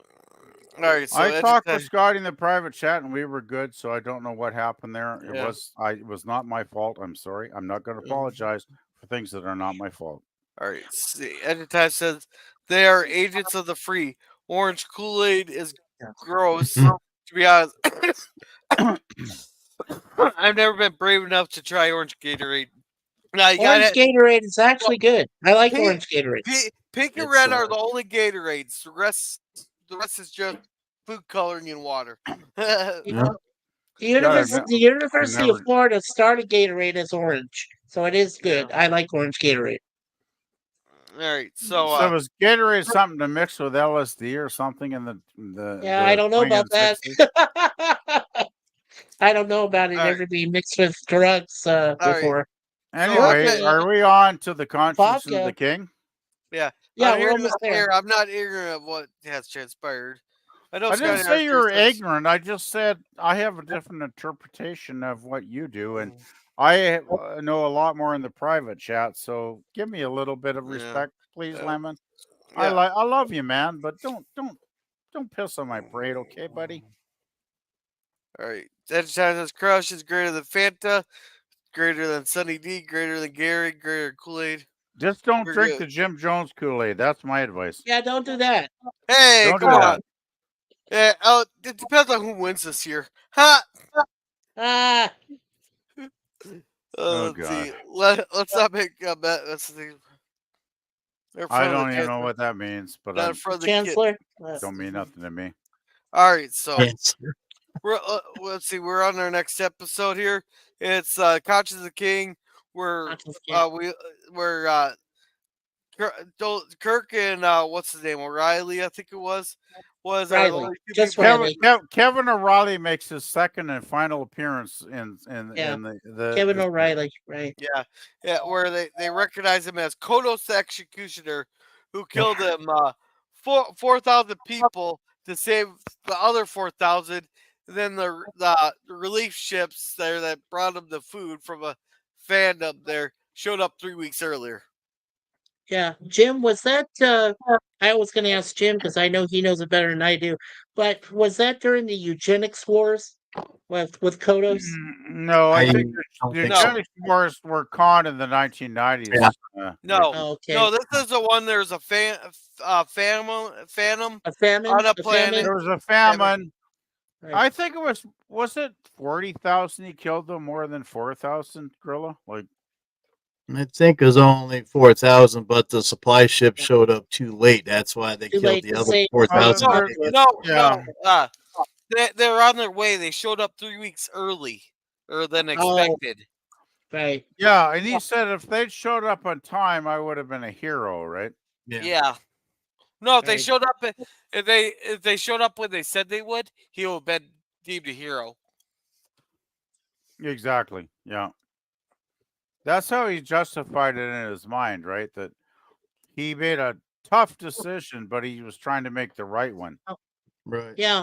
right. So I talked with Scotty in the private chat and we were good, so I don't know what happened there. Yeah. It was not my fault. I'm sorry. I'm not going to apologize for things that are not my fault. All right. See, Edgetize says they are agents of the free. Orange Kool-Aid is gross. To be honest, I've never been brave enough to try orange Gatorade. Now, Orange Gatorade is actually good. I like orange Gatorade. Pink and red are the only Gatorades. The rest is just food coloring in water. The University of Florida started Gatorade as orange, so it is good. I like orange Gatorade. All right, so was Gatorade something to mix with LSD or something in the yeah, I don't know about that. I don't know about it ever being mixed with drugs before. Anyway, are we on to the conscience of the king? Yeah, yeah, we're almost there. I'm not ignorant of what has transpired. I didn't say you were ignorant. I just said I have a different interpretation of what you do, and I know a lot more in the private chat. So give me a little bit of respect, please, Lemon. I love you, man, but don't piss on my parade, okay, buddy? All right, Edgetize's Crush is greater than Fanta, greater than Sunny D, greater than Gary, greater than Kool-Aid. Just don't drink the Jim Jones Kool-Aid. That's my advice. Yeah, don't do that. Hey, come on. Yeah, it depends on who wins this year. Ha! Let's see. Let's not make a bet. Let's see. I don't even know what that means, but not for the Chancellor. Don't mean nothing to me. All right, so let's see. We're on our next episode here. It's Conscience of the King. We're Kirk and what's his name, O'Reilly, I think it was Riley. Just Kevin O'Reilly makes his second and final appearance in the Kevin O'Reilly, right? Yeah, where they recognize him as Kodos the Executioner, who killed him 4,000 people to save the other 4,000. And then the relief ships there that brought him the food from a fandom there showed up 3 weeks earlier. Yeah, Jim, was that? I was going to ask Jim because I know he knows it better than I do. But was that during the eugenics wars with Kodos? No, I think the eugenics wars were caught in the 1990s. Yeah. No, this is the one. There's a phantom on a planet. There was a famine. Right. I think it was it 40,000 he killed them, more than 4,000, Gorilla? Like, I think it was only 4,000, but the supply ship showed up too late. That's why they killed the other 4,000. No. They were on their way. They showed up 3 weeks earlier than expected. Right. Yeah, and he said if they'd showed up on time, I would have been a hero, right? Yeah. No, if they showed up, if they showed up when they said they would, he would have been deemed a hero. Exactly. Yeah. That's how he justified it in his mind, right? That he made a tough decision, but he was trying to make the right one. Oh. Right. Yeah.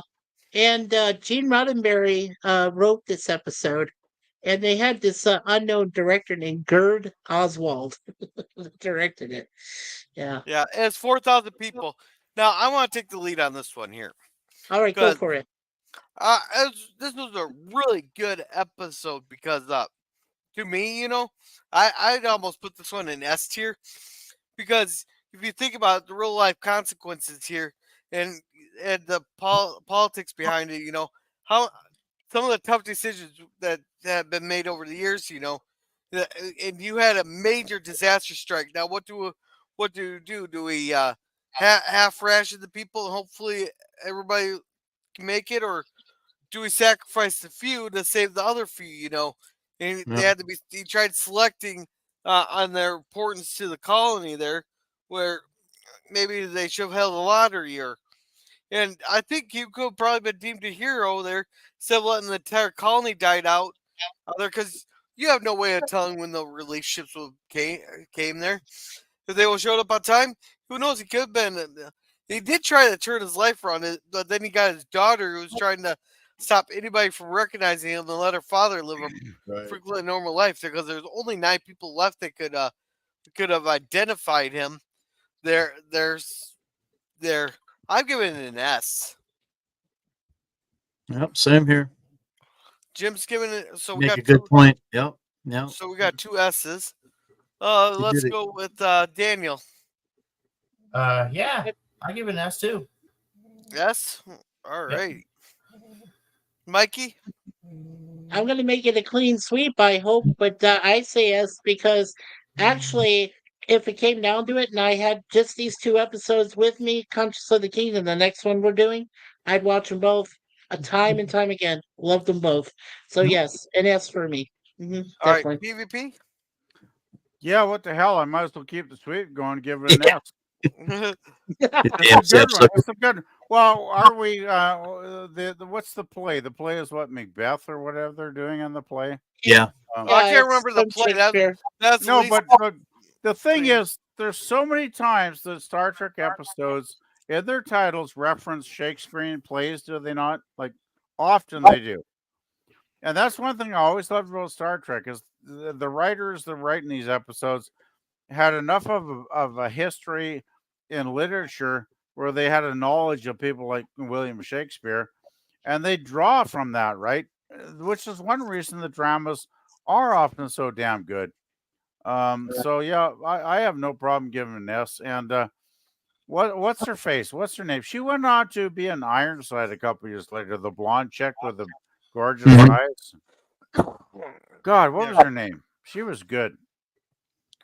And Gene Roddenberry wrote this episode. And they had this unknown director named Gerd Oswald that directed it. Yeah. Yeah, it's 4,000 people. Now I want to take the lead on this one here All right, go because for it. this was a really good episode because to me, I'd almost put this one in S tier because if you think about the real life consequences here and the politics behind it, how some of the tough decisions that have been made over the years, and you had a major disaster strike. Now, what do we do? Do we half ration the people and hopefully everybody can make it, or do we sacrifice the few to save the other few? And they Yep. had to be. He tried selecting on their importance to the colony there, where maybe they should have held a lottery, and I think you could have probably been deemed a hero there instead of letting the entire colony died out there because you have no way of telling when the relief ships came there. If they will showed up on time, who knows? He could have been. He did try to turn his life around, but then he got his daughter who was trying to stop anybody from recognizing him and let her father live a Right. frequently normal life because there's only 9 people left that could have identified him. There's there. I'm giving it an S. Yep. Same here. Jim's giving it. So we Make got a good two. point. Yep. Yep. So we got 2 S's. You Let's did it. go with Daniel. Yeah, I give it an S too. Yes. All Yep. right. Mikey. I'm going to make it a clean sweep, I hope, but I say yes because actually, if it came down to it and I had just these 2 episodes with me, Conscious of the Kingdom, the next one we're doing, I'd watch them both a time and time again. Loved them both. So, yes, an S for me. All right. Definitely. PvP. Yeah, what the hell? I might as well keep the sweep going and give it an Yeah. S. Damn It's a good one. sapsucker. It's a good. Well, are we? The what's the play? The play is what, Macbeth or whatever they're doing in the play. Yeah. I Yeah, can't it's remember the from play. Shakespeare. That's the No, least. but the thing thing. is, there's so many times the Star Trek episodes in their titles reference Shakespearean plays, do they not? Like often they do. And that's one thing I always loved about Star Trek is the writers that write in these episodes had enough of a history in literature where they had a knowledge of people like William Shakespeare, and they draw from that, right? Which is one reason the dramas are often so damn good. So yeah, I have no problem giving an S. And what's her face? What's her name? She went on to be an Ironside a couple years later, the blonde chick with the gorgeous Mhm. eyes. God, what was her name? She was good.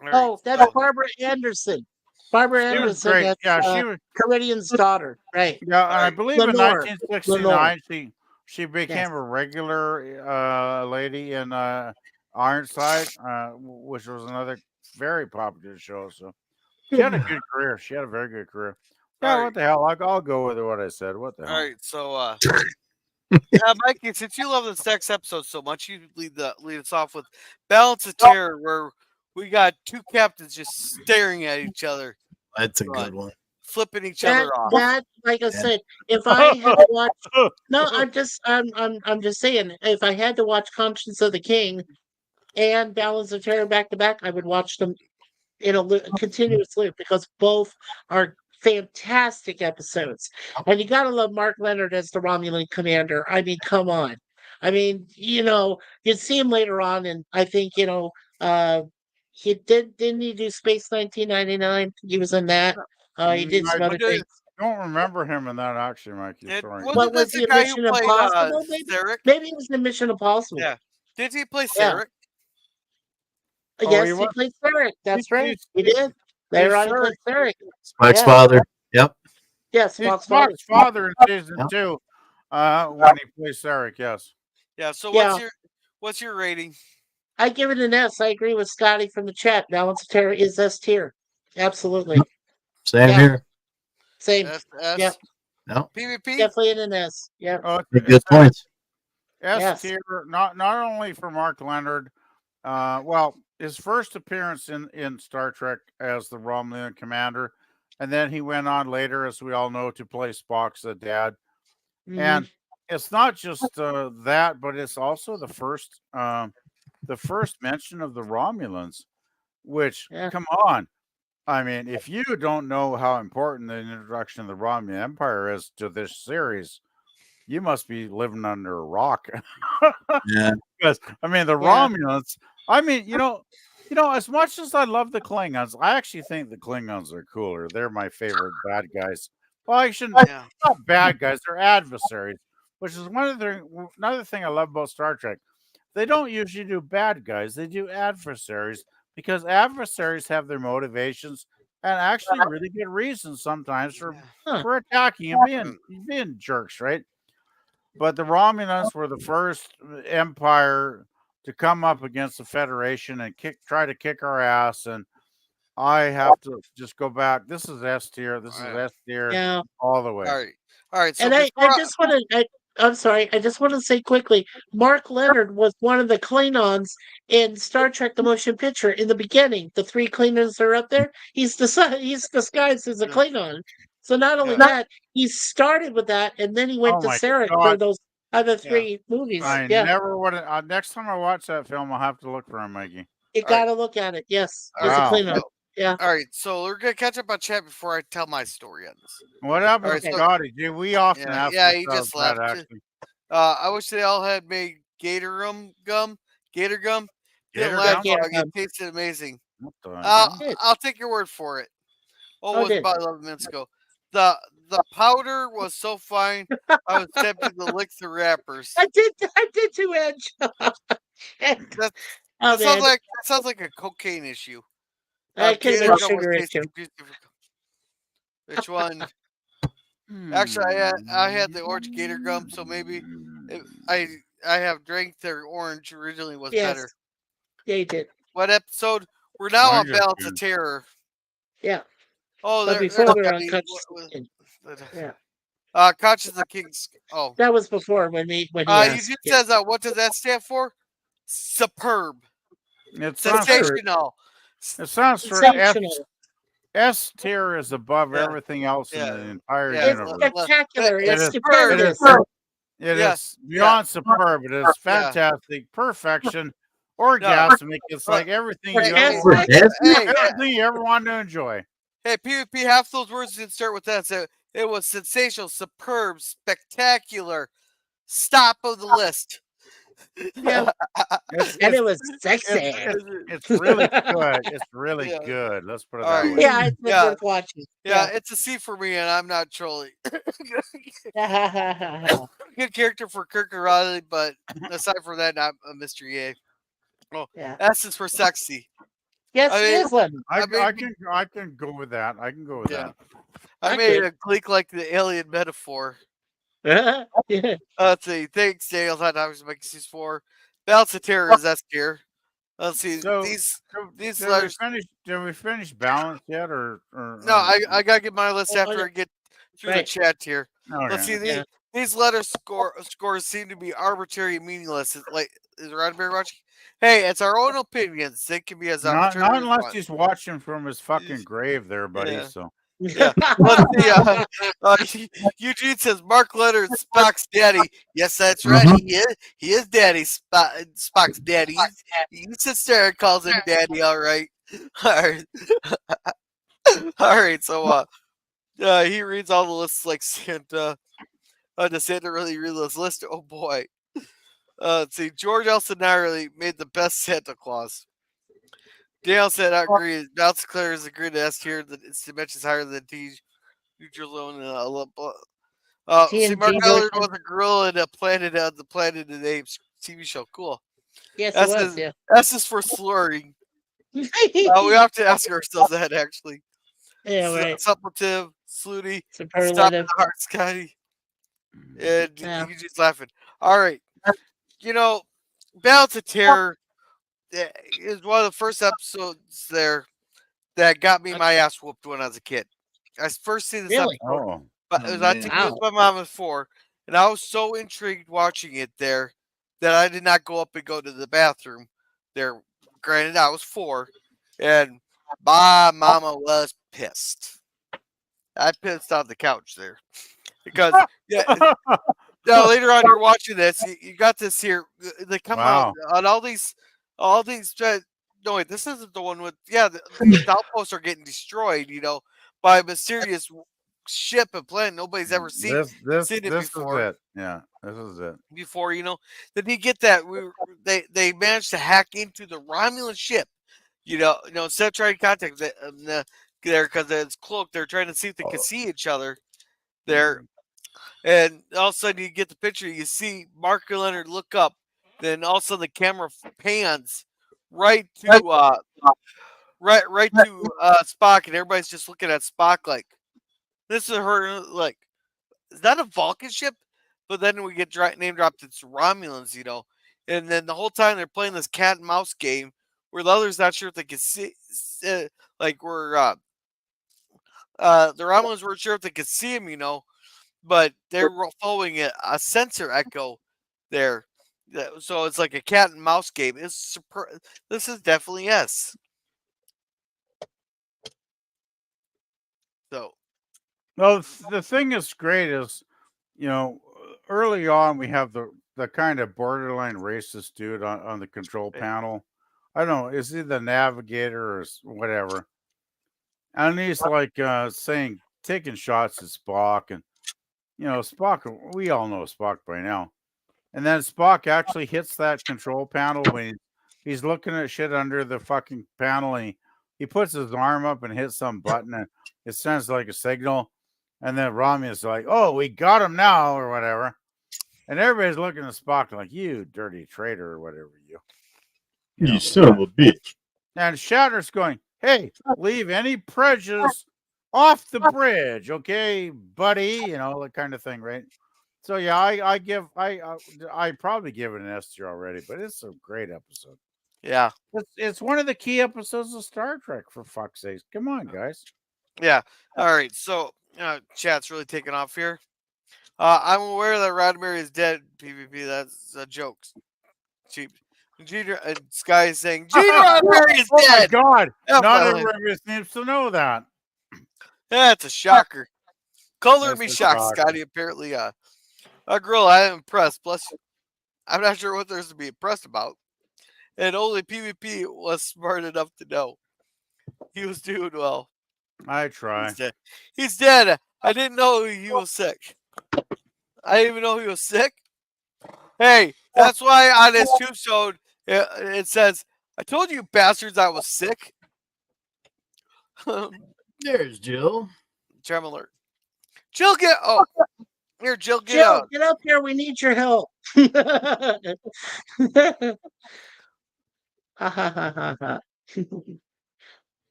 All right, Oh, that's so- Barbara Anderson. Barbara She was Anderson, great. that's Yeah, she was. Caridian's daughter. Right. Yeah, and I right. believe in Lenore. 1969 she became Yes. a regular lady in Ironside, which was another very popular show. So she had a good career. She had a very good career. Yeah, All right. what the hell? I'll go with what I said. What the hell? All right. So, Mikey, since you love this next episode so much, you lead us off with Balance of Terror, where we got 2 captains just staring at each other, That's a good one. flipping each That, other off. that, like I Yeah. said, if I had watched, no, I'm just saying, if I had to watch Conscience of the King and Balance of Terror back to back, I would watch them in a continuous loop because both are fantastic episodes. And you gotta love Mark Leonard as the Romulan commander. I mean, come on. I mean, you'd see him later on, and I think, didn't he do Space 1999? He was in that. He did some I other did- things. don't remember him in that actually, Mikey. And Sorry. wasn't What this was the he, guy Mission who played Impossible? Maybe, Sarek? maybe it was in Mission Impossible. Yeah. Did he play Yeah. Sarek? Oh, Yes, he he was- played Sarek. That's right. he's- He did. Later on, he played Sarek. Spike's Yeah. father. Yep. Yes, He's Fox Father. Spock's father in season Yep. 2, when he plays Sarek. Yes. Yeah. So Yeah. what's your rating? I give it an S. I agree with Scotty from the chat. Balance of Terror is S tier. Absolutely. Same Yeah. here. Same. S. Yep. No. PvP. Definitely in an S. Yep. Oh, Good points. S Yes. tier, not only for Mark Leonard. Well, his first appearance in Star Trek as the Romulan commander, and then he went on later, as we all know, to play Spock's dad. Mhm. And it's not just that, but it's also the first the first mention of the Romulans, which, Yeah. come on. I mean, if you don't know how important the introduction of the Romulan Empire is to this series, you must be living under a rock. Yeah. Because I mean, the Yeah. Romulans. I mean, as much as I love the Klingons, I actually think the Klingons are cooler. They're my favorite bad guys. Well, I shouldn't Yeah. not bad guys. They're adversaries, which is another thing I love about Star Trek. They don't usually do bad guys. They do adversaries because adversaries have their motivations and actually really good reasons sometimes for Huh. for attacking and being jerks, right? But the Romulans were the first empire to come up against the Federation and try to kick our ass. And I have to just go back. This is S tier. This is Alright. S tier Yeah. all the way. All right. So And I before just want to, I'm sorry, I just want to say quickly, Mark Leonard was one of the Klingons in Star Trek: The Motion Picture in the beginning. The three Klingons are up there. He's disguised as a Yeah. Klingon. So not only Yeah. that, he started with that, and then he went Oh to my Sarek for God. those other Yeah. three movies. I Yeah, never would have. Next time I watch that film, I'll have to look for him, Mikey. you All right. got to look at it. Yes, All as a right. Wow. Klingon. Yeah. All right. So we're gonna catch up on chat before I tell my story on this. What happened All right. to Okay. So Scotty? Dude, we often yeah, ask he ourselves just that left. actually. I wish they all had made Gator gum. Gator gum. Didn't Gator laugh, gum? Gator dog. gum. It tasted amazing. What the hell? Good. I'll take your word for it. Oh, Oh, it was good. about 11 minutes ago. The powder was so fine. I was tempted to lick the wrappers. I did too, Edge. That, Oh man, that sounds like a cocaine issue. I could have Gator been a gum was sugar tasty. issue. Which one? Actually, I had the orange Gator gum, so maybe I have drank their orange originally was Yes. better. Yeah, you did. What episode? We're now on Orange is Balance of good. Terror. Yeah. Oh, But there's before we were on Scotty. Conscious King. Yeah. Conscious of Kings. Oh, That was before when he asked. Eugene Yeah. says, what does that stand for? Superb. It sounds Sensational. It sounds for Sensational. S tier is above Yeah. everything else in Yeah. the entire Yeah. It's universe. spectacular. It It's is- stupendous. It Yeah. is beyond superb. It is fantastic, perfection, orgasmic. It's like everything you ever want to enjoy. Hey, PvP, half those words didn't start with that. So it was sensational, superb, spectacular, stop of the list. Yeah. And it was sexy. It's really good. It's really Yeah. good. Let's put it All that right. way. Yeah, it's been Yeah. worth watching. Yeah, it's a C for me, and I'm not trolling. Good character for Kirk and Riley, but aside from that, not a mystery. A. Oh, Yeah. S is for sexy. Yes, I it mean, is one. I can go with that. I can go with Yeah. that. I made a click like the alien metaphor. Yeah. Let's see. Thanks, Daniel. I was making C4. Balance of Terror is S tier. Let's see. So, these did letters. we finish balance yet, or No, I gotta get my list after yeah. I get through Right. the chat here. Okay. Let's see. Yeah. These letter scores seem to be arbitrary and meaningless. Is Roddenberry watching? Hey, it's our own opinions. They can be as Not arbitrary as unless want. he's watching from his fucking grave there, buddy. Yeah. So Yeah. Let's see. Eugene says Mark Leonard, Spock's daddy. Yes, that's right. He is daddy. Spock's daddy. He sits there and calls him daddy. All right. All right. All right. So he reads all the lists like Santa. Does Santa really read this list? Oh boy. Let's see. George Elsinari made the best Santa Claus. Dale said, I agree. Bounce Claire is a good S tier. Its dimensions higher than T. Neutral zone. See, Mark Leonard was a gorilla in a planet on the Planet of the Apes TV show. Cool. Yes, S it was. is, Yeah. S is for slurring. We have to ask ourselves that actually. Yeah, right. Suppletive, Slooty, Stop Superlative. the heart, Scotty. And you just laughing. All right. Balance of Terror is one of the first episodes there that got me my ass whooped when I was a kid. I first seen this Really? episode, but it was man. on TV with my mom at 4, and I was so intrigued watching it there that I did not go up and go to the bathroom there. Granted, I was 4, and my mama was pissed. I pissed on the couch there because now later on you're watching this. You got this here. They come out on all these all these. No, wait, this isn't the one with. Yeah, the outposts are getting destroyed. By a mysterious ship and planet nobody's ever seen This it is before. it. Yeah, this is it. Then you get that they managed to hack into the Romulan ship. Instead of trying to contact there because it's cloaked, they're trying to see if they can see each other there. And all of a sudden, you get the picture. You see Mark and Leonard look up. Then all of a sudden, the camera pans right to Spock, and everybody's just looking at Spock like, "This is her." Like, is that a Vulcan ship? But then we get name dropped. It's Romulans, And then the whole time they're playing this cat and mouse game where the other's not sure if they can see. Like we're the Romulans weren't sure if they could see him, but they're following a sensor echo there. So it's like a cat and mouse game. This is definitely yes. So, Well, the thing that's great is, early on we have the kind of borderline racist dude on the control panel. I don't know, is he the navigator or whatever? And he's like taking shots at Spock, and Spock. We all know Spock by now. And then Spock actually hits that control panel when he's looking at shit under the fucking panel, and he puts his arm up and hits some button, and it sends like a signal. And then Romulus is like, "Oh, we got him now," or whatever. And everybody's looking at Spock like, "You dirty traitor," or whatever You son of a bitch. And Shatner's going, "Hey, leave any prejudice off the bridge, okay, buddy?" That kind of thing, right? So yeah, I probably give it an S tier already, but it's a great episode. Yeah, it's one of the key episodes of Star Trek, for fuck's sake. Come on, guys. Yeah. All right. So chat's really taking off here. I'm aware that Roddenberry is dead. PvP. That's a joke. Cheap. Gene Sky is saying Gene Roddenberry is dead. Oh my god! Yeah, Not everybody seems to know that. That's a shocker. Color That's me a shocked, shocker. Scotty. Apparently, girl, I am impressed. Plus, I'm not sure what there's to be impressed about. And only PvP was smart enough to know he was doing well. I try. He's dead. I didn't know he was sick. I didn't even know he was sick. Hey, that's why on his tombstone it says, "I told you bastards I was sick." There's Jill. Gem alert. Jill, here, Jill, get Jill, out. get up here. We need your help.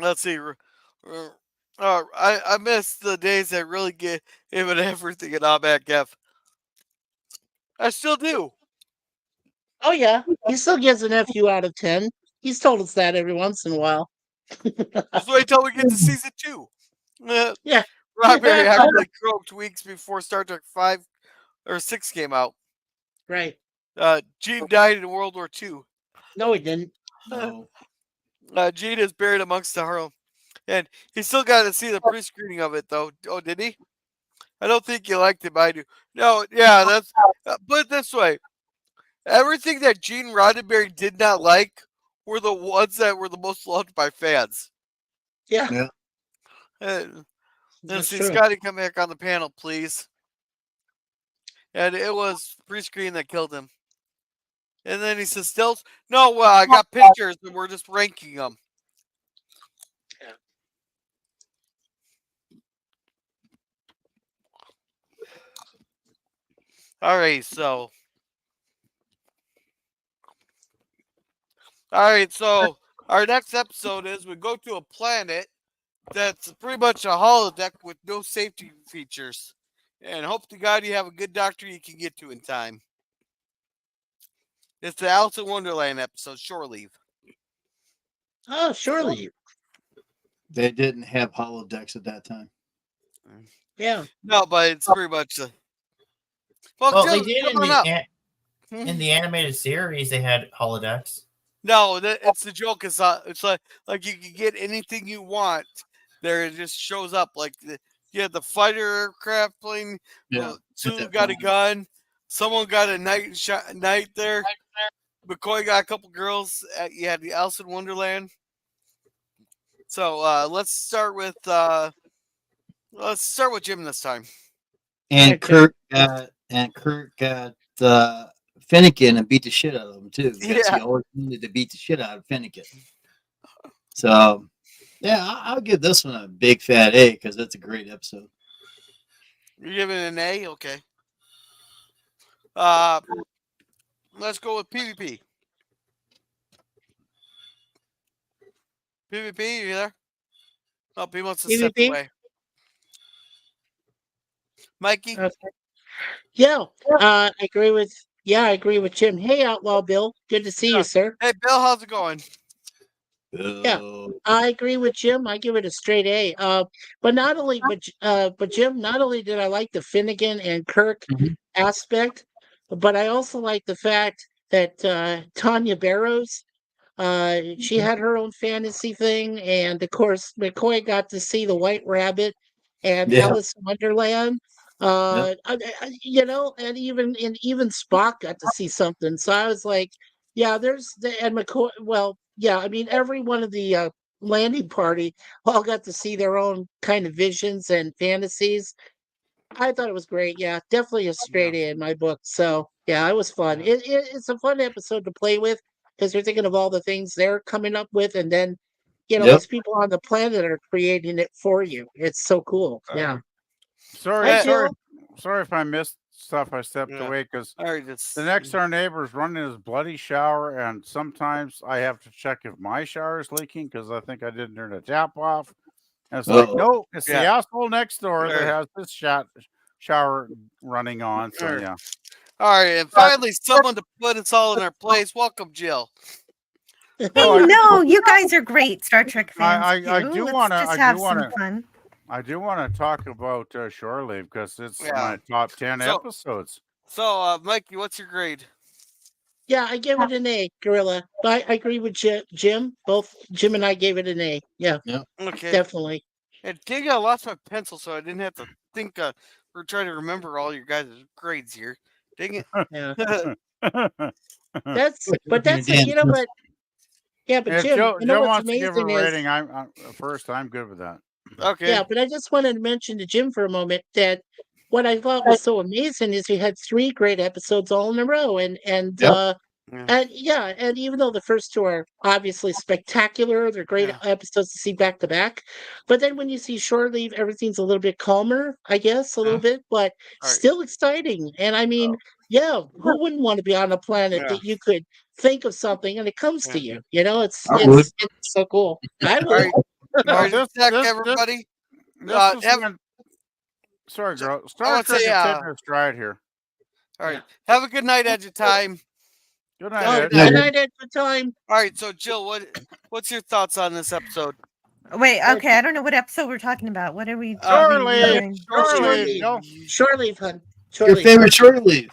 Let's see. I miss the days that really gave it everything in Automatic F. I still do. Oh yeah, he still gives an FU out of 10. He's told us that every once in a while. Just wait till we get to season 2. Yeah. Roddenberry actually croaked weeks before Star Trek 5 or 6 came out. Right. Gene died in World War II. No, he didn't. No. Gene is buried amongst the Harlem. And he still got to see the pre-screening of it, though. Oh, did he? I don't think you liked it, but I do. No, yeah, that's. Put it this way: everything that Gene Roddenberry did not like were the ones that were the most loved by fans. Yeah. Let's see, Scotty, come back on the panel, please. And it was pre-screen that killed him. And then he says, "Stills? No, well, I got pictures, and we're just ranking them." All right, so our next episode is we go to a planet that's pretty much a holodeck with no safety features. And hope to God you have a good doctor you can get to in time. It's the Alice in Wonderland episode, Shore Leave. Oh, surely. They didn't have holodecks at that time. Yeah. No, but it's pretty much the. Well, they did in the animated series. They had holodecks. No, it's the joke. It's like you can get anything you want. There, it just shows up. Like you had the fighter aircraft plane. Yeah. Two got a gun. Someone got a knight there. McCoy got a couple girls. You had the Alice in Wonderland. So let's start with Jim this time. And Okay. Kirk got Finnegan and beat the shit out of him too, because he Yeah. always wanted to beat the shit out of Finnegan. So yeah, I'll give this one a big fat A because that's a great episode. You're giving it an A, okay. Let's go with PvP. PvP, you there? Oh, he wants to step PvP? away. Mikey. Okay. Yeah, I agree with. Yeah, I agree with Jim. Hey, Outlaw Bill, good to see Yeah. you, sir. Hey, Bill, how's it going? Yeah, I agree with Jim. I give it a straight A. But not only, but Jim, not only did I like the Finnegan and Kirk Mhm. aspect, but I also like the fact that Tanya Barrows, she had her own fantasy thing, and of course McCoy got to see the White Rabbit and Yeah. Alice in Wonderland. And even Spock got to see something. So I was like, yeah, and McCoy. Well, yeah, I mean every one of the landing party all got to see their own kind of visions and fantasies. I thought it was great. Yeah, definitely a straight A in my book. So yeah, it was fun. It's a fun episode to play with because you're thinking of all the things they're coming up with, and then Yep. these people on the planet are creating it for you. It's so cool. Yeah. Sorry, Hi, sorry, Jill. sorry if I missed stuff. I stepped Yeah. away because All right, it's the next door neighbor is running his bloody shower, and sometimes I have to check if my shower is leaking because I think I didn't turn the tap off. And it's like, Uh-oh. no, it's the Yeah. asshole next door that Right. has this shower running on. So Right. yeah, all right, and finally, someone to put us all in our place. Welcome, Jill. Hey, Well, no, you guys are great Star Trek fans I too. do Let's wanna just I do have some wanna fun. I do want to talk about Shore Leave because it's Yeah. my top 10 So- episodes. So, Mikey, what's your grade? Yeah, I give it an A, Gorilla. But I agree with Jim. Both Jim and I gave it an A. Yeah, Okay. definitely. And dang, I lost my pencil, so I didn't have to think or try to remember all your guys' grades here. Dang it. Yeah, If that's You're that's damn you know good. what. Yeah, but Jim, Joe what's wants to give a amazing is rating, I'm first. I'm good with that. Okay. yeah, but I just wanted to mention to Jim for a moment that what I thought was so amazing is you had 3 great episodes all in a row, and Yep. and even though the first 2 are obviously spectacular, they're great Yeah. episodes to see back to back. But then when you see Shore Leave, everything's a little bit calmer, I guess, a little bit, but All right. still exciting. And I mean, yeah, who wouldn't want to be on a planet Yeah. that you could think of something and it comes to you? You know, it's I would. it's so cool. I All would. right. All No, right. this Tech, this everybody. this was have- when, sorry, So, girl. I Star wanna Trek say, is taking a stride here. All right. Have a good night at your time. Good night, Oh, Ed. good night at the time. All right. So, Jill, what's your thoughts on this episode? Wait, okay, I don't know what episode we're talking about. What are we Shore we Leave, doing? Shore Shore Leave, Leave. Joe. Shore Leave, hun. Shore Your Leave. favorite Shore Leave.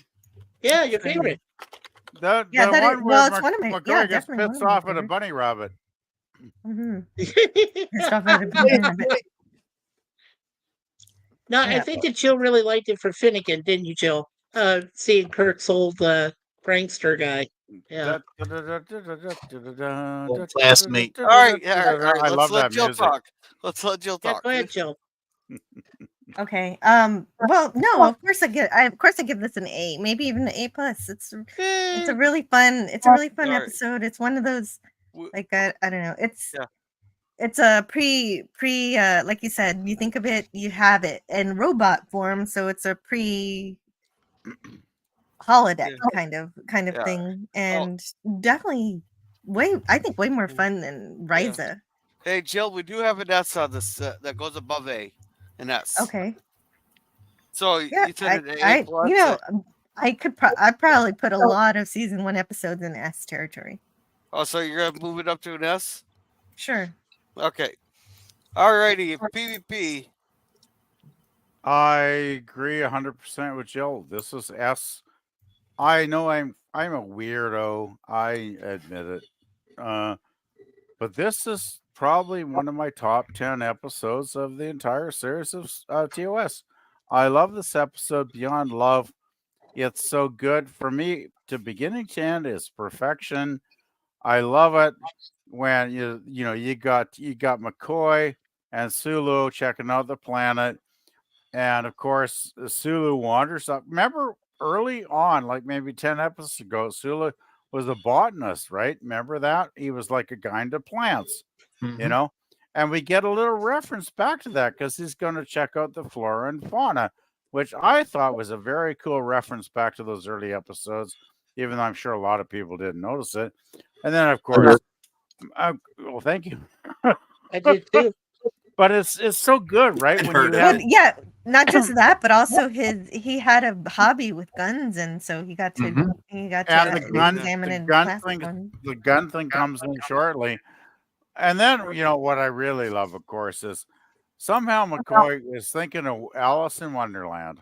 Yeah, your favorite. The Yeah, that one is- where well, it's one of my- McCoy yeah, gets definitely one pissed of my off at a favorites. bunny rabbit. Mm-hmm. Pissed off at a- No, I Yeah. think that Jill really liked it for Finnegan, didn't you, Jill? Seeing Kirk's old prankster guy. Yeah. Old classmate. All right. All right. I Let's love let that Jill music. talk. Let's let Jill Yeah, talk. go ahead, Jill. Okay. Well, no, of course I give this an A, maybe even an A plus. It's a really fun Alright. episode. It's one of those W- like I don't know. It's Yeah. it's a pre like you said, you think of it, you have it in robot form, so it's a pre holodeck Yeah. kind of Yeah. thing, and definitely I think way more fun than Ryza. Hey, Jill, we do have an S on this that goes above A. An S. Okay. So Yeah, you said an A I plus. you know I'd probably put a lot of season 1 episodes in S territory. Oh, so you're gonna move it up to an S? Sure. Okay. Alrighty. PvP. I agree 100% with Jill. This is S. I know I'm a weirdo. I admit it. But this is probably one of my top 10 episodes of the entire series of TOS. I love this episode beyond love. It's so good for me. to beginning to end is perfection. I love it when you got McCoy and Sulu checking out the planet, and of course Sulu wanders up. Remember early on, like maybe 10 episodes ago, Sulu was a botanist, right? Remember that? He was like a guy into plants, you know? And we get a little reference back to that because he's going to check out the flora and fauna, which I thought was a very cool reference back to those early episodes, even though I'm sure a lot of people didn't notice it. And then, of course, well, thank you. I did too. But it's so good, right? I'd When heard you of have Well, yeah, not just that, but also he had a hobby with guns, and so he got to and the examine and gun classify thing, them. the gun thing comes in shortly. And then, what I really love, of course, is somehow McCoy is thinking of Alice in Wonderland.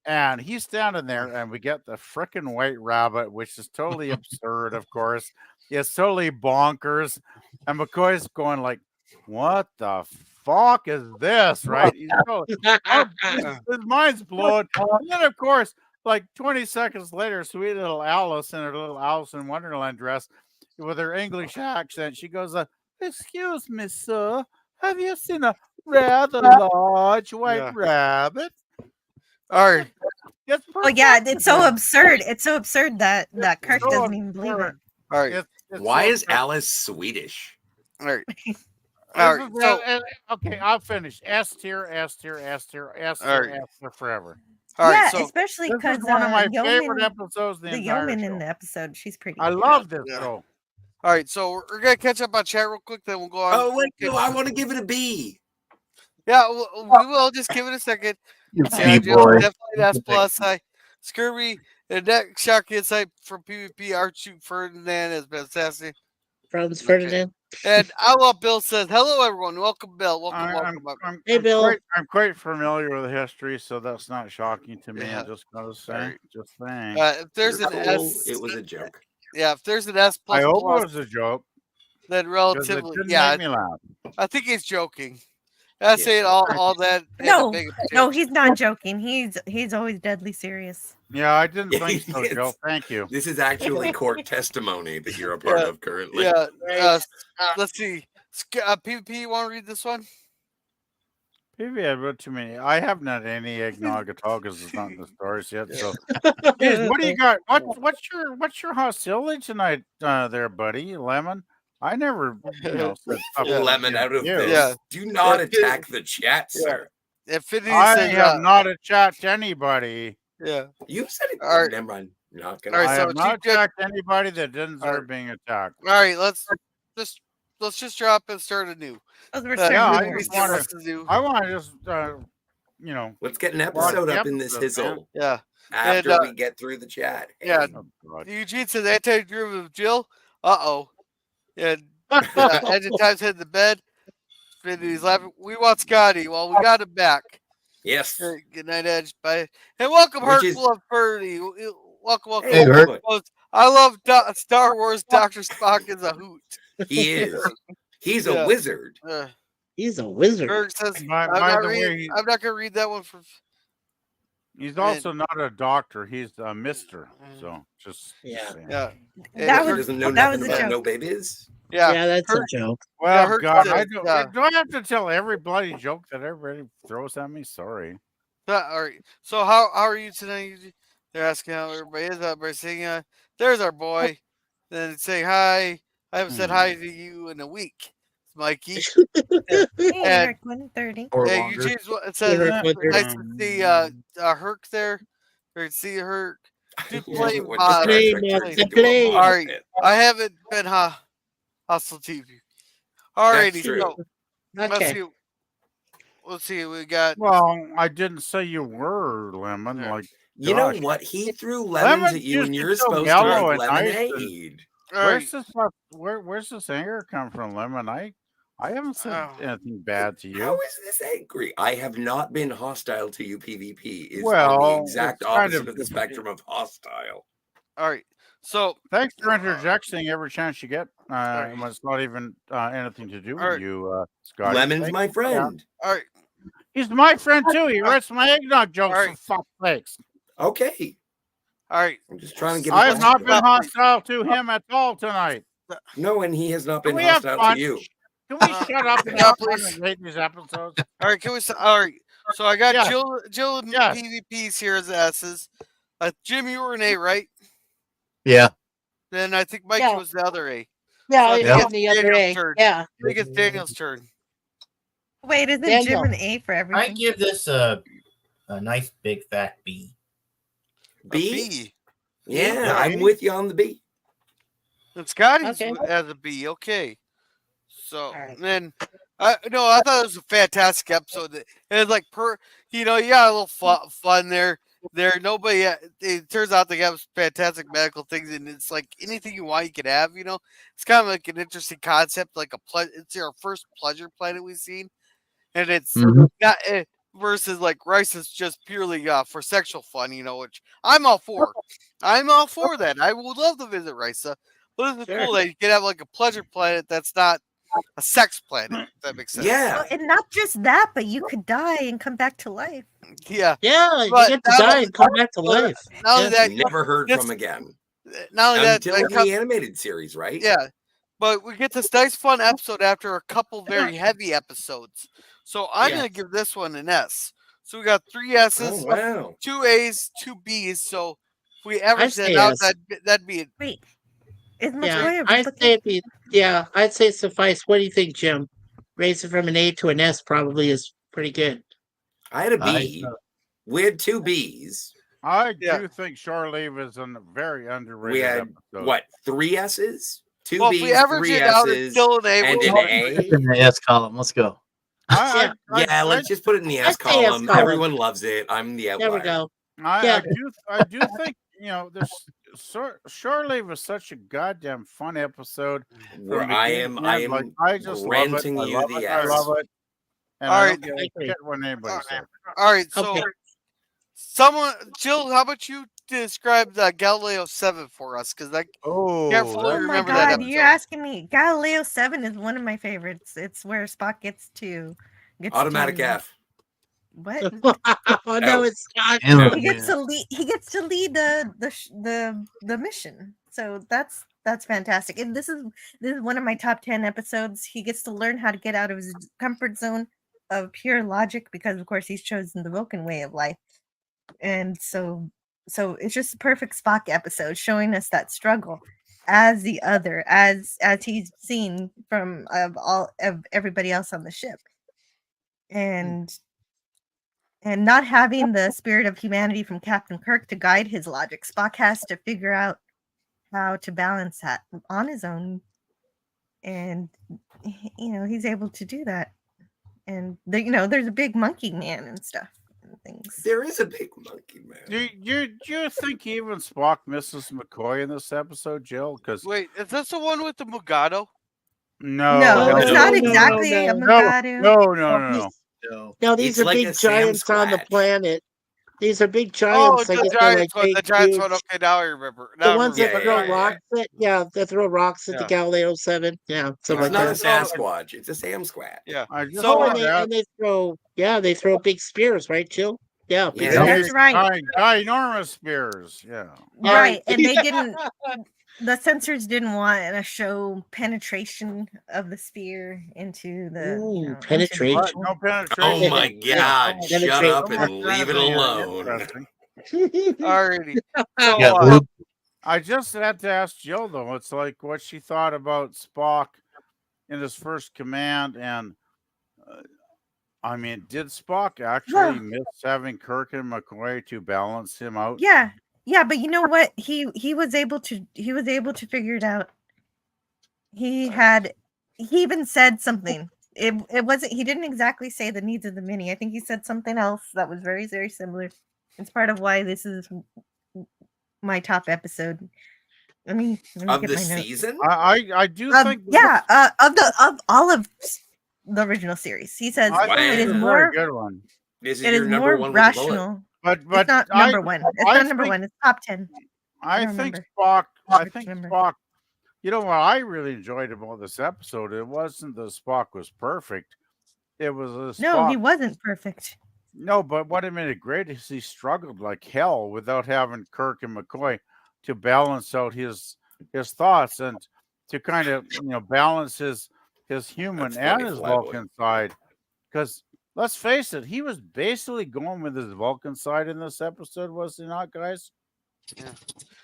And he's standing there, and we get the frickin' white rabbit, which is totally absurd, of course. It's totally bonkers. And McCoy's going like, what the fuck is this, right? He's totally, his mind's blown. And then, of course, like 20 seconds later, sweet little Alice in her little Alice in Wonderland dress with her English accent, she goes, excuse me, sir, have you seen a rather large white rabbit? All right. It's Oh yeah, perfection. it's so absurd. It's so absurd that Kirk so doesn't even believe it. absurd. All right. It's Why so is absurd. Alice Swedish? All right. This All right. is- So, okay, I'll finish. S tier, S tier, S tier, S All tier, right. S tier forever. all right. Yeah, So, especially This because is one of my favorite Yeoman, episodes of the the entire yeoman show. in the episode, she's pretty. I love this Yeah. show. all right. So we're gonna catch up on chat real quick. Then we'll go on. Oh wait, no, I want to give it a B. Yeah, we will. Just give it a second. You Yeah, B boy. definitely an S plus. Scurvy and that shock insight from PvP. Archie Ferdinand has been fantastic. Franz Ferdinand. And Outlaw Bill says, "Hello, everyone. Welcome, Bill. Welcome. Hey, Bill. I'm quite familiar with the history, so that's not shocking to me. Yeah. I'm just gonna say, Alright. just saying. If there's You're an cool. S, It was a joke. yeah, if there's an S I plus hope plus, it was a joke then because it relatively, didn't yeah, make me laugh. I think he's joking. I Yeah. say it all that. and No, to make a no, joke. he's not joking. He's always deadly serious. Yeah, I didn't think so, Yes. Joe. Thank you. This is actually court testimony that you're a part Yeah. of currently. Yeah. Right. Let's see. PvP, you want to read this one? Maybe I wrote too many. I haven't had any eggnog at all because it's not in the stores yet. So, geez, what do you got? What's your hostility tonight, there, buddy? Lemon. I never, said stuff Lemon out of you. this. Yeah. Do not Yeah. attack the chat, sir. Infinity I says, have not attacked anybody. yeah. You said it. All right. Never mind. Not gonna. All right, I so have not Chief Judge- attacked anybody that didn't All deserve right. being attacked. All right, let's just drop and start anew. Those were Yeah, Yeah, I certain just movies. wanna- What's to do? I want to just, Let's get an Watch episode the up in this episode, man. hizzle Yeah. after And, we get through the chat. Yeah. oh, God. Eugene says anti-derivative Jill. Uh-oh. And Edge of Time's heading to bed. Infinity's laughing. We want Scotty. Well, we got him back. Yes. Good night, Edge. Bye. And welcome, Which Hurt is- Love Purdy. Welcome. Hey, Hurt. I love Star Wars. Dr. Spock is a hoot. He is. He's Yeah. a wizard. He's a wizard. Berg says, By I'm the not way, going to read that one for. he's also not a doctor. He's a mister. So just Yeah. saying. Yeah. That He was- doesn't know that was nothing a about joke. no babies. Yeah. Yeah, that's Hurt- a joke. Well, Hurt God, says, do I have to tell every bloody joke that everybody throws at me? Sorry. All right. So how are you tonight? They're asking how everybody is. Everybody's saying, there's our boy. Then it's saying hi. I haven't said hi to you in a week, Mikey. Hey, And- Eric, 130. Or Hey, longer. Eugene's it says Eric, nice 130. to see Herc there. Or see Herc. Do play What mod. Star Trek Play turned mod, into a play. mod All right. bit. I haven't been hostile to you. Alrighty, That's true. so let's Okay. see. Let's see. We got. Well, I didn't say you were, Lemon. Yeah. Like, You know Gosh. what? He threw lemons Lemon at you, and used to you're so supposed to yellow make and nice and- lemonade. All right. where's this stuff? Where's this anger come from, Lemon? I haven't said Oh. anything bad to How you. is this angry? I have not been hostile to you. PvP is on Well, the exact it's kind opposite of- of the spectrum of hostile. All right. So Thanks for interjecting every chance you get. Sorry. When it's not even anything to do with Alright. you, Scotty. Lemon's Thank my you for that. friend. all right. He's my friend too. He writes my eggnog jokes. Alright. For fuck's sakes. Okay. All right. I'm just trying to get. I have not been Stop, please. hostile to him at all tonight. No, and he has not Can been we have hostile fun? to you. Can we shut up and Yeah, have fun please. and rate these episodes? All right, all right. So I got Yes. Jill and Yes. PvPs here as S's. Jim, you were an A, right? Yeah. Then I think Mikey Yeah. was the other A. Yeah, So I it think was it's the other Daniel's A. turn. Yeah. I think it's Daniel's turn. Wait, isn't Daniel. Jim an A for I everything? give this a nice big fat B. B? B. Yeah, All I'm right. with you on the B. And Scotty's Okay. as a B. Okay. So All right. then, I thought it was a fantastic episode. It was like you got a little fun there. Nobody. It turns out they have fantastic medical things, and it's like anything you want, you can have. It's kind of like an interesting concept, like it's our first pleasure planet we've seen, and it's Mhm. not versus like rice is just purely for sexual fun. Which I'm all for. I'm all for that. I would love to visit Risa, but it's Sure. cool that you can have like a pleasure planet that's not a sex planet. If that makes sense. Yeah. Well, and not just that, but you could die and come back to life. Yeah. Yeah, you But get to now- die and come back to life. Not only that, Never heard this- from again. not only that, Until like, the animated series, right? yeah. But we get this nice fun episode after a couple very heavy episodes. So I'm Yeah. gonna give this one an S. So we got 3 S's, Oh, wow. 2 A's, 2 B's. So if we average that say out, S. that'd be Wait, is Yeah, McCoy I'd say it'd be, I'd say suffice. What do you think, Jim? Raise it from an A to an S probably is pretty good. I had a B. We had 2 B's. I Yeah. do think Shore Leave is a very underrated We had, episode. what, 3 S's? 2 well. If B's, we average 3 it out, S's, it's still an A. and which an is- A. In the S column. Let's go. Yeah, let's just put it in the S I'd say S column. column. Everyone loves it. I'm the There outlier. we go. I do think there's Shore Leave is such a goddamn fun episode. Where from I beginning am, to end. Like, I just granting love it. you I love the it. I S. love it. And All I right. don't give a shit what anybody says. All right. So Okay. Jill, how about you describe the Galileo 7 for us? Because I Oh, can't fully Oh my remember that god, episode. you're asking me. Galileo 7 is one of my favorites. It's where Spock gets Automatic to, F. What? Oh no, it's not. And He gets to lead the mission. So that's fantastic. And this is one of my top 10 episodes. He gets to learn how to get out of his comfort zone of pure logic because of course he's chosen the Vulcan way of life. And so it's just a perfect Spock episode showing us that struggle as the other, as he's seen from of everybody else on the ship. And not having the spirit of humanity from Captain Kirk to guide his logic, Spock has to figure out how to balance that on his own. And he's able to do that. And there's a big monkey man and stuff and things. There is a big monkey man. Do you think even Spock misses McCoy in this episode, Jill? Because Wait, is this the one with the Mugado? No, it's not exactly a Mugado. No. No, these It's are like big a Sam giants on the Scratch. planet. These are big Oh, giants. I the guess they're Giants like one. The big, Giants huge- one. Okay, now I remember. The ones that Yeah, throw yeah, yeah. rocks at, that throw rocks at the Yeah. Galileo 7. Yeah, something It's like not a that. Sasquatch. It's a Sam Squatch. Yeah. I just So, found and out they throw big spears, right, Jill? Yeah, big Yeah. spears. That's right. ginormous spears. Yeah. Right. And they didn't the censors didn't want to show penetration of the spear into the Ooh, into the penetration. What? No penetration. Oh my Yeah. God! Shut up and leave it alone. Interesting. alrighty. So, Yeah, boob. I just had to ask Jill though. It's like what she thought about Spock in his first command, and I mean, did Spock actually miss having Kirk and McCoy to balance him out? Yeah, but you know what? He was able to figure it out. He even said something. It wasn't, he didn't exactly say the needs of the mini. I think he said something else that was very, very similar. It's part of why this is my top episode. Let me Of get the my notes. season? I do think. Of all of the original series. He says I think it it's is a more very good one. This is it your is number more one with a bullet. rational. But It's not number one. It's not number one. It's top 10. I don't think remember. Spock. I Which think number? Spock. You know what I really enjoyed about this episode? It wasn't that Spock was perfect. It was a No, Spock. he wasn't perfect. No, but what made it great is he struggled like hell without having Kirk and McCoy to balance out his thoughts and to kind of balance his human That's and funny, his Flyboy. Vulcan side. Because let's face it, he was basically going with his Vulcan side in this episode, was he not, guys? Yeah.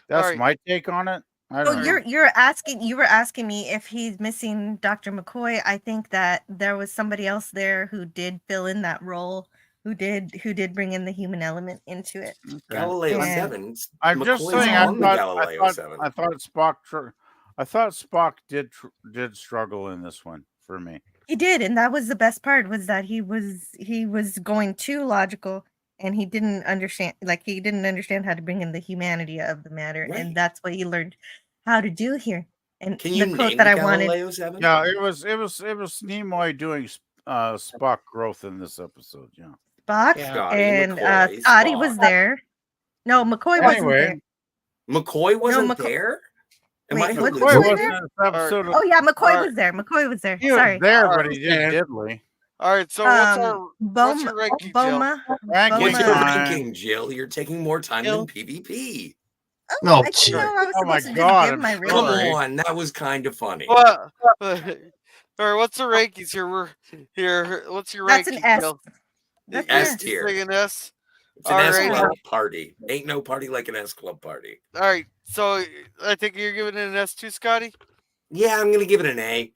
That's Alright. my take on it. I Oh, don't know. you were asking me if he's missing Dr. McCoy. I think that there was somebody else there who did fill in that role, who did bring in the human element into it. Okay. Galileo And- 7. I'm just McCoy's saying. on the Galileo 7. I thought Spock did struggle in this one for me. He did, and that was the best part, was that he was going too logical, and he didn't understand how to bring in the humanity of the matter, Right. and that's what he learned how to do here. And Can you the quote name that the I wanted, Galileo 7? Yeah, it was Nimoy doing Spock growth in this episode. Yeah. Spock Yeah. Scotty, and McCoy, Scotty Spock. was there. No, McCoy wasn't Anyway, there. McCoy wasn't McCoy- there? Am Wait, I was McCoy McCoy hallucinating? wasn't there? in this episode. Oh yeah, McCoy Alright. was there. McCoy was there. He was Sorry. there, but Alright. he did diddly. Alright, so what's Boma, your ranking, Jill? Boma, Ranking What's your Boma. time. ranking, Jill? You're taking more time Jill? than PvP. Oh, No, I didn't know I was Oh my supposed to God, just give I'm my sorry. Come rating. on, that was kind of funny. What? Alright, what's the rankings here? We're here. What's your That's ranking, an S. Jill? That's You- an S S. you tier. think an S? It's an S Alright. Club party. Ain't no party like an S Club party. Alright, so I think you're giving it an S too, Scotty? Yeah, I'm gonna give it an A.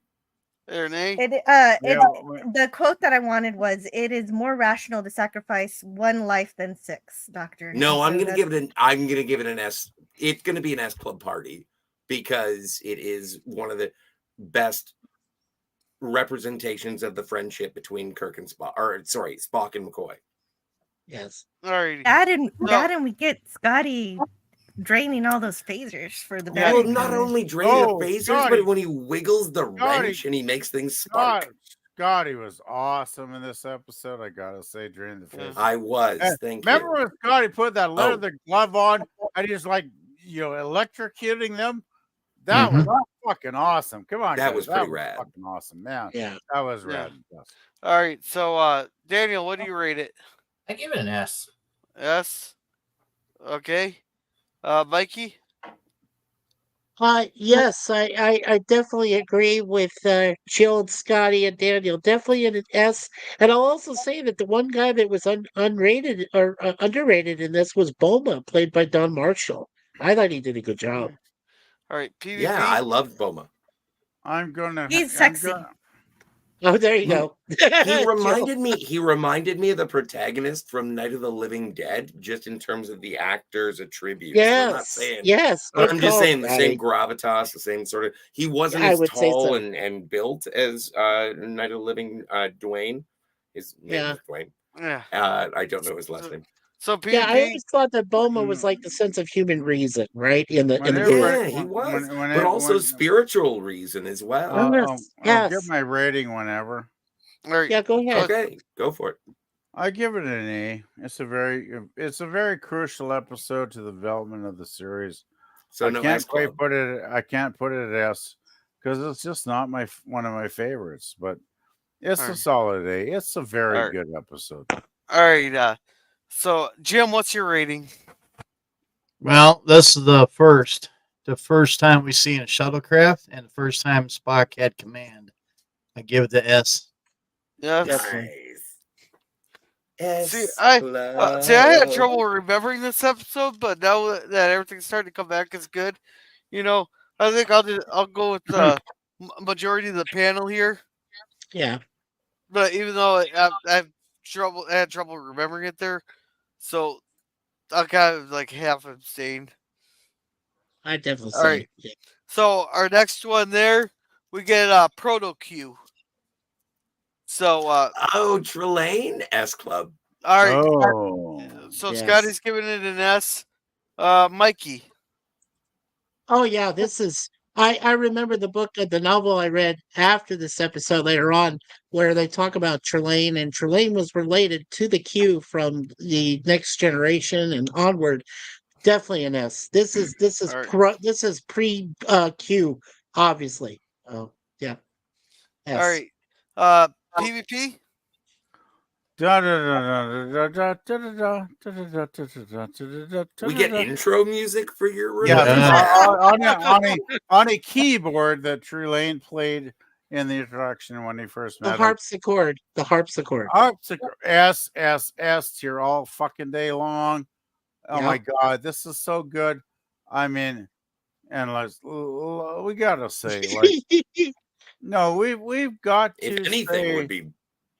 Or an A? Yeah, The quote that I wanted was, "It is more rational to sacrifice one life than 6, Doctor." No, And I'm so gonna that's- give it an S. It's gonna be an S Club party because it is one of the best representations of the friendship between Kirk and Spock, Spock and McCoy. Yes. Alrighty. that and we get Scotty draining all those phasers for the Yeah. Well, battery. not power. only draining the Oh, phasers, Scotty. but when he wiggles the Scotty. wrench and he makes things spark. Scotty was awesome in this episode. I gotta say, during the Yeah. face. I was. Thank Remember you. when Scotty put that Oh. leather glove on and he's like, electrocuting them? That was fucking awesome. Come on, That guys. was pretty rad. Fucking awesome, man. Yeah. That was Yeah. rad. Yes. Alright, so Daniel, what do you rate it? I give it an S. S? Okay. Mikey? Yes, I definitely agree with Jill and Scotty and Daniel. Definitely an S. And I'll also say that the one guy that was unrated or underrated in this was Boma, played by Don Marshall. I thought he did a good job. Alright, PvP? Yeah, I loved Boma. I'm gonna. He's I'm sexy. gonna- Oh, there you go. He reminded me of the protagonist from Night of the Living Dead, just in terms of the actor's attributes. I'm not Yes, saying yes. But good I'm just call, saying the same Scotty. gravitas, the same sort of. He wasn't I as would say tall so. and built as Night of the Living Dwayne. His name Yeah. was Dwayne. Yeah. I don't know his last name. So PvP? Yeah, I always thought that Boma was like the sense of human reason, right? In the Whenever- group. Yeah, he was, when- but also when- spiritual reason as well. I'll give my rating whenever. Alright. Yeah, go ahead. Okay, go for it. I give it an A. It's a very crucial episode to the development of the series. So I no can't S quite Club. put it. I can't put it at S because it's just not one of my favorites. But it's a Alright. solid A. It's a very Alright. good episode. Alright, so Jim, what's your rating? Well, this is the first time we see a shuttlecraft, and the first time Spock had command. I give it the S. Yes. Nice. S See, I had Club. trouble remembering this episode, but now that everything's starting to come back as good, I think I'll go with the majority of the panel here. Yeah. But even though I had trouble remembering it there, so I'll kind of like half abstain. I definitely All say. right. So our next one there, we get Proto Q. So Oh, Trelane S Club. all right. Oh, So Yes. Scotty's giving it an S. Mikey. Oh yeah, this is. I remember the novel I read after this episode later on, where they talk about Trelane, and Trelane was related to the Q from the Next Generation and onward. Definitely an S. This is All right. this is pre Q, obviously. Oh yeah. S. All right. PvP. We get intro music for your Yes, room. Yeah. on a keyboard that Trelane played in the introduction when he first The met him. harpsichord. The harpsichord. Harpsichord, S S S tier all fucking day long. Oh my Yep. god, this is so good. I mean, and we gotta say, like, no, we've got If to anything, say, would be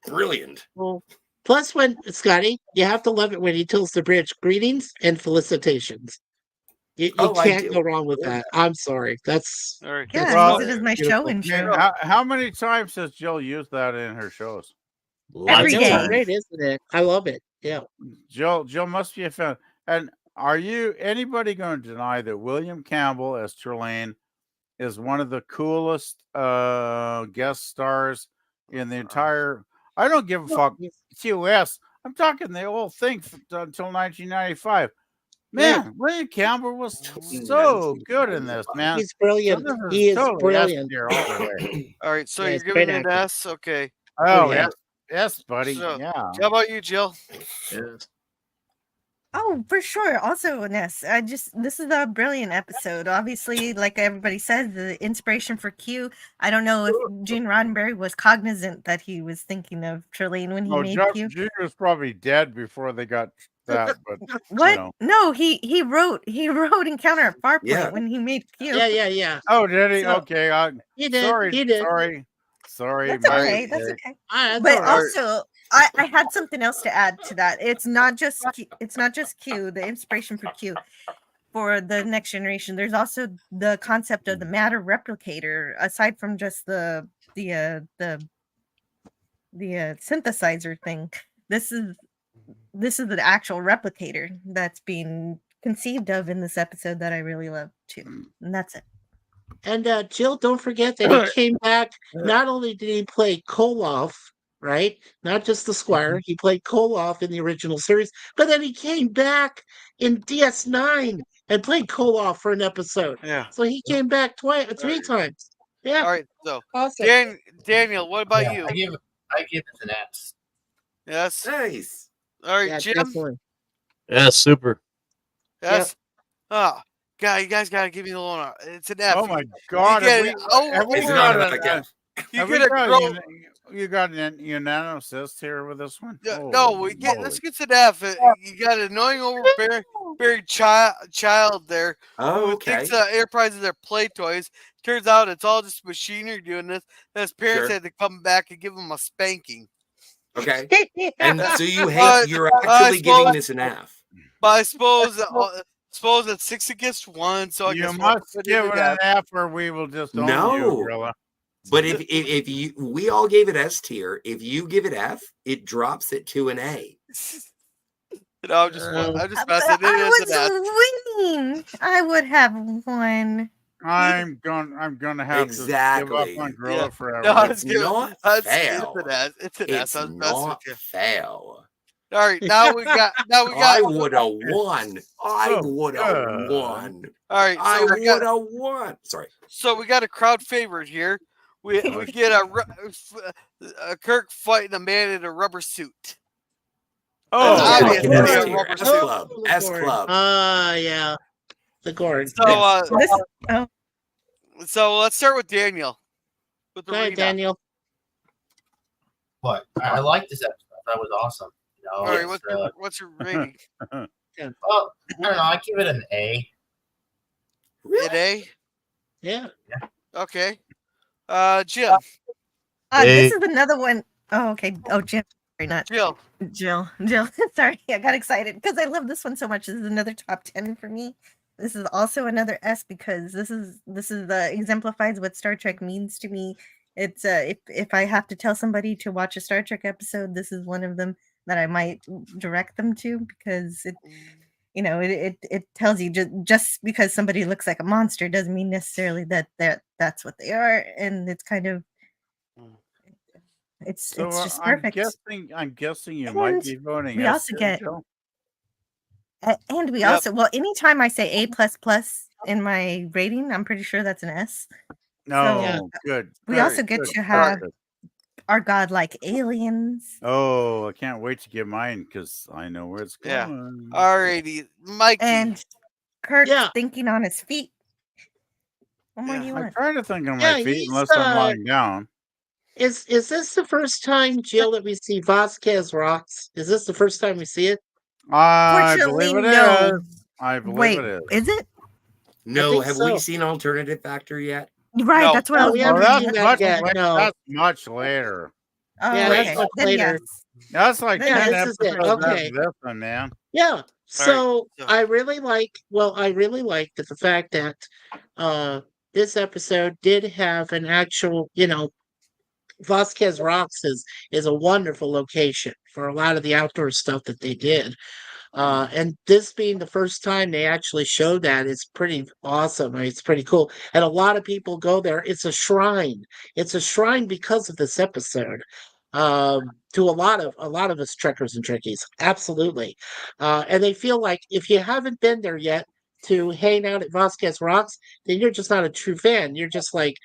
brilliant. Well, plus, when Scotty, you have to love it when he tilts the bridge. Greetings and felicitations. You Oh, I can't do. go wrong with that. I'm sorry. That's All right. Yeah, Well, I use it as my show beautiful. intro. man, how many times has Jill used that in her shows? I Every know day. it's great, isn't it? I love it. Yeah. Jill must be a fan. And are you anybody going to deny that William Campbell as Trelane is one of the coolest guest stars in the entire? I don't give a fuck. TOS. I'm talking the whole thing until 1995. Yeah. Man, William Campbell was In so good in this, man. He's So brilliant. this He is is totally S brilliant. tier all the way. All right. So Yeah, you're he's a giving great me an actor. S. Okay. Oh, yeah. yes, buddy. So Yeah. how about you, Jill? Yes. Oh, for sure. Also, Ness, this is a brilliant episode. Obviously, like everybody says, the inspiration for Q. I don't know if Gene Roddenberry was cognizant that he was thinking of Trelane when he Oh, made Jeff Q. Jr. was probably dead before they got that, but What? know. No, he wrote Encounter at Farpoint Yeah. when he made Q. Yeah. Oh, did he? So- Okay. He did. Sorry. He did. Sorry. That's my okay. That's mistake. okay. That's But all right. also, I had something else to add to that. It's not just Q, the inspiration for Q for the next generation. There's also the concept of the matter replicator, aside from just the synthesizer thing. This is the actual replicator that's being conceived of in this episode that I really love too. And that's it. And Jill, don't forget that he came back. Not only did he play Koloff, right? Not just the Squire. He played Koloff in the original series, but then he came back in DS9 and played Koloff for an episode. Yeah. So he came back three times. Yeah. All right. So Awesome. Daniel, what about Yeah, you? I give it an S. Yes. Nice. All right, Yeah, Jim. definitely. Yeah, super. Yes. Oh, God, you guys gotta give me the loan. It's an F. Oh my God! You Have get we It's an got automatic F. You have we get a got grow. you got an unanimous here with this one? No, we get. Let's get to the F. You got an annoying overbearing child there Oh, who okay. thinks Enterprise is their play toys. Turns out it's all just machinery doing this. And his parents Sure. had to come back and give him a spanking. Okay. And so you But you're I actually giving suppose- this an F. But I suppose it's 6 against 1. So I You guess must we'll give put it an F. F, or we will just own No. you, Gorilla. But if you we all gave it S tier, if you give it F, it drops it to an A. No, I'm just messing. It I is an F. was winning. I would have won. I'm gonna have to give Exactly. up on Gorilla Yeah. forever. No, It's not fail. It's an S. It's I was messing with not you. fail. All right, now we got. I would have won. I So would have good. won. All right, I so would have won. Sorry. so we got a crowd favorite here. We get a Kirk fighting a man in a rubber suit. Oh, That's yeah, obvious. like an Yeah, S tier. rubber S suit. club. S club. Yeah. The Gord. So so let's start with Daniel. With the Go ahead, readout. Daniel. What? I like this episode. That was awesome. You know, All right, it's, what's your rating? well, I don't know. I give it an A. An A. Yeah. Okay. Jim. This is another one. Oh, okay. Oh, Jim. Sorry, not Jill. Jill. Sorry, I got excited because I love this one so much. This is another top 10 for me. This is also another S because this is exemplifies what Star Trek means to me. It's if I have to tell somebody to watch a Star Trek episode, this is one of them that I might direct them to because it tells you just because somebody looks like a monster doesn't mean necessarily that that's what they are, and it's kind of it's just perfect. I'm guessing you might be voting. We S also tier, get Jill? and we also anytime I say A++ in my rating, I'm pretty sure that's an S. No, So, good. we good, also get good, to have good. are godlike aliens. Oh, I can't wait to get mine because I know where it's Yeah. going. Alrighty, Mikey. And Kirk Yeah. thinking on his feet. What more Yeah. do you I want? try to think on Yeah, my feet he's unless I'm lying down. is this the first time, Jill, that we see Vasquez rocks? Is this the first time we see it? I Fortunately, believe it no. is. I believe Wait, it is. is it? No, think have so. we seen Alternative Factor yet? Right, No. that's what I No, was we Oh, haven't wondering. seen that's that much. yet. No. That's much later. Oh, Yeah, Great. that's okay. much Then later. yes. That's like Then Yeah, 10 this is it. episodes after Okay. this one, man. Yeah. So so- I really like that the fact that this episode did have an actual, Vasquez Rocks is a wonderful location for a lot of the outdoor stuff that they did. And this being the first time they actually showed that is pretty awesome. I mean, it's pretty cool. And a lot of people go there. It's a shrine. It's a shrine because of this episode. To a lot of us trekkers and trekkies. Absolutely. And they feel like if you haven't been there yet to hang out at Vasquez Rocks, then you're just not a true fan. You're just like,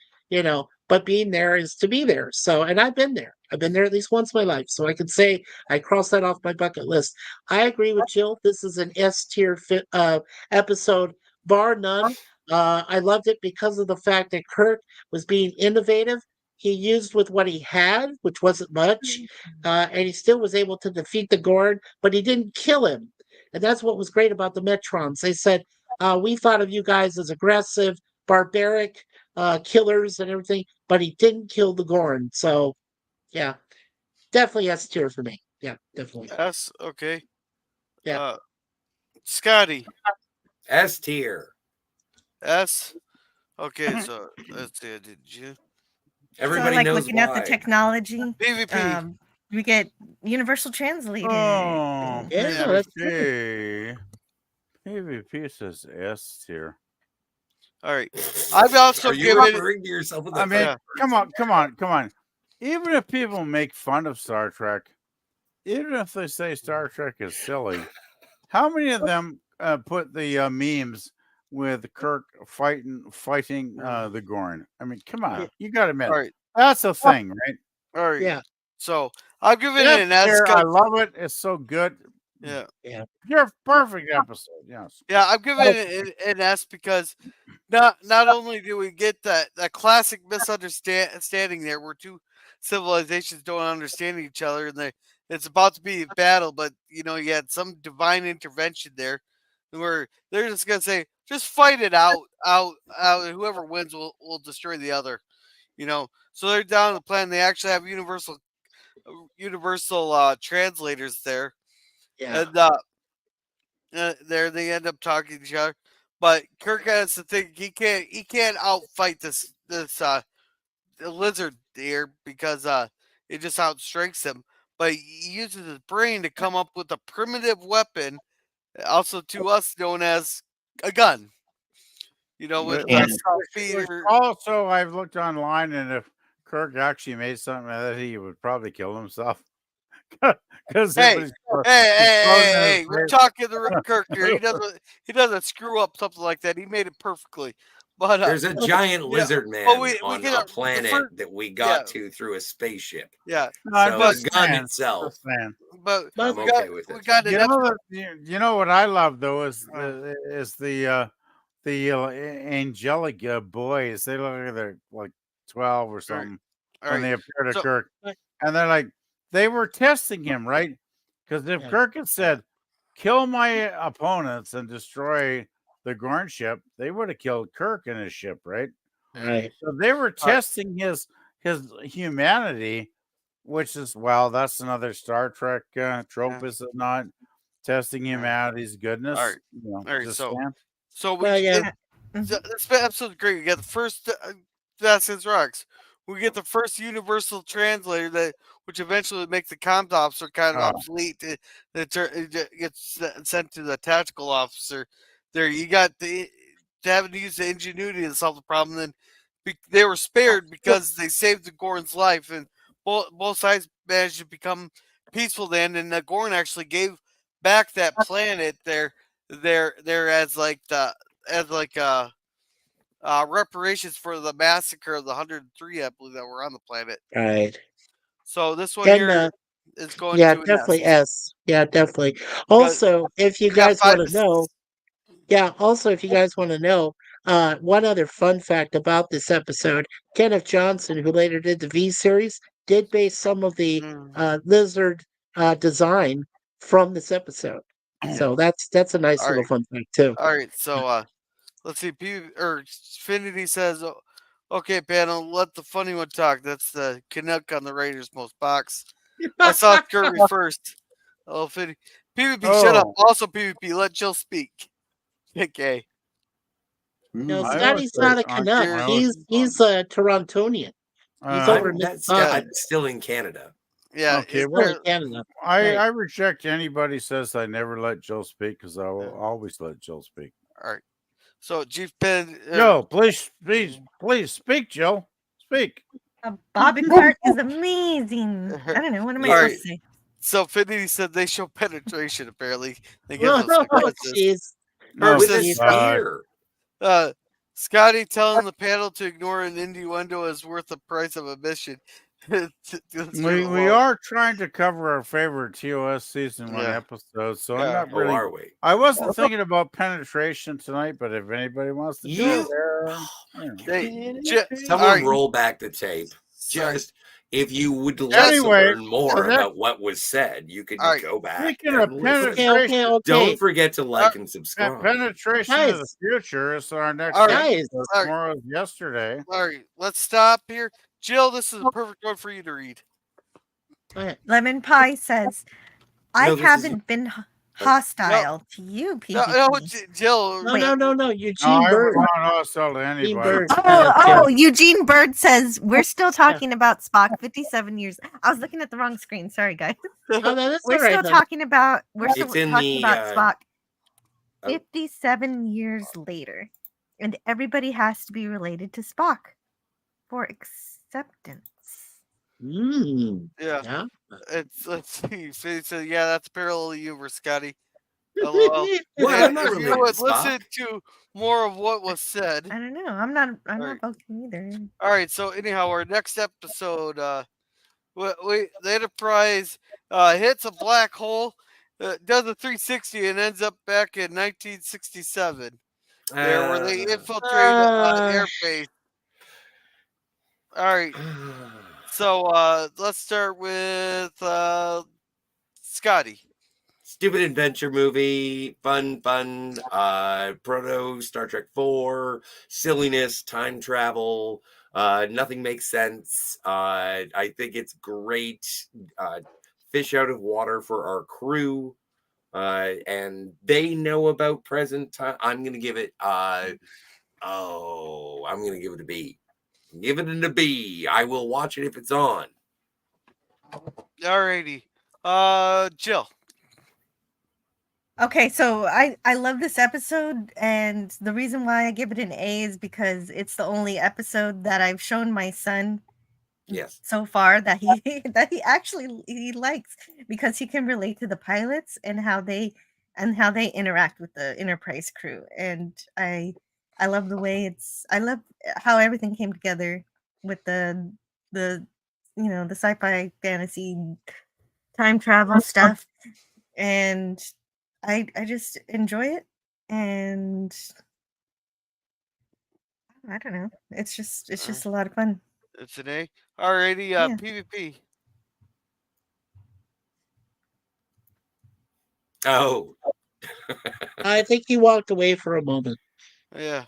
but being there is to be there. So, and I've been there. I've been there at least once in my life. So I can say I crossed that off my bucket list. I agree with Jill. This is an S tier episode, bar none. I loved it because of the fact that Kirk was being innovative. He used with what he had, which wasn't much, and he still was able to defeat the Gorn, but he didn't kill him. And that's what was great about the Metrons. They said, we thought of you guys as aggressive, barbaric killers and everything, but he didn't kill the Gorn. So, yeah, definitely S tier for me. Yeah, definitely. S. Okay. Yeah. Scotty. S tier. S. Okay, so let's see. Did you? Everybody so, like knows looking why. at the technology, PvP. we get universal translator. Oh, Yeah, that's PvP. PvP says S tier. All right. I've also Are you given. referring to yourself with I a mean, Yeah. come on. Even if people make fun of Star Trek, even if they say Star Trek is silly, how many of them put the memes with Kirk fighting the Gorn? I mean, come on, you got to admit All right. that's a thing, right? All right. Yeah. So I've given Yes, it an S. Peter, I 'cause- love it. It's so good. Yeah. You're perfect episode. Yes. Yeah, I've given it an S because not only do we get that classic misunderstanding there where two civilizations don't understand each other and it's about to be a battle, but you had some divine intervention there where they're just gonna say, just fight it out, and whoever wins will destroy the other. So they're down the plan. They actually have universal translators there, Yeah. and there they end up talking to each other. But Kirk has to think he can't outfight this lizard here because it just outstrikes him. But he uses his brain to come up with a primitive weapon, also to us known as a gun. With And- Also, I've looked online, and if Kirk actually made something of it, he would probably kill himself. Because hey, we're talking the Kirk here. He doesn't screw up something like that. He made it perfectly. But there's a giant lizard man on get a planet that we got to through a spaceship. Yeah. So the gun itself. But I'm we okay got, with we it. got an You know what I love though is the angelic boys. They look like they're like 12 or something when they appear to Kirk, and they're like they were testing him, right? Because if Kirk had said, "Kill my opponents and destroy the Gorn ship," they would have killed Kirk and his ship, right? Right. So they were testing his humanity, which is that's another Star Trek trope, is it not? Testing humanity's goodness. All right. So Yeah. this episode's great. We get the first Vasquez Rocks. We get the first universal translator which eventually makes the comms officer kind of obsolete. It gets sent to the tactical officer. There, you got having to use the ingenuity to solve the problem. Then they were spared because they saved the Gorn's life, and both sides managed to become peaceful. Then, and the Gorn actually gave back that planet there as reparations for the massacre of the 103, I believe, that were on the planet. Right. So this one And here is going yeah, to an definitely S. S. Yeah, definitely. But Also, if you we got guys want 5 to know, yeah, also if you guys want to know, one other fun fact about this episode, Kenneth Johnson, who later did the V series, did base some of the Mm. lizard design from this episode. So that's a nice All little right. fun fact too. All right. So let's see. Infinity says, "Okay, panel, let the funny one talk." That's the Canuck on the Raiders most box. I saw Scurvy first. Oh, Infinity. PvP, shut up. Oh, Also, PvP, let Jill speak. Okay. No, I always Scotty's say not a Canuck. You're- He's a Torontonian. He's over in Mississauga. I'm still in Canada. Yeah. Okay, He's still in Canada. Right. I reject anybody says I never let Jill speak because I will always let Jill speak. All right. So, Chief Pen. Jill, please speak, Jill. Speak. Bobby Clark is amazing. I don't know. What am I All supposed right. to say? So, Infinity said they show penetration, apparently. They give those Oh, sequences. jeez. Herb With says, a spear. Scotty telling the panel to ignore an innuendo is worth the price of admission. We are trying to cover our favorite TOS season 1 Yeah. episodes, so Yeah. I'm not Oh, really. are we? I wasn't thinking about penetration tonight, but if anybody wants to go You- there, Someone all right. roll back the tape. Sorry. Just if you would like Anyway, to learn more so that- about what was said, you could All right. go back. Speaking and of listen. penetration, Okay. Don't forget to like and subscribe. penetration of the Guys. future is our next All right. Guys. episode. All right. Tomorrow is yesterday. All right, let's stop here. Jill, this is a perfect one for you to read. Go ahead. Lemon Pie says, "I No, this is- haven't been hostile to you, PvP." No, Jill. No, Wait. no. Eugene I Bird. was not hostile to anybody. Bird. Oh, Eugene Bird says we're still talking about Spock 57 years. I was looking at the wrong screen. Sorry, guys. Oh, no, that's We're all right. still though. talking about It's in the, Spock oh. 57 years later, and everybody has to be related to Spock for acceptance. Yeah. Yeah. Let's see. So yeah, that's parallel universe, Scotty. LOL. What? And I'm not if related you to would Spock. listen to more of what was said. I don't know. I'm not Alright. voting either. All right. So anyhow, our next episode, the Enterprise hits a black hole, does a 360, and ends up back in 1967. There, where they infiltrate airbase. All right. So let's start with Scotty. Stupid adventure movie, fun, proto Star Trek 4, silliness, time travel, nothing makes sense. I think it's great. Fish out of water for our crew. And they know about present time. I'm gonna give it I'm gonna give it a B. Give it a B. I will watch it if it's on. Alrighty. Jill. Okay, so I love this episode, and the reason why I give it an A is because it's the only episode that I've shown my son Yes. so far that he he likes, because he can relate to the pilots and how they interact with the Enterprise crew, and I love the way I love how everything came together with the the sci-fi fantasy time travel stuff, and I just enjoy it, and I don't know. It's just a lot of fun. It's an A. Alrighty. Yeah. PvP. Oh. I think he walked away for a moment. Yeah.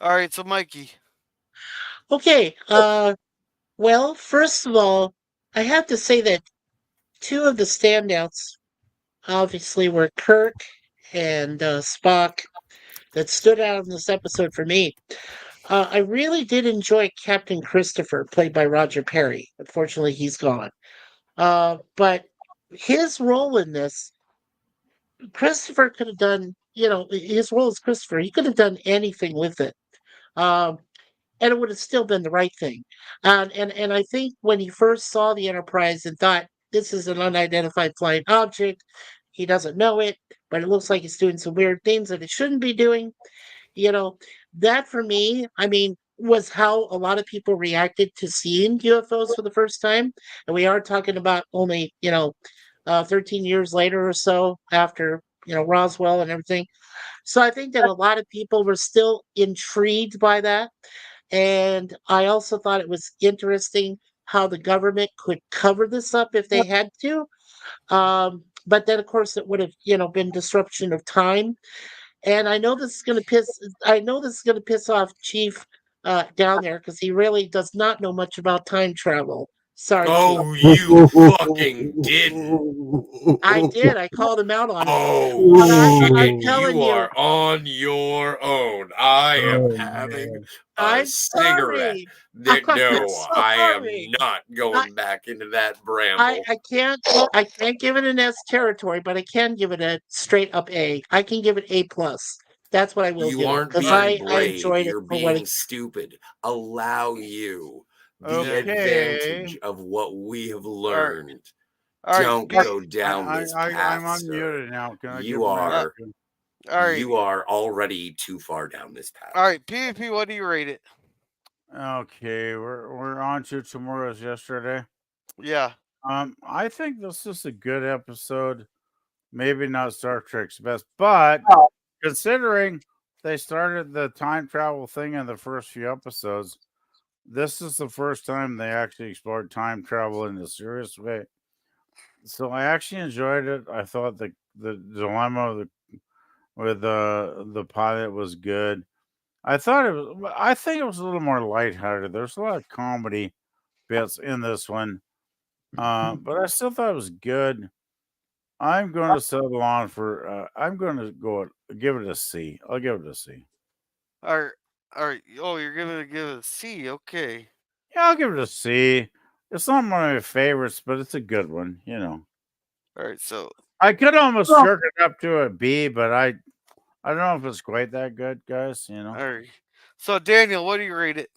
All right. So Mikey. Okay. Well, first of all, I have to say that two of the standouts obviously were Kirk and Spock that stood out in this episode for me. I really did enjoy Captain Christopher, played by Roger Perry. Unfortunately, he's gone. But his role in this, Christopher could have done, his role as Christopher, he could have done anything with it. And it would have still been the right thing. And I think when he first saw the Enterprise and thought, this is an unidentified flying object, he doesn't know it, but it looks like it's doing some weird things that it shouldn't be doing. That for me, I mean, was how a lot of people reacted to seeing UFOs for the first time. And we are talking about only, 13 years later or so after, Roswell and everything. So I think that a lot of people were still intrigued by that. And I also thought it was interesting how the government could cover this up if they had to. But then, of course, it would have, been disruption of time. And I know this is going to piss off Chief down there because he really does not know much about time travel. Sorry, Chief. Oh, you fucking didn't. I did. I called him out on it. Oh But I'm shit, telling you you, are on your own. I am Oh, having man. a I'm cigarette. sorry. I'm No, I am sorry. not I, going back into that bramble. I can't give it an S territory, but I can give it a straight up A. I can give it A plus. That's what I will You do aren't because being I brave, enjoyed it you're for what being stupid. Allow you the Okay. advantage of what we have All right. learned. All right. Don't P- go down this I'm path, sir. unmuted now. Can I give You my uh, are all right. you are already too far down this path. All right. PvP, what do you rate it? Okay, we're on to tomorrow's yesterday. Yeah. I think this is a good episode. Maybe not Star Trek's best, but considering they started the time travel thing in the first few episodes, this is the first time they actually explored time travel in a serious way. So I actually enjoyed it. I thought the dilemma with the pilot was good. I think it was a little more lighthearted. There's a lot of comedy bits in this one, but I still thought it was good. I'm going to settle on for. I'm going to give it a C. I'll give it a C. All right. All right. Oh, you're gonna give it a C. Okay. Yeah, I'll give it a C. It's not one of my favorites, but it's a good one. All right. So, I could almost jerk it up to a B, but I don't know if it's quite that good, guys. all right. So, Daniel, what do you rate it?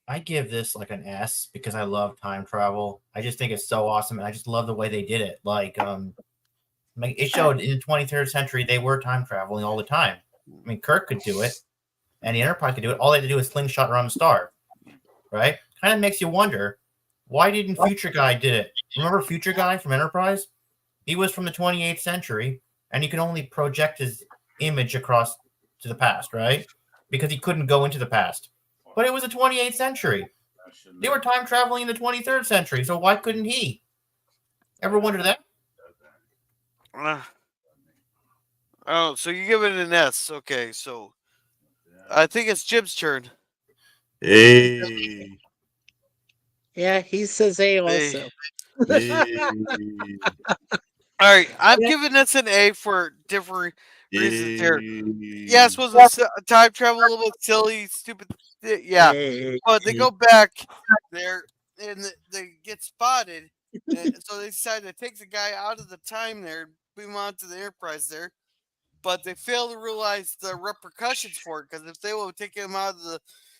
I give this like an S because I love time travel. I just think it's so awesome, and I just love the way they did it. It showed in the 23rd century they were time traveling all the time. I mean, Kirk could do it, and the Enterprise could do it. All they had to do is slingshot around the star, right? Kind of makes you wonder, why didn't Future Guy did it? Remember Future Guy from Enterprise? He was from the 28th century, and he could only project his image across to the past, right? Because he couldn't go into the past. But it was the 28th century. They were time traveling in the 23rd century, so why couldn't he? Ever wonder that? Oh, so you give it an S. Okay. So, I think it's Jim's turn. Hey. Yeah, he says A Hey. also. All right. I'm Yeah. giving this an A for different reasons here. Yeah, Yes, was a time travel a little bit silly, stupid? Yeah, but they go back there and they get spotted, and so they decide to take the guy out of the time there, beam him onto the Enterprise there. But they fail to realize the repercussions for it because if they would have taken him out of the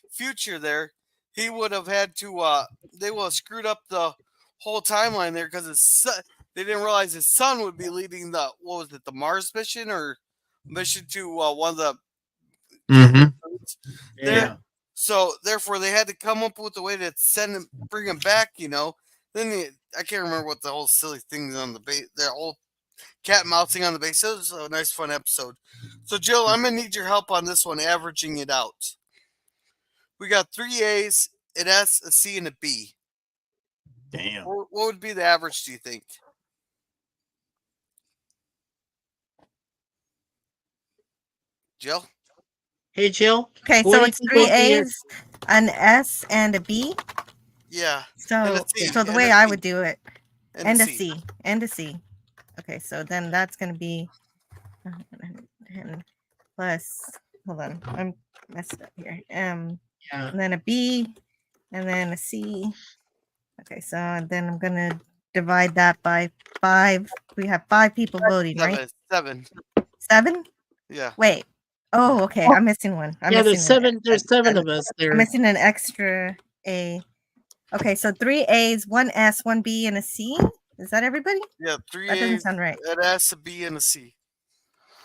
future there, he would have had to. They would have screwed up the whole timeline there because his son, they didn't realize his son would be leading the the Mars mission or mission to one of the Mm-hmm. there. Yeah. So therefore, they had to come up with a way to bring him back. Then I can't remember what the whole silly things on the base, the whole cat and mouse thing on the base. It was a nice, fun episode. So Jill, I'm gonna need your help on this one, averaging it out. We got 3 A's, an S, a C, and a B. Damn. What would be the average? Do you think, Jill? Hey, Jill. Okay, what so do you it's think three would be your- A's, an S, and a B. Yeah. So, And a C, so the and way a I C, would do it, and a a C. C, and a C. Okay, so then that's gonna be 10 plus. Hold on, I'm messed up here. Yeah. And then a B, and then a C. Okay, so then I'm gonna divide that by 5. We have 5 people voting, right? 7. 7? Yeah. Wait. Oh, okay. I'm missing one. I'm Yeah, missing there's 7. There's 7 of us I'm there. missing an extra A. Okay, so 3 A's, 1 S, 1 B, and a C. Is that everybody? Yeah, 3 That doesn't A's, sound right. an S, a B, and a C.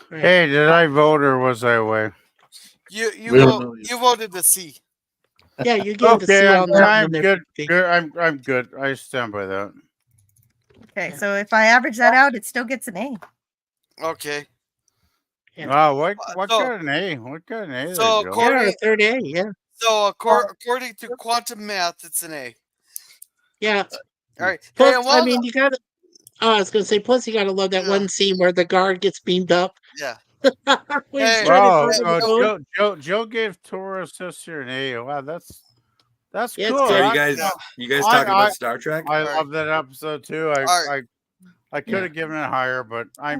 Right. Hey, did I vote or was I away? You We don't know yet. you voted the C. Yeah, you gave the Okay, C on that I'm one there. good. Vicky. Good. I'm good. I stand by that. Okay, Yeah. so if I average that out, it still gets an A. Okay. Yeah. Wow, what So, got an A? What got an A there, so Joe? Yeah, a according, third A. Yeah. according to quantum math, it's an A. Yeah. All right. Hey, Plus, and I well, mean, you got to. I was going to say, plus, you got to love that yeah, one scene where the guard gets beamed up yeah. when he's Hey, trying to Wow. talk on the hey, phone. Joe gave Taurus sister an A. Wow, that's Yeah, it's cool. So are good. you yeah. guys I talking I about Star Trek? I All right. love that episode too. All right. I could Yeah. have given it higher, but Yeah.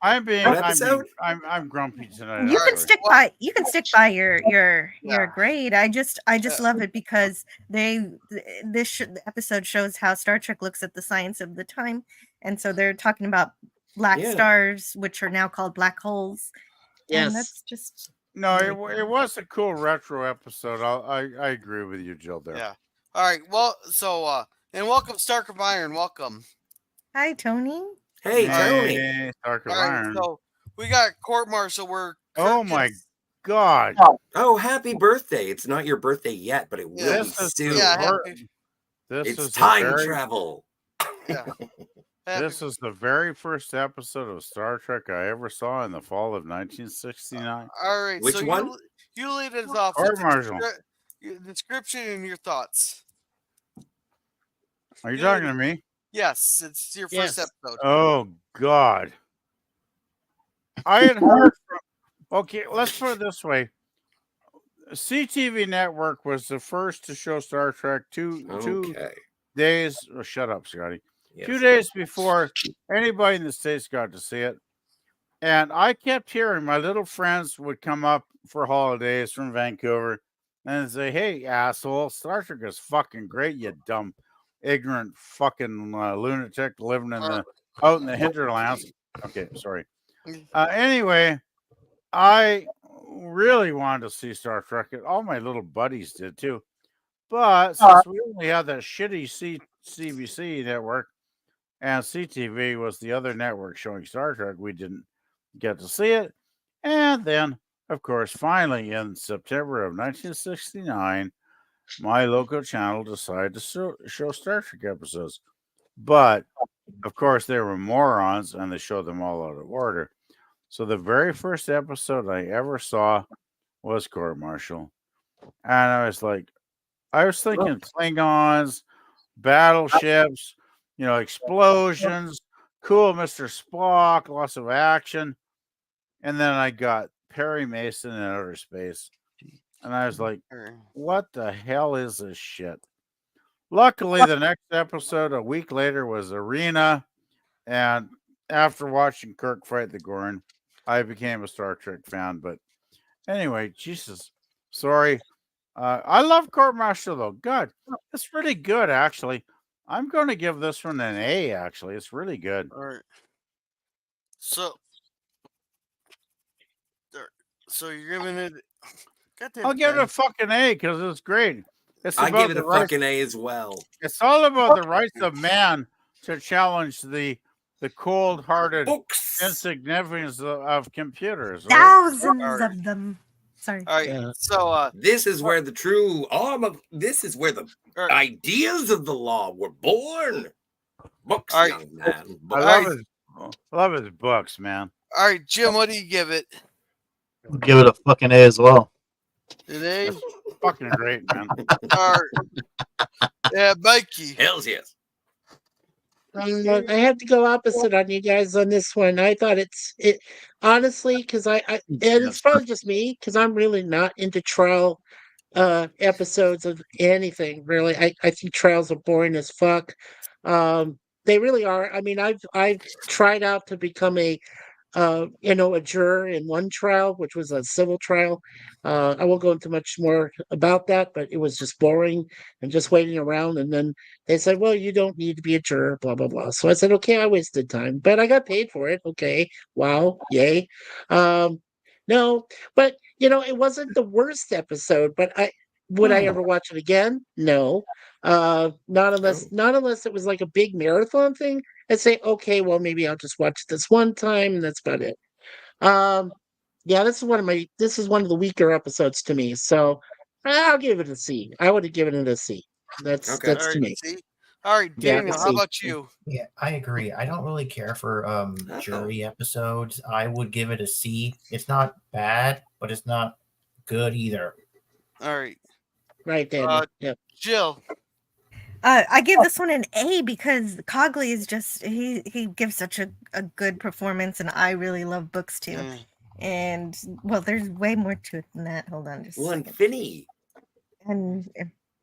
What episode? I'm grumpy tonight. You I'm All can right. sorry. stick Well, by your yeah. grade. I just Yeah. love it because the episode shows how Star Trek looks at the science of the time, and so they're talking about black Yeah. stars, which are now called black holes, and Yes. that's just No, really it was a cool retro episode. I agree with you, Jill. There. Yeah. All right. Well, so and welcome Stark of Iron. Welcome. Hi, Tony. Hey, All right. Tony. Hey, Dark of All right. Iron. So we got court martial where Oh Kirk my gets God! Oh, happy birthday. It's not your birthday yet, but it will Yeah. be This is soon. the yeah, this It's is the time very travel. yeah. Happy, this is the very first episode of Star Trek I ever saw in the fall of 1969. all right. Which so one? you lead us off with Court the martial. your description and your thoughts. Are you You talking lead- to me? Yes, it's your first Yes. episode. Oh God! I had heard from. Okay, let's put it this way. CTV Network was the first to show Star Trek two Okay. days. Oh, shut up, Scotty. Yes. 2 days before anybody in the States got to see it. And I kept hearing my little friends would come up for holidays from Vancouver and say, "Hey, asshole, Star Trek is fucking great, you dumb, ignorant fucking lunatic living in the out in the hinterlands." Okay, sorry. Anyway, I really wanted to see Star Trek. All my little buddies did too. But since we only had that shitty CBC network and CTV was the other network showing Star Trek, we didn't get to see it. And then, of course, finally in September of 1969, my local channel decided to show Star Trek episodes. But, of course, they were morons and they showed them all out of order. So the very first episode I ever saw was Court Martial. And I was thinking Klingons, battleships, explosions, cool Mr. Spock, lots of action. And then I got Perry Mason in outer space. And I was like, what the hell is this shit? Luckily, the next episode a week later was Arena. And after watching Kirk fight the Gorn, I became a Star Trek fan. But anyway, Jesus, sorry. I love Court Martial, though. God, it's really good, actually. I'm going to give this one an A, actually. It's really good. All right. So you're giving it. Goddamn I'll give it a pen. fucking A because it's great. It's I about give it the a rights. fucking A as well. It's all about the rights of man to challenge the cold-hearted Books. insignificance of computers. Right? thousands All right. of them. Sorry. All right. Yeah. So This is where the true arm of this is where the all right. ideas of the law were born. Books, All right. young man. I Books. love his books, man. All right, Jim. What do you give it? I'll give it a fucking A as well. An A. It's fucking great, man. All right. Yeah, Mikey. Hells yes. I have to go opposite on you guys on this one. I thought it honestly because and it's probably just me because I'm really not into trial episodes of anything really. I think trials are boring as fuck. They really are. I mean, I've tried out to become a juror in one trial, which was a civil trial. I won't go into much more about that, but it was just boring and just waiting around. And then they said, well, you don't need to be a juror, blah, blah, blah. So I said, okay, I wasted time, but I got paid for it. Okay. Wow. Yay. No, but it wasn't the worst episode, but would I ever watch it again? No. Not unless it was like a big marathon thing. I'd say, okay, well, maybe I'll just watch this one time, and that's about it. Yeah, this is one of the weaker episodes to me. So I'll give it a C. I would have given it a C. That's Okay. All that's to right, me. see. All right, Yeah, Daniel. How C. about you? Yeah, I agree. I don't really care for jury episodes. I would give it a C. It's not bad, but it's not good either. All right, Right, Daniel. Yep. Jill. I give this one an A because Cogley is just he gives such a good performance, and I really love books too. Yeah. And well, there's way more to it than that. Hold on, just a Well, and second. Finney. And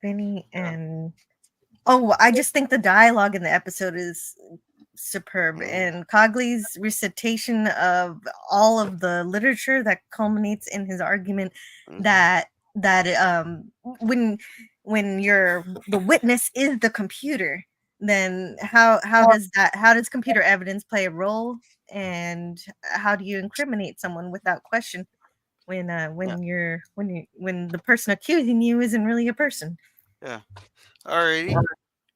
Vinny and oh, I just think the dialogue in the episode is superb, and Cogley's recitation of all of the literature that culminates in his argument that when the witness is the computer, then how does computer evidence play a role, and how do you incriminate someone without question when when the person accusing you isn't really a person? Yeah. All righty.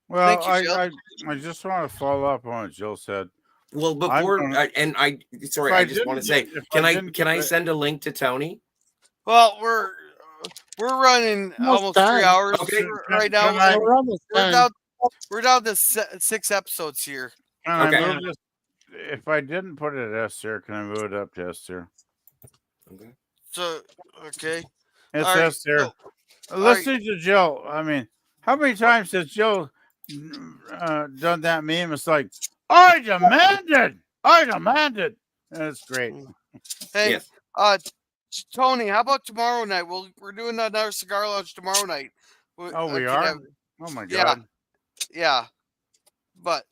Well, Thank you, Jill. I just want to follow up on what Jill said. Well, before sorry, I just want to say, can I send a link to Tony? Well, we're running almost 3 done. hours Okay. right now. Can I- We're almost done. We're down to 6 episodes here. Can I Okay. move this? If I didn't put it at S tier, can I move it up to S tier? Okay. So okay. It's All right, S tier. so- Listening to Jill, I mean, how many times has Jill done that meme? It's like, I demanded. And it's great. Hey, Yes. Tony, how about tomorrow night? We're doing another cigar lunch tomorrow night. Oh, we can are? have- Oh my Yeah. God. yeah, but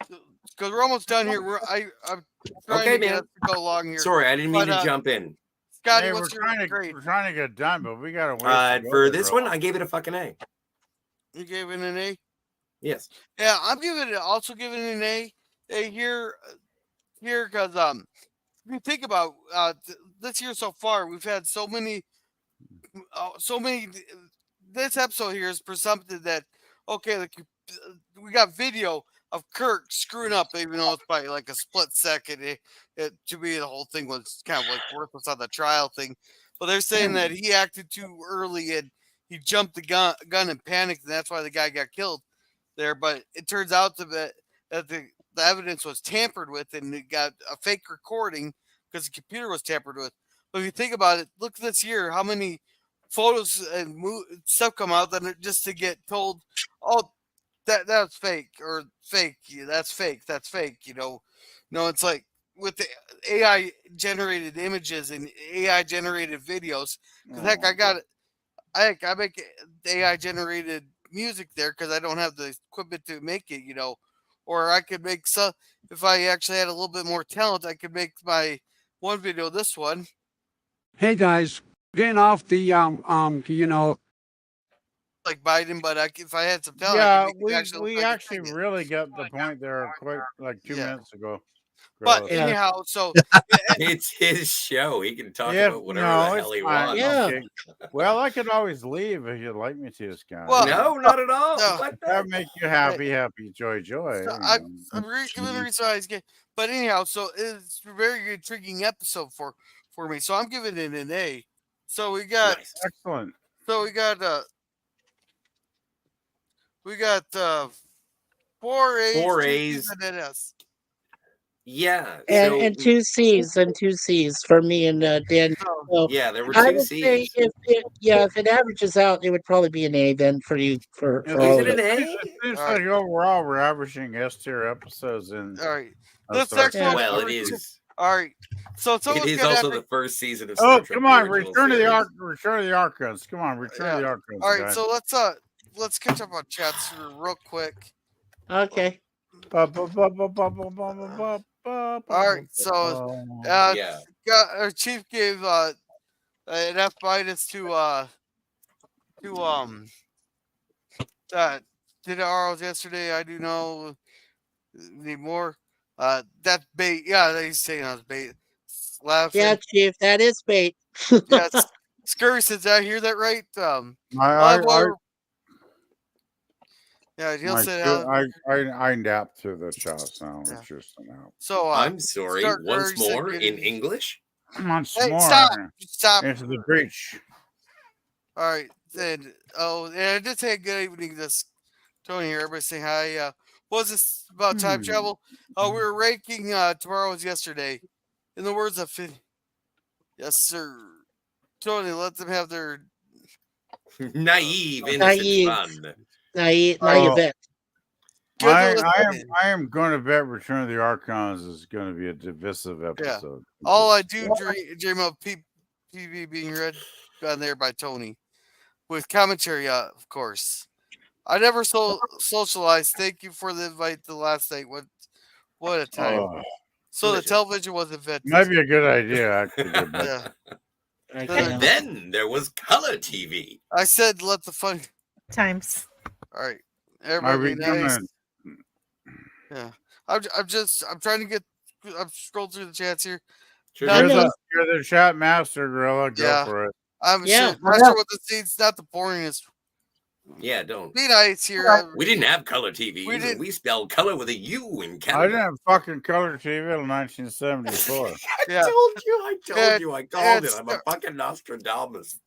because we're almost done here, I'm trying Okay, to get man. us to go along here. Sorry, I didn't mean But, to jump in. Scotty, Hey, we're what's your trying grade? to get done, but we got to wait. For this one, I gave it a fucking A. You gave it an A. Yes. Yeah, I'm also giving it an A here because if you think about this year so far, we've had so many. This episode here is presumptive that we got video of Kirk screwing up, even though it's by like a split second. To me, the whole thing was kind of like worthless on the trial thing. But they're saying that he acted too early and he jumped the gun and panicked, and that's why the guy got killed there. But it turns out that the evidence was tampered with, and it got a fake recording because the computer was tampered with. But if you think about it, look this year, how many photos and stuff come out that just to get told, oh, that's fake, or fake, that's fake. No, it's like with the AI generated images and AI generated videos. Because heck, I make AI generated music there because I don't have the equipment to make it. Or I could make some. If I actually had a little bit more talent, I could make my one video this one. Hey guys, getting off the like Biden, but if I had some talent, I Yeah, could make it actually look we like a actually thing. really got the point there quite like 2 minutes ago. But Grillis. anyhow, so It's his show. He can talk Yeah, about whatever no, the it's hell he fine. wants. Yeah. Okay. Well, I could always leave if you'd like me to, Scott. Well, No, not at all. no. What That the? make you happy, joy. so you I'm know. giving the reason why he's getting. But anyhow, so it's a very intriguing episode for me. So I'm giving it an A. So we got Nice. Excellent. so we got 4 A's, 4 2 A's. B's, and an S. Yeah. And, So and two C's for me and Dan. So, So yeah, there were I 2 would say C's. if it averages out, it would probably be an A then for you for Is all Is of it an it. A? It seems All like overall we're averaging S tier episodes in. all right. of This Star next Trek. one. Well, it is. All right. So It someone's is gonna also have to, the first season of Star Oh, Trek. come the on! original Return to the series. arc. Return to the Archons. Come on, return to the Archons. all right. guys. So let's catch up on chats here real quick. Okay. All right. So Yeah. our chief gave an F minus to did Arrows yesterday. I do know. Need more. That's bait. Yeah, he's saying I was bait. Laughing. Yeah, Chief, that is bait. Yes. Scurry says, did I hear that right? I Yeah, he'll say I napped through the shots now. Yeah. It's just an out. so. I'm sorry. Stark Once Curry said more good in evening. English. Once Hey, more stop! into the breach. All right, then. Oh, and I did say good evening. This Tony here. Everybody saying hi. What was this about time travel? Oh, we were ranking. Tomorrow was yesterday. In the words of yes, sir. Tony, let them have their Naive, innocent Naive. fun. Naivete. good to I listen. am I am going to bet Return of the Archons is going to be a divisive episode. All I do dream of PV being read on there by Tony, with commentary, of course. I never socialized. Thank you for the invite the last night. What a time! Oh, So Delicious. the television was invented. might be a good idea actually. But Yeah, I Then And can't. then there was color TV. I said let the fun. Times. All right, are everybody we be nice. gonna? Yeah, I'm trying to get. I'm scrolling through the chats here. Sure, Not- You're know. the chat master, Gorilla. Go Yeah. for it. I'm Yeah. not sure what the scene's. Not the boringest. yeah, don't. Be nice here. We didn't have color TV. We didn't- We spelled color with a U in I Canada. didn't have fucking color TV in 1974. Yeah. I told you. I called it. it's I'm a fucking Nostradamus.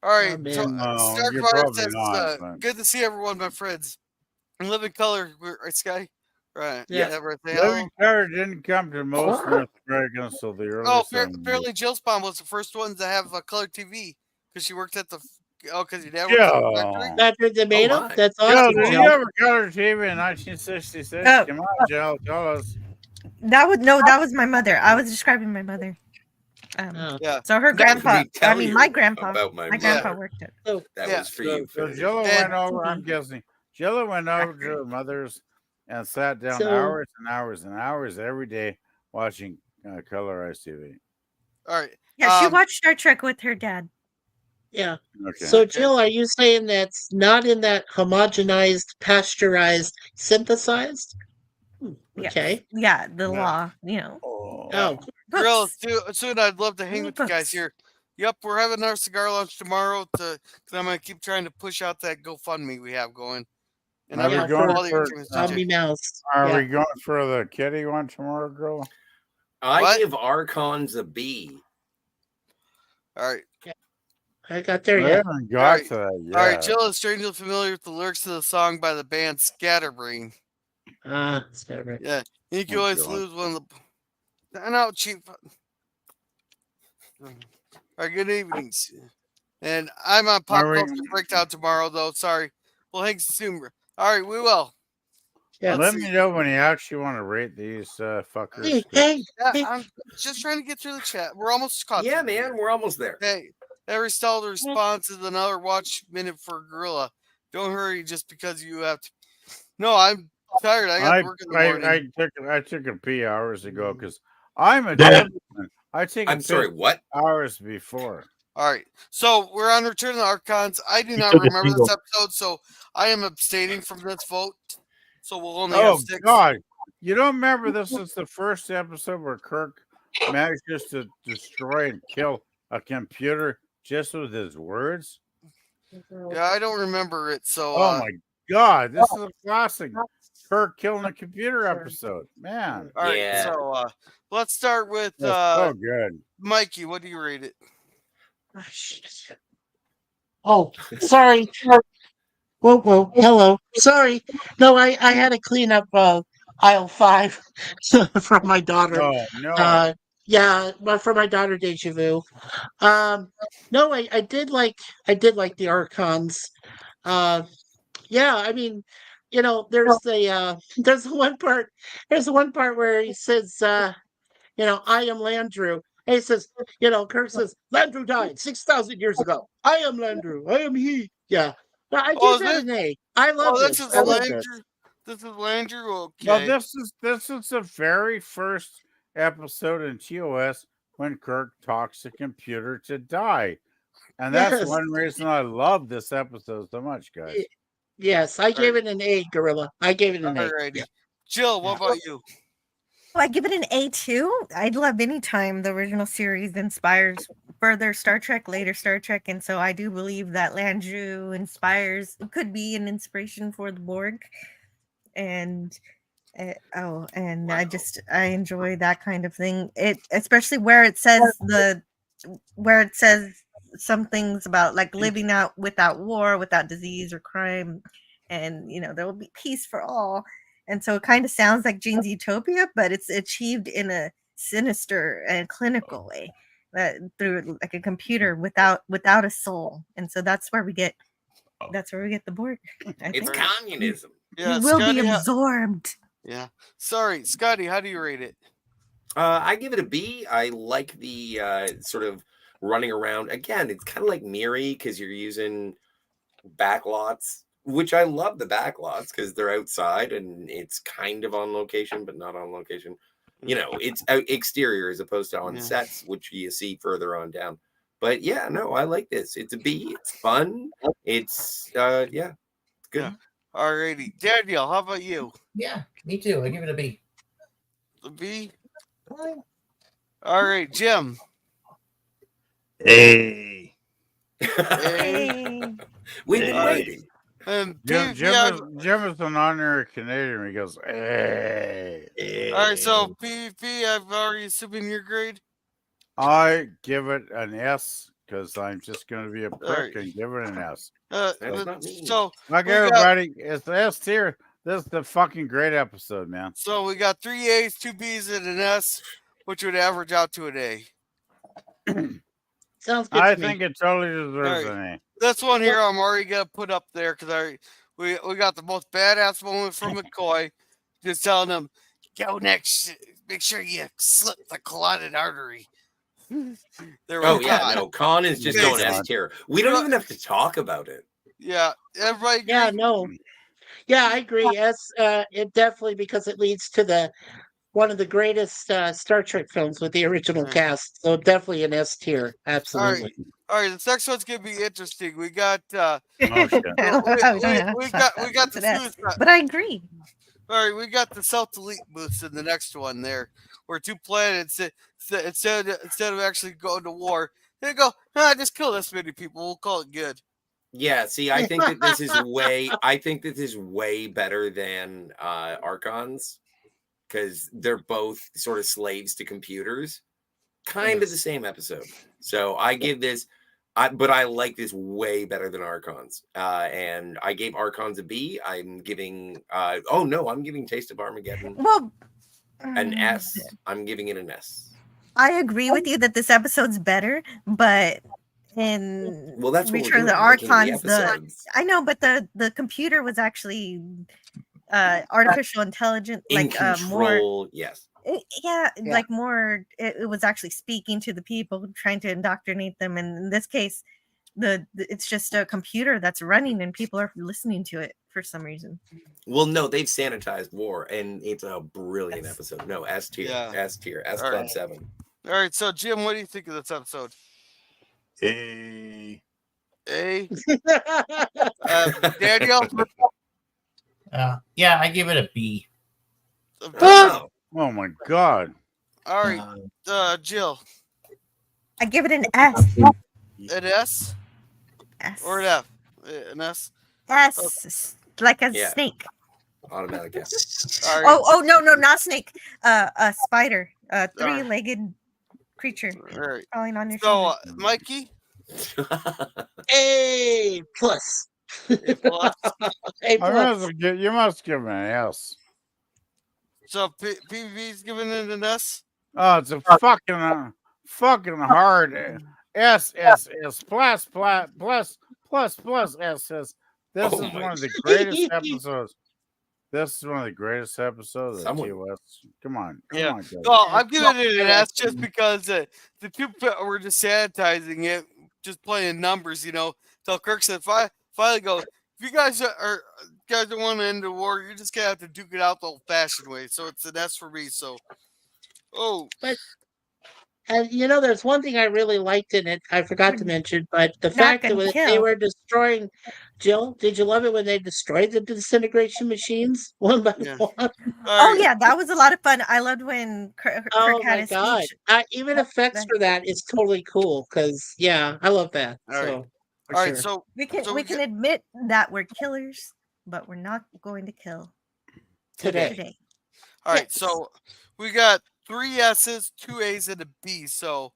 All right, Oh, man. Stark You're Fire probably says, not. But "Good to see everyone, my friends. And live in color, right, Sky? Right? Yeah. Everything. Living Color didn't come to most North Americans until the early Oh, 70s. apparently Jill Spawn was the first one to have a color TV because she worked at the. Because your dad worked at the factory. Jill. Dr. Tomato? my. That's Jill, awesome, did Jill. you have a color TV in 1966? Oh. Come on, Jill, tell us. That was my mother. I was describing my mother. Oh. Yeah. So her That was me grandpa. I telling mean, you my grandpa. about my My mother. grandpa worked it. So, That Yeah. was for So, you. so Finish. Jilla And- went over, I'm guessing. Jilla went over to her mother's and sat down So- hours and hours and hours every day watching colorized TV. All right. Yeah, she watched Star Trek with her dad. yeah. Okay. So, Jill, are you saying that's not in that homogenized, pasteurized, synthesized? Yes. Okay. Yeah, the Yeah. law, you know. Oh, Girl, Books. soon I'd love to hang with you guys Books. here. Yep, we're having our cigar lunch tomorrow. Because I'm gonna keep trying to push out that GoFundMe we have going. And Are I'm we Yeah, gonna going call for- you Zombie Mouse. Are Yeah. we going for the kitty one tomorrow, girl? I What? give Archons a B. All right. I got there I yet. haven't got Alright. to that yet. All right, Jill is strangely familiar with the lyrics to the song by the band Scatterbrain. That's right. Yeah, you can Oh, always God. lose one of the. I know, cheap. All right, good evenings. And I'm on Pop Are we- Culture Breakdown tomorrow, though. Sorry. We'll hang soon. All right, we will. Yeah. Let me know when you actually want to rate these fuckers. Hey, hey, Yeah, hey. I'm just trying to get through the chat. We're almost caught. Yeah, through man, we're almost there. Hey, every stalled response is another watch minute for Gorilla. Don't hurry just because you have to. No, I'm tired. I got to work in the morning. I took a pee hours ago because I'm a Dad. gentleman. I take I'm sorry, what? hours before. All right. So we're on Return of the Archons. I do You not took a remember this single. episode, so I am abstaining from this vote. So we'll only Oh have 6. God! You don't remember this is the first episode where Kirk manages to destroy and kill a computer just with his words? Yeah, I don't remember it. So Oh my God! This is a classic Kirk killing a computer episode. Man, all right. Yeah. So let's start with that's so good. Mikey. What do you rate it? Oh, sorry. Whoa. Hello. Sorry. No, I had to clean up aisle 5 from my daughter. No. Yeah, but for my daughter Deja Vu. No, I did like the Archons. Yeah, I mean, there's the one part where he says, I am Landru. And he says, Kirk says, Landru died 6,000 years ago. I am Landru. I am he. Yeah. No, I Oh, give is that an A. I love Oh, this. this is I love Landru. this. This is Landru. Okay. Well, this is the very first episode in TOS when Kirk talks the computer to die, and that's Yes. one reason I love this episode so much, guys. Yes, I gave it an A, Gorilla. I gave it an A. Alrighty. Jill, what about you? Well, I give it an A too. I'd love any time the original series inspires further Star Trek, later Star Trek, and so I do believe that Landru could be an inspiration for the Borg. And I enjoy that kind of thing. It especially where it says some things about like living out without war, without disease or crime, and there will be peace for all. And so it kind of sounds like Jane's Utopia, but it's achieved in a sinister and clinical way, through like a computer without a soul. And so that's where we get the Borg. I It's think communism. Yeah, we will Scotty, be absorbed. yeah. Sorry, Scotty. How do you rate it? I give it a B. I like the sort of running around. Again, it's kind of like Miri because you're using backlots, which I love the backlots because they're outside and it's kind of on location, but not on location. It's out exterior as opposed to on Yeah. sets, which you see further on down. But yeah, no, I like this. It's a B. It's fun. It's it's good. Yeah. Alrighty, Daniel. How about you? Yeah, me too. I give it a B. The B. All right, Jim. Hey. A. We've been All right. waiting. And Jim PvP, Jim is an honorary Canadian. He goes, hey. all right, so PvP, I've already assuming your grade. I give it an S because I'm just going to be a prick right. and give it an S. That's not me. So Like we got- everybody, it's the S tier. This is the fucking great episode, man. So we got 3 A's, 2 B's, and an S, which would average out to an A. Sounds good I to me. think it totally deserves All an A. This one here, I'm already gonna put up there because we got the most badass moment from McCoy, just telling him, "Go next, make sure you slip the carotid artery." There Oh we yeah, go. no, Con is just Yeah, going S tier. We don't even have to talk about it. Yeah, everybody. Yeah, agree? no. Yeah, I agree. It definitely, because it leads to one of the greatest Star Trek films with the original Right. cast. So definitely an S tier. All right, Absolutely. all right. This next one's gonna be interesting. We got Oh shit. I don't know how we don't have to we talk got about we got this the and that, suicide. but I agree. All right, we got the South Elite booths in the next one there, where two planets instead of actually going to war, they go, just kill this many people. We'll call it good. Yeah, see, I think that this is way better than Archons because they're both sort of slaves to computers. Kind of the same episode. So I give this but I like this way better than Archons. And I gave Archons a B. I'm giving I'm giving Taste of Armageddon Well, an S. I'm giving it an S. I agree with you that this episode's better, but in Well, that's what we're Return of the doing, ranking the Archons, episodes. I know, but the computer was actually artificial intelligence, In like more. control, yes. Yeah, like more. It was actually speaking to the people, trying to indoctrinate them. And in this case, it's just a computer that's running, and people are listening to it for some reason. Well, no, they've sanitized war, and it's a brilliant episode. No, S tier, Yeah. S tier, S All Club right. 7. All right, so Jim, what do you think of this episode? Hey. A. Daniel. Yeah, I give it a B. Oh, Oh my god. All right, Jill. I give it an S. An S S. or an F? An S. S. Like a Yeah. snake. automatic S. All right. Oh no, not snake. A spider. A three-legged creature All right. crawling on your So, shoulder. Mikey. A plus. A plus. A plus. You must give it an S. So PV's giving it an S. Oh, it's a fucking hard S plus S. This Oh is my one of the greatest episodes. This is one of the greatest episodes of Someone- TOS. Come on, Yeah. guys. Well, I'm giving it an S just because the two were just sanitizing it, just playing numbers, Till Kirk said, finally go, if you guys don't want to end the war, you're just gonna have to duke it out the old-fashioned way. So it's an S for me. So, And there's one thing I really liked in it. I forgot to mention, but the Not fact that gonna when they kill. were destroying, Jill, did you love it when they destroyed the disintegration machines one by Yeah. one? Oh yeah, that was a lot of fun. I loved when Kirk Oh had my his god! speech. Even effects for that is totally cool because I love that. All right. So for all sure. right. So We can so we can admit that we're killers, but we're not going to kill today. all right. Yes. So we got 3 S's, 2 A's, and a B. So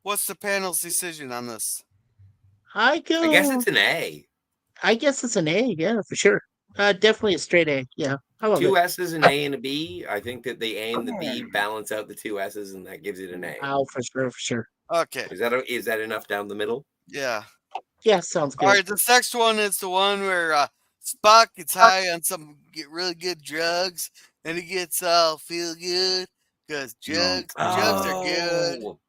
what's the panel's decision on this? I go. I guess it's an A. I guess it's an A. Yeah, for sure. Definitely a straight A. Yeah, I love Two it. S's, an A, and a B. I think that the A and the B balance out the two S's, and that gives it an A. Oh, for sure, for sure. Okay. Is that enough down the middle? Yeah. Yeah, sounds good. All right. This next one is the one where Spock gets high on some really good drugs, and he gets all feel good because drugs are good. Oh,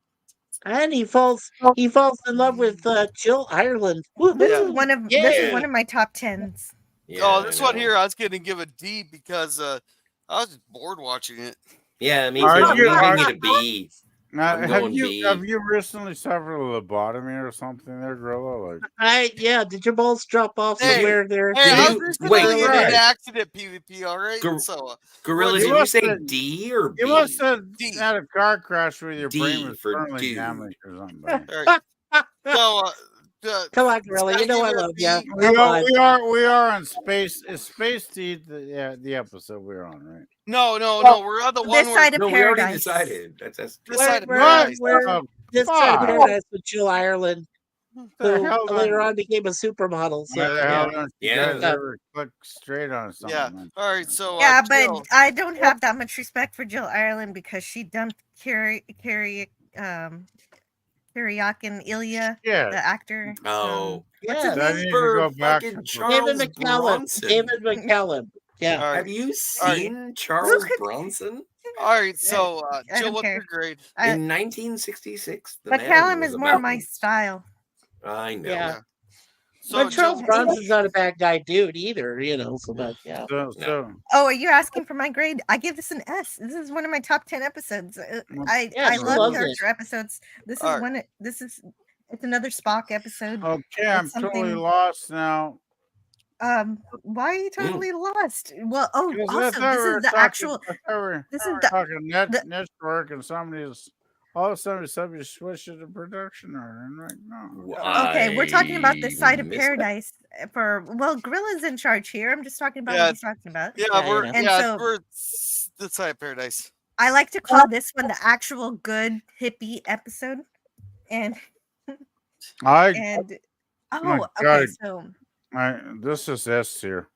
And he falls in love with Jill Ireland. This is Woohoo! one of Yeah. this is one of my top 10s. yeah. Oh, I this one know. here, I was going to give a D because I was just bored watching it. Yeah, me Are too. I'm you- giving are- it a B. I'm have going you B. have you recently suffered a lobotomy or something there, Gorilla? Like, Did your balls drop off Hey, somewhere there? Hey, Did I you- was recently wait, in right. an accident, PvP, all right? Gor- So, Gorilla, what- did You you say must have- D or B? you must have D. had a car crash where your D brain was for permanently dude. damaged or something. all right. So, Come on, Gorilla. You know I love you. B. Come on. We are on space. Is Space D the episode we're on, right? No, we're on the one This where side of No, we already paradise. decided. That's this We're- side of we're- paradise. we're- Oh, This side of fuck. paradise with Jill Ireland, the who hell later don't- on became a supermodel. So Why the hell don't you Yeah. guys ever click straight on something? Yeah. like All right. that? So, Yeah, Jill, but I don't have that much respect for Jill Ireland because she dumped Kiriakin Ilya, Yeah. the actor. Oh, what's Yeah. his That name needs to for go back fucking to- Charles David McCallum. Bronson? David McCallum. Yeah. all Have right. you All right. seen Charles Bronson? All right. So, I Jill, don't what's care. your grade? In 1966, the But man Callum was is a more my mountain. style. I know. Yeah. So, But Charles Jill, Bronson's not a bad guy dude either, so but yeah. So Oh, are you asking for my grade? I give this an S. This is one of my top 10 episodes. I Yeah, she love loves character episodes. This is Alright. one. It's another Spock episode. okay, I'm It's totally something- lost now. Why are you totally lost? Well, oh, 'Cause I also thought this we were is the talking- actual. I thought we were This is the. talking the- network, and somebody's all of a sudden somebody switched it to production order. And like, no. Okay, we're talking about this side of missed paradise Gorilla's in charge here. I'm just talking about Yeah. what he's talking about. yeah, Yeah, we're you know. And so- we're this side of paradise. I like to call this one the actual good hippie episode, and I oh, okay. God. So this is S here.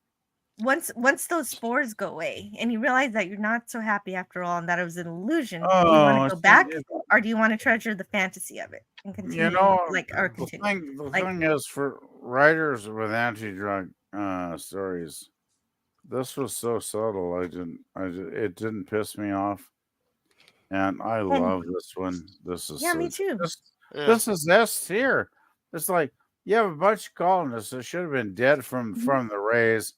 once those spores go away, and you realize that you're not so happy after all, and that it was an illusion, do you want to go back, or do you want to treasure the fantasy of it and continue? You know, or the continue. thing is, for writers with anti-drug stories, this was so subtle. It didn't piss me off, and I love this one. This is Yeah, so, me too. Yeah. This is S tier. It's like you have a bunch of colonists that should have been dead from the rays,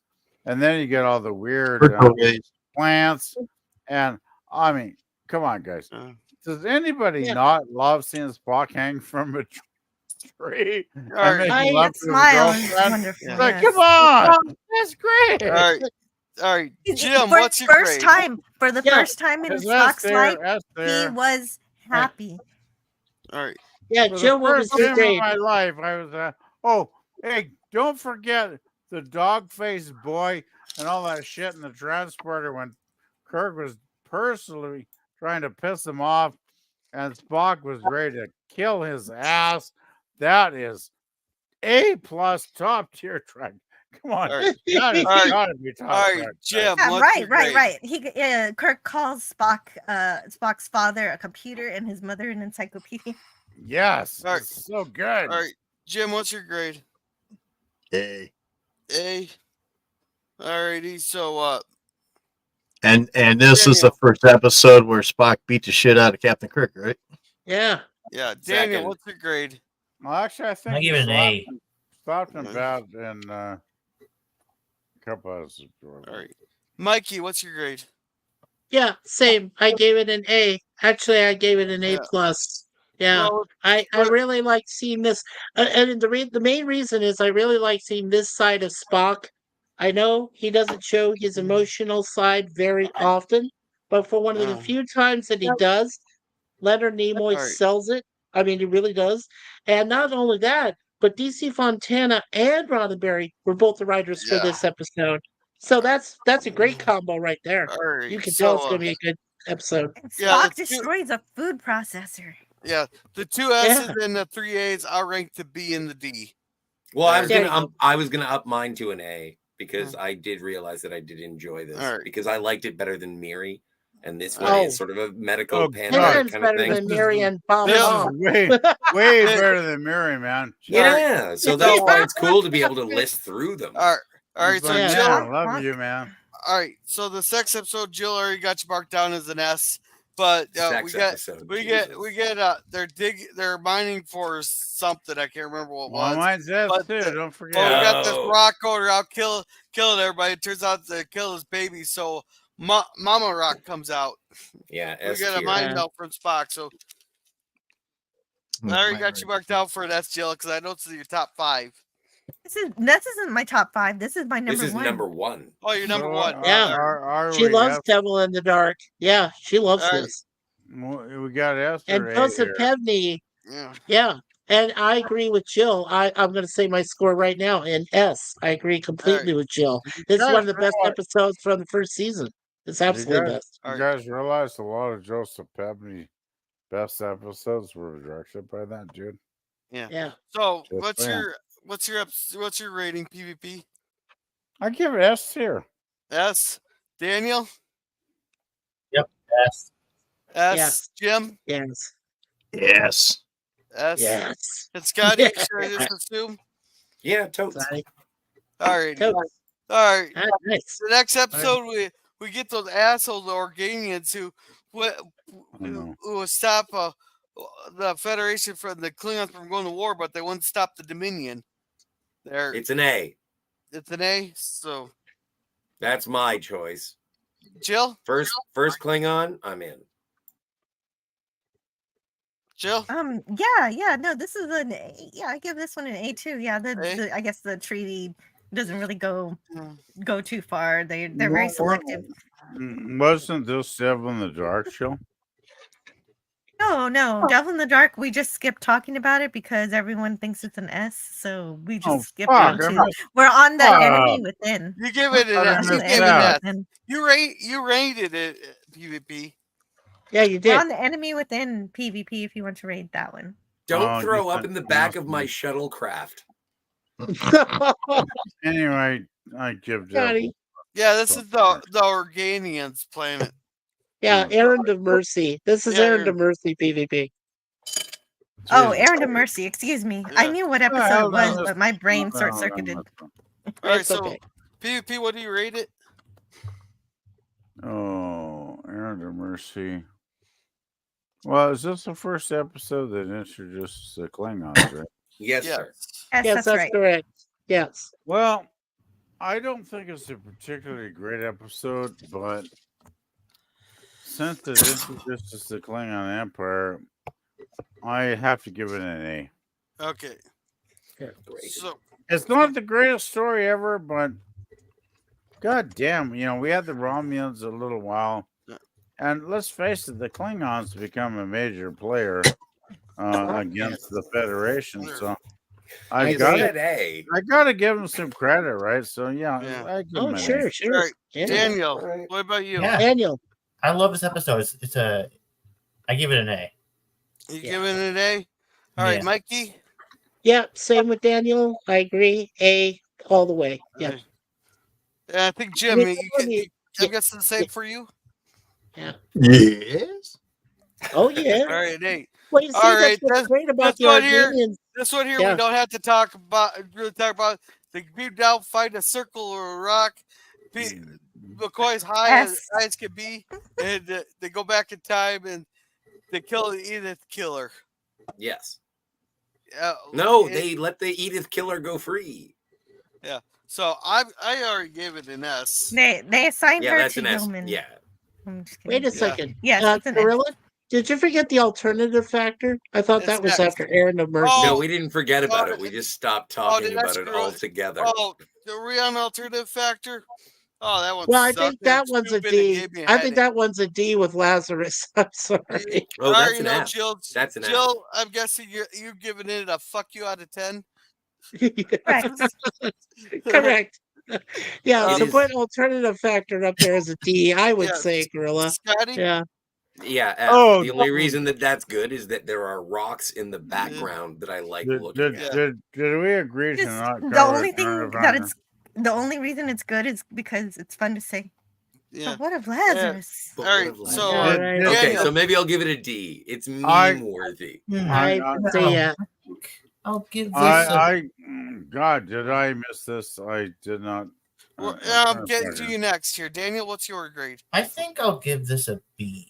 and then you get all the weird plants, and I mean, come on, guys. Does anybody Yeah. not love seeing Spock hang from a tree? All right. That smile is wonderful. Yeah. Like, yes. come on, that's great. All right, He's- Jim, for what's your first grade? time for the Yeah. first time in Is Spock's there, life, that's he there. was happy. All right. Yeah, For Jill, the what was first your time in grade? my life, I was hey, don't forget the dog-faced boy and all that shit in the transporter when Kirk was personally trying to piss him off and Spock was ready to kill his ass. That is A+ top tier Trek. Come on, All right. that has All right. gotta be top All right, Trek. Jim. Yeah, what's your right. grade? He Kirk calls Spock's father a computer and his mother an encyclopedia. Yes, All right. it's so good. All right, Jim, what's your grade? A. A. All righty. So, And this is the first episode where Spock beat the shit out of Captain Kirk, right? Yeah. yeah, Daniel, Second. what's your grade? Well, actually, I think I give it an A. Stopped him Yeah. bad in a couple of All right, Mikey, what's your grade? Yeah, same. I gave it an A. Actually, I gave it an A Yeah. plus. Yeah, Well, I really like seeing this, and the main reason is I really like seeing this side of Spock. I know he doesn't show his emotional side very often, but for one of the Oh. few times that he does, Leonard Nimoy Alright. sells it. I mean, he really does. And not only that, but DC Fontana and Roddenberry were both the writers for Yeah. this episode. So that's a great combo right there. all right. You can tell it's so, going to be a good episode. And Yeah, Spock the two- destroys a food processor. yeah, the two S's and the three A's, I'll rank the B and the D. Well, I was There gonna you go. I was gonna up mine to an A because I did realize that I did enjoy this All right. because I liked it better than Miri, and this one Oh. is sort of a medical Oh, pandemic God. Henren's kind of better thing. than This is Mary and Bob This Tom. is way better than Mary, man. Yeah, so that's why it's cool to be able to list through them. All right. It's So like, Yeah. Jill. man, I love you, man. All right. So the sex episode, Jill already got you marked down as an S, but Sex episode. we Jesus. get they're mining for something. I can't remember what it Well, was. mine's S But too. the- Don't But we forget. got this Oh. rock over out killing everybody. It turns out to kill his baby. So Mama Rock comes out. Yeah, We S got a tier. mind Yeah. melt from Spock. So I already got you marked down for an S, Jill, because I know this is your top 5. This isn't my top 5. This is my number This is 1. number 1. Oh, you're number So, 1. Yeah. Are She we loves F? Devil in the Dark. Yeah, she loves All right. this. We got S And or A Joseph here. Pevney, Yeah. yeah. And I agree with Jill. I'm going to say my score right now in S. I agree completely with Jill. This is one of the best episodes from the first season. It's absolutely best. You guys realize a lot of Joseph Pebney best episodes were directed by that dude? Yeah. Yeah. So Just what's your rating, PvP? I give it S tier. S. Daniel? Yep. S. S. Yes. Jim? Yes. Yes. S. Yes. And Scotty, Yeah. should I just assume? Yeah, totes. Sorry. All right. Totes. All right. Ah, nice. The next episode, we get those assholes, the Organians, who will stop the Federation from the Klingons from going to war, but they wouldn't stop the Dominion. It's an A. It's an A. So That's my choice. Jill? First Klingon, I'm in. Jill? Yeah, no, this is an A. Yeah, I give this one an A too. Yeah, I guess the treaty doesn't really go too far. They're very selective. Wasn't this Devil in the Dark show? No, Devil in the Dark. We just skipped talking about it because everyone thinks it's an S, so we just skipped on to. We're on the enemy within. You give it an S. You give it an S. You rated it PvP. Yeah, you We're did. on the enemy within PvP if you want to rate that one. Don't throw up in the back of my shuttlecraft. Anyway, I give Devil. Yeah, this is the Organians planet. Yeah, Errand of Mercy. This is Errand of Mercy PvP. Oh, Errand of Mercy. Excuse me. I knew what episode it was, but my brain short circuited. All right, It's so okay. PvP, what do you rate it? Oh, Errand of Mercy. Well, is this the first episode that introduces the Klingons, right? Yes, sir. Yes, that's right. correct. Yes. Well, I don't think it's a particularly great episode, but since it introduces the Klingon Empire, I have to give it an A. Okay. Great. So It's not the greatest story ever, but god damn, we had the Romulans a little while. And let's face it, the Klingons become a major player against the Federation. So I gotta give them some credit, right? So yeah. I give them an A. Sure. all right, Yeah. Daniel, what about you? Yeah. Daniel. I love this episode. I give it an A. You giving it an A? All right, Yeah. Mikey. Yeah, same with Daniel. I agree. A all the way. Yeah. I think Jim, I guess the same for you. Yeah. Yes. Oh yeah. All right, an A. Well, you see, All right, that's what's great about the this one here. Armenians. This one here, Yeah. we don't have to talk about. They beat down, find a circle or a rock. McCoy's high as can be, and they go back in time and they kill the Edith Killer. Yes. No, they let the Edith Killer go free. Yeah. So I already gave it an S. They assigned her that's to an S. Yeoman. Yeah. Wait a second. Yes, it's an S. Gorilla, did you forget the alternative factor? I thought that was after Errand of Mercy. No, we didn't forget about it. We just stopped talking did I about it screw it? altogether. Oh, the real alternative factor. Oh, that one. Well, I think that one's a D. I think that one's a D with Lazarus. I'm sorry. Oh, that's an F. Jill, That's an F. Jill, I'm guessing you're giving it a fuck you out of 10. Correct. Yeah, It to is- put alternative factor up there as a D, I would Yeah. say Gorilla. Scotty? Yeah. Yeah, F. Oh, The only reason that that's good is that there are rocks in the background that I like looking at. Did we agree to Just not the cover only Return thing of the that Vampire? it's the only reason it's good is because it's fun to say. Yeah. But what of Lazarus? But All right, what of so Lazarus? All right. Okay, Daniel, so maybe I'll give it a D. It's I- meme worthy. I'd say yeah. I'll give this. God, did I miss this? I did not. well, trying I'm to getting find to it. you next here. Daniel, what's your grade? I think I'll give this a B.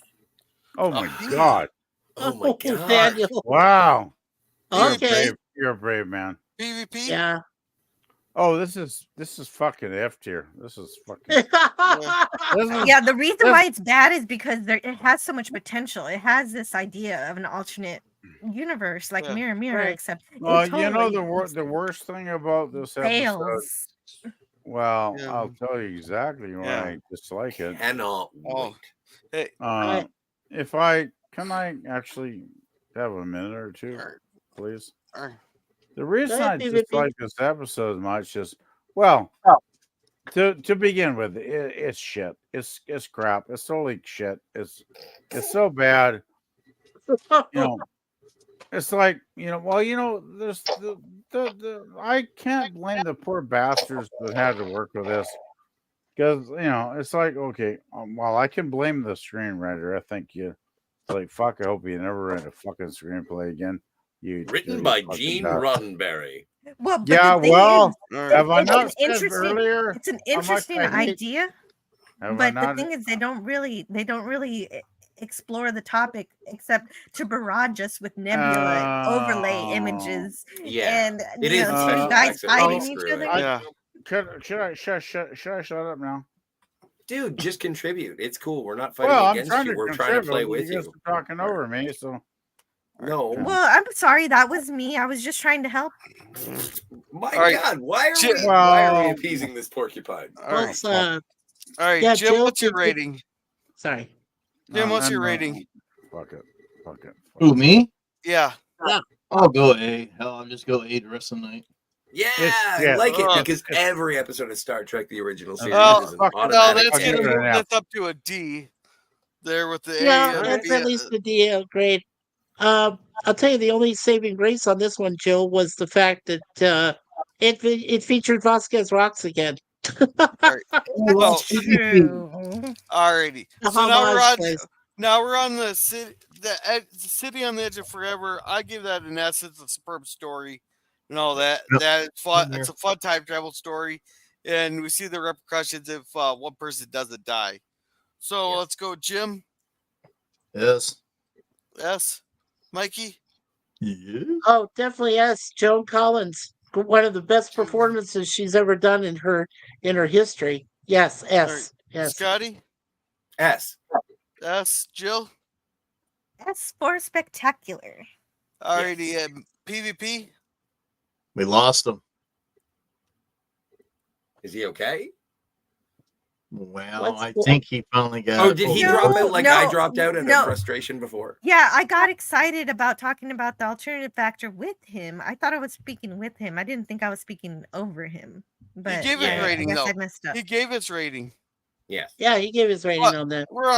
Oh my B. God! Oh my god. Daniel. Wow, Okay. you're a brave man. PvP? Yeah. Oh, this is fucking F tier. This is fucking. This is, Yeah, the reason this- why it's bad is because it has so much potential. It has this idea of an alternate universe, like Yeah. Mirror Mirror, Right. except Well, it totally you know the worst thing about this episode. fails. Well, Yeah. I'll tell you exactly why Yeah. I dislike it. Cannot Oh. wait. Hey, If I actually have a minute or two, Alright. please. all right. The reason ahead, I PvP. dislike this episode much is, to begin with, it's shit. It's crap. It's totally shit. It's so bad. It's like, there's the I can't blame the poor bastards that had to work with this. Because, it's like, okay, well, I can blame the screenwriter. I think it's like, fuck, I hope you never write a fucking screenplay again. Written by Gene Roddenberry. Well, but Yeah, the thing well, is, All right. have I it's not an said interesting, earlier? it's an how much interesting I hate- idea. Have I But the not? thing is, they don't really explore the topic except to barrage us with nebula overlay Oh. images. Yeah. And It you is know, the two special guys effects that really fighting each screw it. other. Yeah. Should I shut up now? Dude, just contribute. It's cool. We're not fighting Well, I'm against trying you. to We're trying to play contribute. with You guys you. are talking over me, so No. Well, I'm sorry, that was me. I was just trying to help. My All right. God, why are Jim- we Well- appeasing this porcupine? All right. Plus, All right, yeah, Jim, Jill, what's your did you- rating? sorry. Jim, what's your I'm, rating? Fuck it. Who, me? Yeah. I'll go A. Hell, I'll just go A the rest of the night. Yeah, yeah. I like it Ugh. because every episode of Star Trek, the original series, Well, is an fuck it. No, automatic that's I'll give gonna it move an F. this up to a D. There with the Yeah, A. and that's B. at least a D grade. I'll tell you, the only saving grace on this one, Jill, was the fact that it featured Vasquez Rocks again. Well, True. alrighty. The So now we're homage on. place. Now we're on the city. The city on the edge of forever. I give that an S. It's a superb story, and all that. Yep. That it's fun. Same It's a fun time travel story, and we see the repercussions if one person doesn't die. So Yes. let's go, Jim. Yes. S. Mikey. Yeah. Oh, definitely yes. Joan Collins, one of the best performances she's ever done in her history. Yes, S. Yes. Scotty. S. S. Jill. S for spectacular. Alrighty. PvP. We lost him. Is he okay? Well, What's I the- think he finally got. Oh, did he No, drop out like I no, dropped out out no. of frustration before? Yeah, I got excited about talking about the alternative factor with him. I thought I was speaking with him. I didn't think I was speaking over him. But gave it yeah, rating, I guess though. I messed up. He gave his rating. Yes. Yeah, he gave his rating What? on that. We're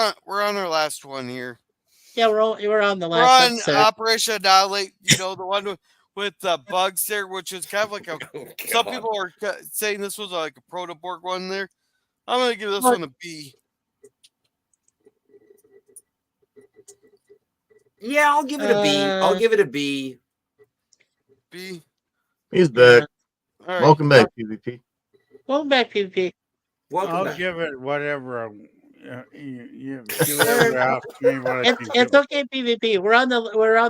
on our last one here. Yeah, we're on the We're last on episode. Operation Annihilate. You know, the one with the bugs there, which is kind of like a. Oh, Some God. people are saying this was like a protoborg one there. I'm gonna give this What? one a B. Yeah, I'll give it a B. I'll give it a B. B. He's back. All right. Welcome back, PvP. Welcome back, PvP. Welcome I'll back. give it whatever. You ever ask me what I It's, think. it's okay, PvP. We're on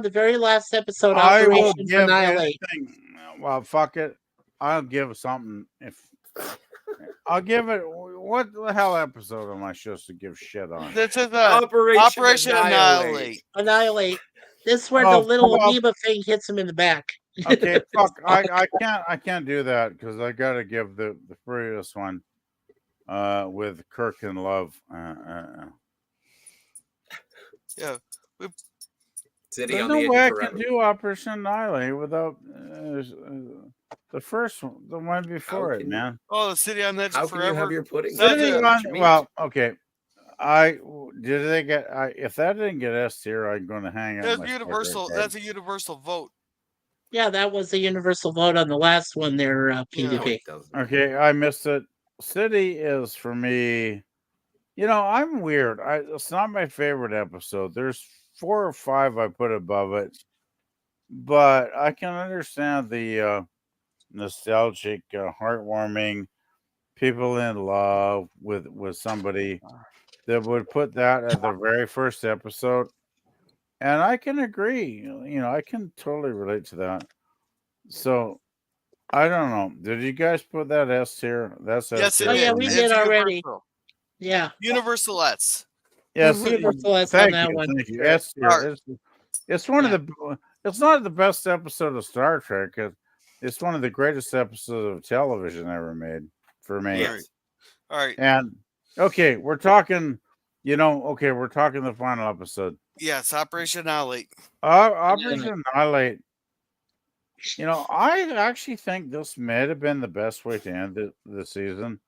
the very last episode. I will Operation give Annihilate. anything. Well, fuck it. I'll give something. I'll give it. What the hell episode am I supposed to give shit on? This is Operation Annihilate. Annihilate. This is where Oh, the little well- amoeba thing hits him in the back. Okay, fuck. I can't do that because I gotta give the previous one with Kirk and Love. Yeah. City There's on no the edge way I of can forever. do Operation Annihilate without the first one, the one before How it, can you- man. Oh, the city on the edge How of can you forever. have your pudding? That's City it. on- Meat. well, okay. Did they get? If that didn't get S tier, I'm going to hang up That's my Star Trek universal. card. That's a universal vote. Yeah, that was the universal vote on the last one there, Yeah. No, PvP. it doesn't. Okay, I missed it. City is for me. You know, I'm weird. It's not my favorite episode. There's 4 or 5 I put above it, but I can understand the nostalgic, heartwarming, people in love with somebody that would put that at the very first episode, and I can agree. You know, I can totally relate to that. So I don't know. Did you guys put that S tier? That's S Yes, it Oh tier yeah, for is. we me. did It's already. universal. Yeah, Universal S. Yes, universal S on thank that you, one. thank you. Okay. S All tier. right. It's one Yeah. of the. It's not the best episode of Star Trek. It's one of the greatest episodes of television ever made for me. Yes. All right. And okay, we're talking. You know, okay, we're talking the final episode. Yes, Operation Annihilate. Operation Annihilate. You know, I actually think this may have been the best way to end the season.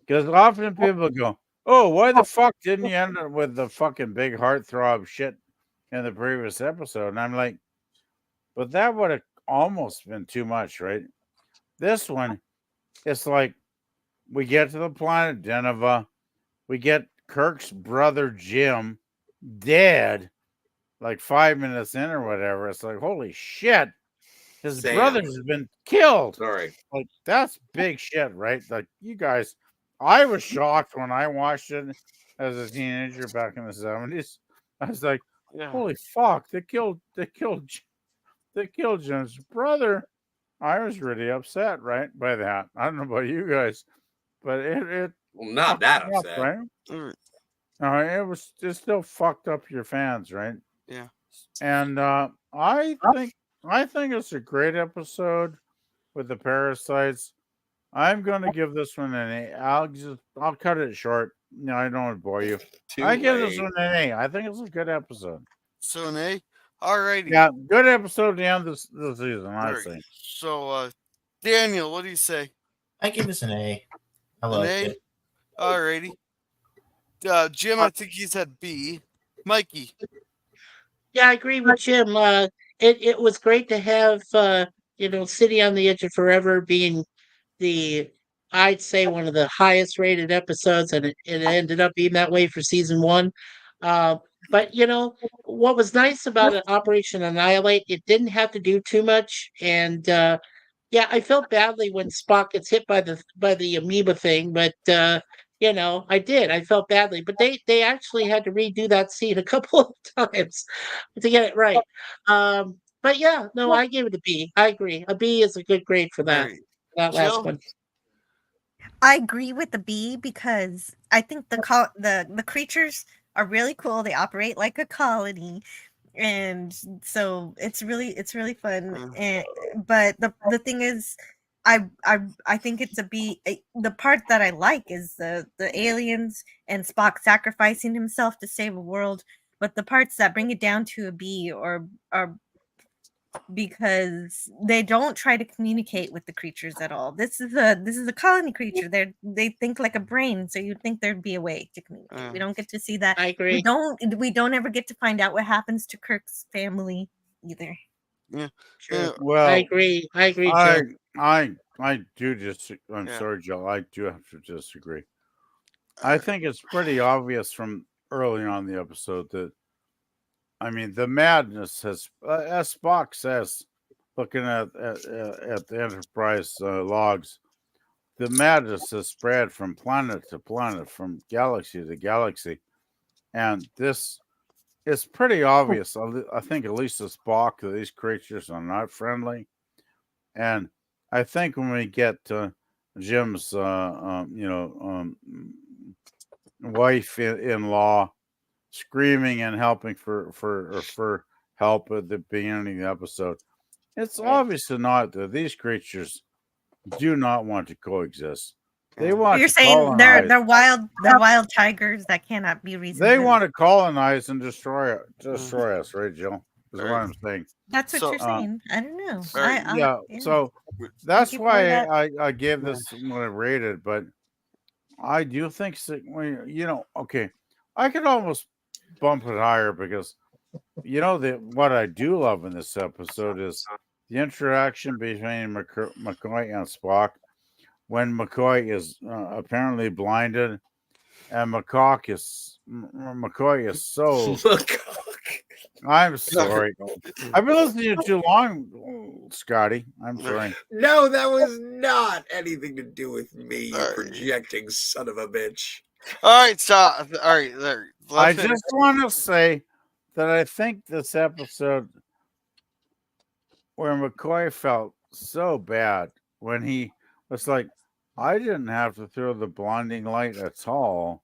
Because often people go, "Oh, why the fuck didn't you end it with the fucking big heartthrob shit in the previous episode?" And I'm like, but that would have almost been too much, right? This one, it's like we get to the planet Deneva, we get Kirk's brother Jim dead like 5 minutes in or whatever. It's like, holy shit, his brother Sam. has been killed. Sorry. Like, that's big shit, right? Like, you guys, I was shocked when I watched it as a teenager back in the 70s. I was like, Yeah. holy fuck, they killed Jim's brother. I was really upset, right, by that. I don't know about you guys, but it Well, not fucked that me up, upset. right? All right. It still fucked up your fans, right? Yeah. And I think it's a great episode with the parasites. I'm going to give this one an A. I'll cut it short. No, I don't want to bore you. Too I give this late. one an A. I think it's a good episode. So an A. All righty. Yeah, good episode to end the season, I All right. think. So Daniel, what do you say? I give this an A. I An liked A? it. All righty. Jim, I think he said B. Mikey. Yeah, I agree with Jim. It was great to have City on the Edge of Forever being the I'd say one of the highest rated episodes, and it ended up being that way for season one. Uh, but what was nice about it, Operation Annihilate, it didn't have to do too much, and yeah, I felt badly when Spock gets hit by the amoeba thing, but I did. I felt badly, but they actually had to redo that scene a couple of times to get it right. But yeah, no, I gave it a B. I agree. A B is a good grade for All that right. last Jill? one. I agree with the B because I think the creatures are really cool. They operate like a colony, and so it's really fun. And but the thing is, I think it's a B. The part that I like is the aliens and Spock sacrificing himself to save a world. But the parts that bring it down to a B are because they don't try to communicate with the creatures at all. This is a colony creature. They think like a brain, so you'd think there'd be a way to communicate. We don't get to see that. I agree. We don't ever get to find out what happens to Kirk's family either. Yeah. True. Well, I agree, Joe. I do just. I'm Yeah. sorry, Joe. I do have to disagree. I think it's pretty obvious from early on in the episode that, I mean, the madness has, as Spock says, looking at the Enterprise logs, the madness has spread from planet to planet, from galaxy to galaxy, and this is pretty obvious. I think at least to Spock that these creatures are not friendly, and I think when we get Jim's, wife-in-law screaming and helping for help at the beginning of the episode, it's obvious to not that these creatures do not want to coexist. They want You're to saying colonize. they're wild tigers that cannot be reasoned They with. want to colonize and destroy us, right, Jill? Is what I'm saying. That's what So- you're saying. I don't know. All right. Yeah, so that's Keep why going I gave this what I rated, but I do think okay, I could almost bump it higher because what I do love in this episode is the interaction between McCoy and Spock when McCoy is apparently blinded, and McCoy is so. I'm sorry. I've been listening to you too long, Scotty. I'm sorry. No, that was not anything to do with me, you projecting son of a bitch. All right, stop. All right, there. I just want to say that I think this episode where McCoy felt so bad when he was like, I didn't have to throw the blinding light at all.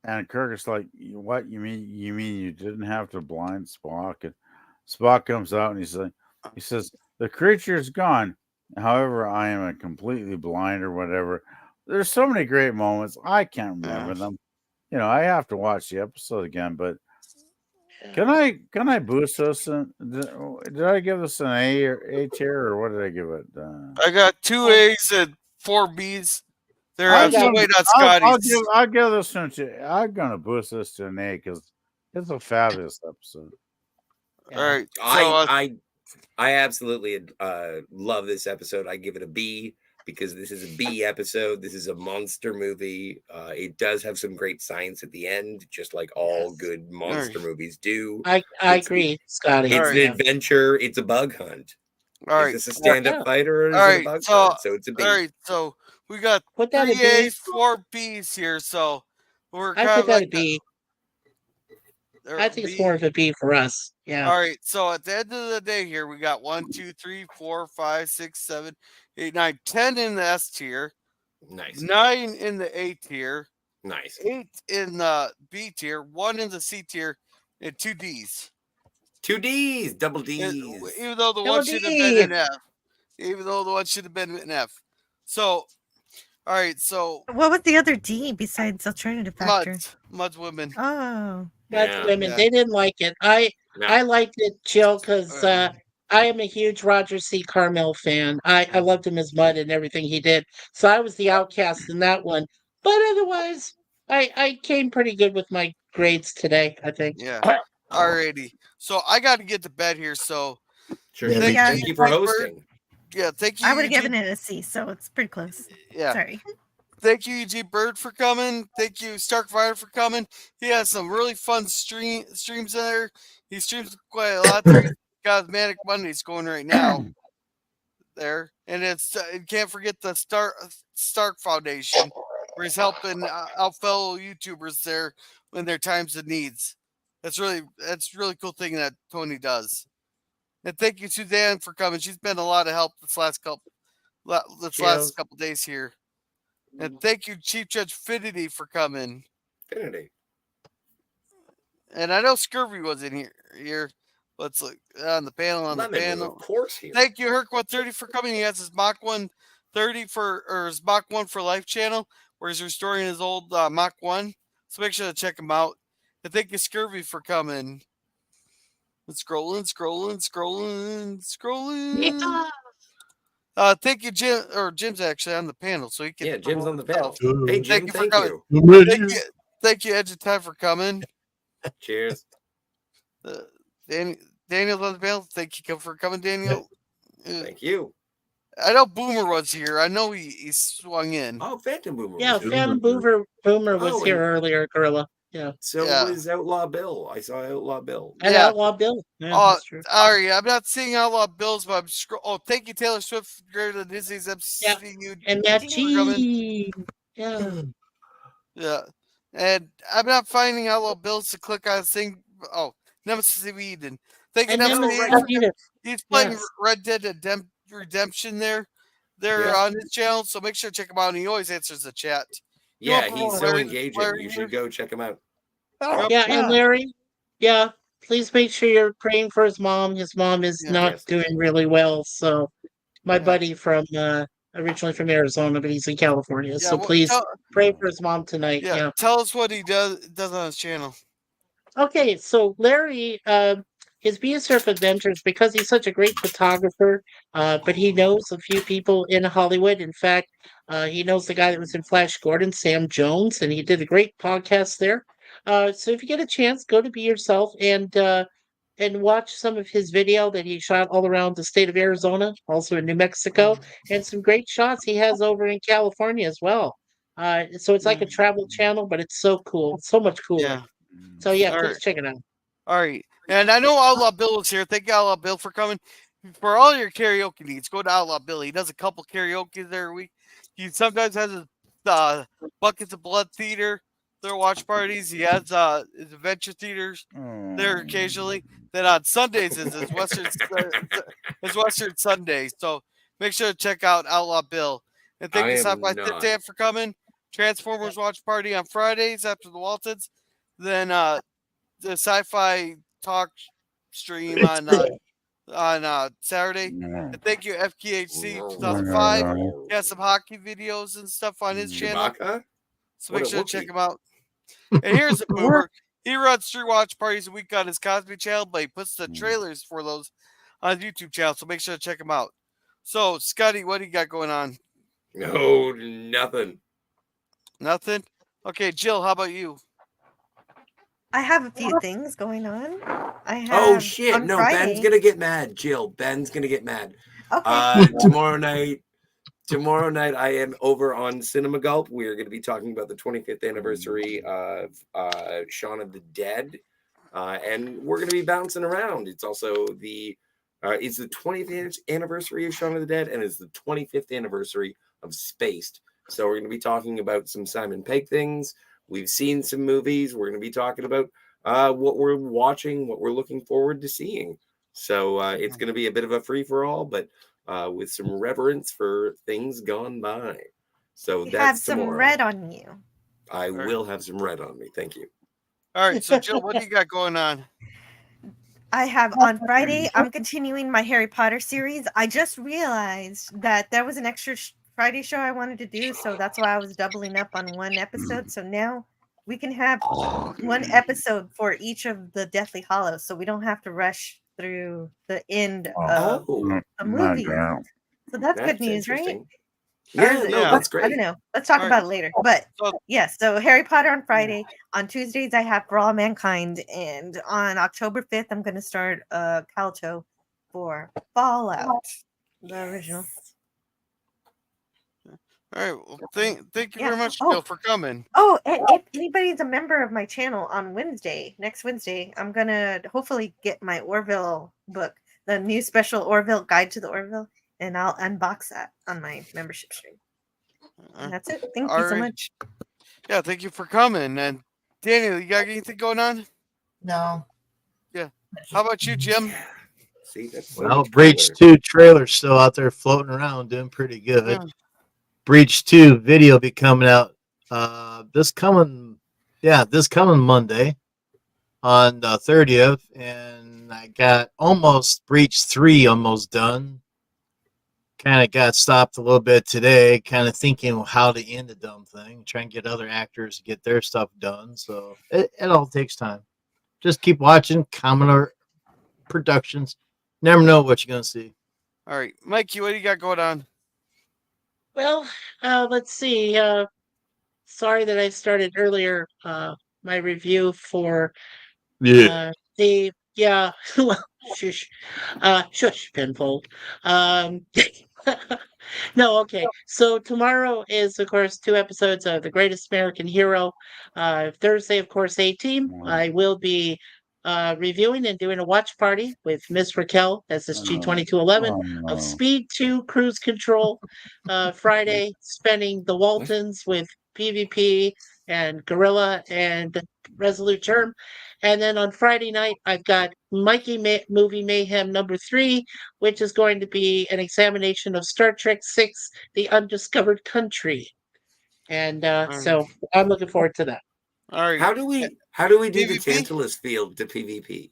And Kirk is like, what? You mean you didn't have to blind Spock? And Spock comes out and he says, the creature's gone. However, I am completely blind or whatever. There's so many great moments. I can't remember them. I have to watch the episode again, but can I boost this? Did I give this an A tier or what did I give it? I got 2 A's and 4 B's. They're absolutely not Scotty's. I'll give this one I'm gonna boost this to an A because it's a fabulous episode. All right, so, I absolutely love this episode. I give it a B because this is a B episode. This is a monster movie. It does have some great science at the end, just like all good monster movies do. I agree, Scotty. It's an adventure. It's a bug hunt. All right, is this a stand-up fighter or is it a bug hunt? So it's a B. All right, so we got 3 A's, 4 B's here. So we're kind I of put that like a B. I think it's more of a B for us. Yeah. All right. So at the end of the day here, we got 1, 2, 3, 4, 5, 6, 7, 8, 9, 10 in the S tier. Nice. 9 in the A tier. Nice. 8 in the B tier. 1 in the C tier, and 2 D's. 2 D's, double D's. Even though the one should have been an F. Even though the one should have been an F. So, all right. So what was the other D besides alternative factor? Mud's women. Oh. That's women. They didn't like it. I liked it, Jill, because I am a huge Roger C. Carmel fan. I loved him as Mud and everything he did. So I was the outcast in that one. But otherwise, I came pretty good with my grades today, I think. Yeah. Alrighty. So I got to get to bed here. So sure. Thank you for hosting. Yeah, thank you. I would have given it a C, so it's pretty close. Yeah. Sorry. Thank you, Eugene Bird, for coming. Thank you, Starkfire, for coming. He has some really fun streams there. He streams quite a lot there. He's got Manic Mondays going right now there. And it's you can't forget the Stark Foundation, where he's helping out fellow YouTubers there in their times of needs. That's really cool thing that Tony does. And thank you, Suzanne, for coming. She's been a lot of help this last couple days here. And thank you, Chief Judge Finity, for coming. Finity. And I know Scurvy was in here. Let's look on the panel. Lemon is, of course, here. Thank you, Herc130, for coming. He has his Mach 130 his Mach 1 for Life channel, where he's restoring his old Mach 1. So make sure to check him out. And thank you, Scurvy, for coming. Scrolling. Yeah. Thank you, Jim. Or Jim's actually on the panel, so he can. Yeah, Jim's on the panel. Hey, Jim, thank you. Thank you, Edge of Time, for coming. Cheers. Daniel's on the panel. Thank you for coming, Daniel. Thank you. I know Boomer was here. I know he swung in. Oh, Phantom Boomer. Yeah, Phantom Boomer was here earlier, Gorilla. Yeah. So was Outlaw Bill. I saw Outlaw Bill. And Outlaw Bill. Yeah, that's true. All right, I'm not seeing Outlaw Bills, but I'm thank you, Taylor Swift, greater than Disney's MCU. Yeah. And Matt G. Yeah. Yeah. And I'm not finding Outlaw Bills to click on this thing. Oh, Nemesis Eden. Thank you, Nemesis. He's playing Red Dead Redemption there on his channel, so make sure to check him out. And he always answers the chat. Yeah, he's so engaging. You should go check him out. Yeah, and Larry, please make sure you're praying for his mom. His mom is not doing really well. So, my buddy from originally from Arizona, but he's in California. So please pray for his mom tonight. Tell us what he does on his channel. Okay, so Larry, his Be a Surf Adventures, because he's such a great photographer, but he knows a few people in Hollywood. In fact, he knows the guy that was in Flash Gordon, Sam Jones, and he did a great podcast there. So if you get a chance, go to Be Yourself and watch some of his video that he shot all around the state of Arizona, also in New Mexico, and some great shots he has over in California as well. So it's like a travel channel, but it's so cool, so much cooler. Yeah. So yeah, All please right. check it out. All right. And I know Outlaw Bill is here. Thank you, Outlaw Bill, for coming. For all your karaoke needs, go to Outlaw Bill. He does a couple karaoke there a week. He sometimes has his Buckets of Blood Theater, their watch parties. He has his adventure theaters there occasionally. Then on Sundays is his Western Sunday. So make sure to check out Outlaw Bill. And thank I you, am South by not. Dan, for coming. Transformers watch party on Fridays after the Waltons. Then the sci-fi talk stream on Saturday. And thank you, FKHC 2005. He has some hockey videos and stuff on his channel. Chewbacca? So What make a sure to check Wookiee. him out. And here's a boomer. He runs 3 watch parties a week on his Cosby channel, but he puts the trailers for those on his YouTube channel. So make sure to check him out. So, Scotty, what do you got going on? No, nothing. Nothing? Okay, Jill, how about you? I have a few things going on. I have Oh shit! on No, Friday. Ben's gonna get mad. Jill, Ben's gonna get mad. Okay. Tomorrow night, I am over on Cinema Gulp. We are going to be talking about the 25th anniversary of Shaun of the Dead, and we're going to be bouncing around. It's also it's the 20th anniversary of Shaun of the Dead, and it's the 25th anniversary of Spaced. So we're going to be talking about some Simon Pegg things. We've seen some movies. We're going to be talking about what we're watching, what we're looking forward to seeing. So it's going to be a bit of a free for all, but with some reverence for things gone by. So You that's have some tomorrow. red on you. I will have some red on me. Thank you. All right, so Jill, what do you got going on? I have on Friday, I'm continuing my Harry Potter series. I just realized that there was an extra Friday show I wanted to do, so that's why I was doubling up on one episode. So now we can have one episode for each of the Deathly Hollows, so we don't have to rush through the end of Oh, the movie. So that's good news, right? interesting. Or Yeah, is it- no, that's I don't great. know. Let's talk All about it later. But So, yes, so Harry Potter on Friday. On Tuesdays, I have For All Mankind. And on October 5th, I'm going to start Calto for Fallout, the original. all right, well, thank you Yeah. very much, Oh. Jill, for coming. Oh, and if anybody's a member of my channel on next Wednesday, I'm going to hopefully get my Orville book, the new special Orville Guide to the Orville, and I'll unbox that on my membership stream. And that's it. Thank you so Alright. much. Yeah, thank you for coming. And Daniel, you got anything going on? No. Yeah. How about you, Jim? See, that's so Well, much Breach cooler. 2 trailer still out there floating around, doing pretty good. Yeah. Breach 2 video be coming out this coming Monday on the 30th, and I got almost Breach 3 almost done. Kind of got stopped a little bit today, kind of thinking how to end the dumb thing, trying to get other actors to get their stuff done. So it all takes time. Just keep watching Commodore Productions. Never know what you're going to see. All right. Mikey, what do you got going on? Well, let's see. Sorry that I started earlier. My review for well, shush, shush, Penfold. No, okay. So tomorrow is, of course, 2 episodes of The Greatest American Hero. Thursday, of course, A-Team. I will be reviewing and doing a watch party with Miss Raquel, SSG 2211, of Speed 2 Cruise Control. Friday, spending the Waltons with PvP and Gorilla and Resolute Term. And then on Friday night, I've got Movie Mayhem number 3, which is going to be an examination of Star Trek 6, The Undiscovered Country. And so I'm looking forward to that. All right. How do we do the PvP? Tantalus field to PvP?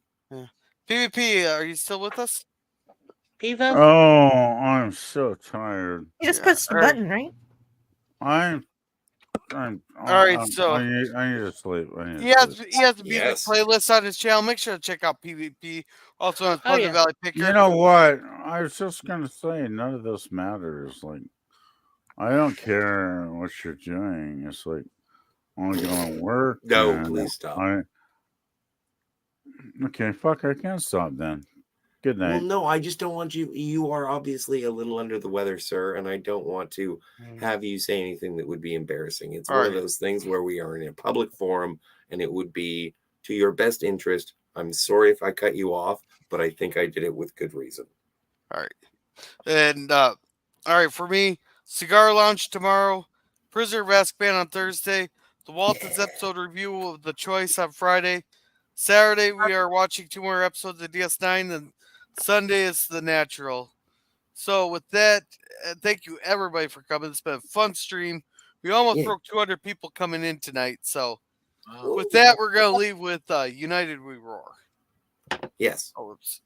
PvP, are you still with us? Piva? Oh, I'm so tired. You just Yeah, push the all right. button, right? I'm All right, so I need to sleep. he has the music playlist on his channel. Make sure to check out PvP. Also on Pleasant Valley Picker. You know what? I was just gonna say none of this matters. Like, I don't care what you're doing. It's like I want to go and work. No, please stop. Okay, fuck. I can't stop then. Good night. Well, no, I just don't want you. You are obviously a little under the weather, sir, and I don't want to have you say anything that would be embarrassing. It's one of those things where we are in a public forum, and it would be to your best interest. I'm sorry if I cut you off, but I think I did it with good reason. All right. And all right, for me, Cigar Lounge tomorrow, Prisoner of Azkaban on Thursday, the Waltons episode review of The Choice on Friday. Saturday, we are watching 2 more episodes of DS9, and Sunday is The Natural. So with that, thank you everybody for coming. It's been a fun stream. We almost broke 200 people coming in tonight. So with that, we're going to leave with United We Roar. Yes. Oh, oops.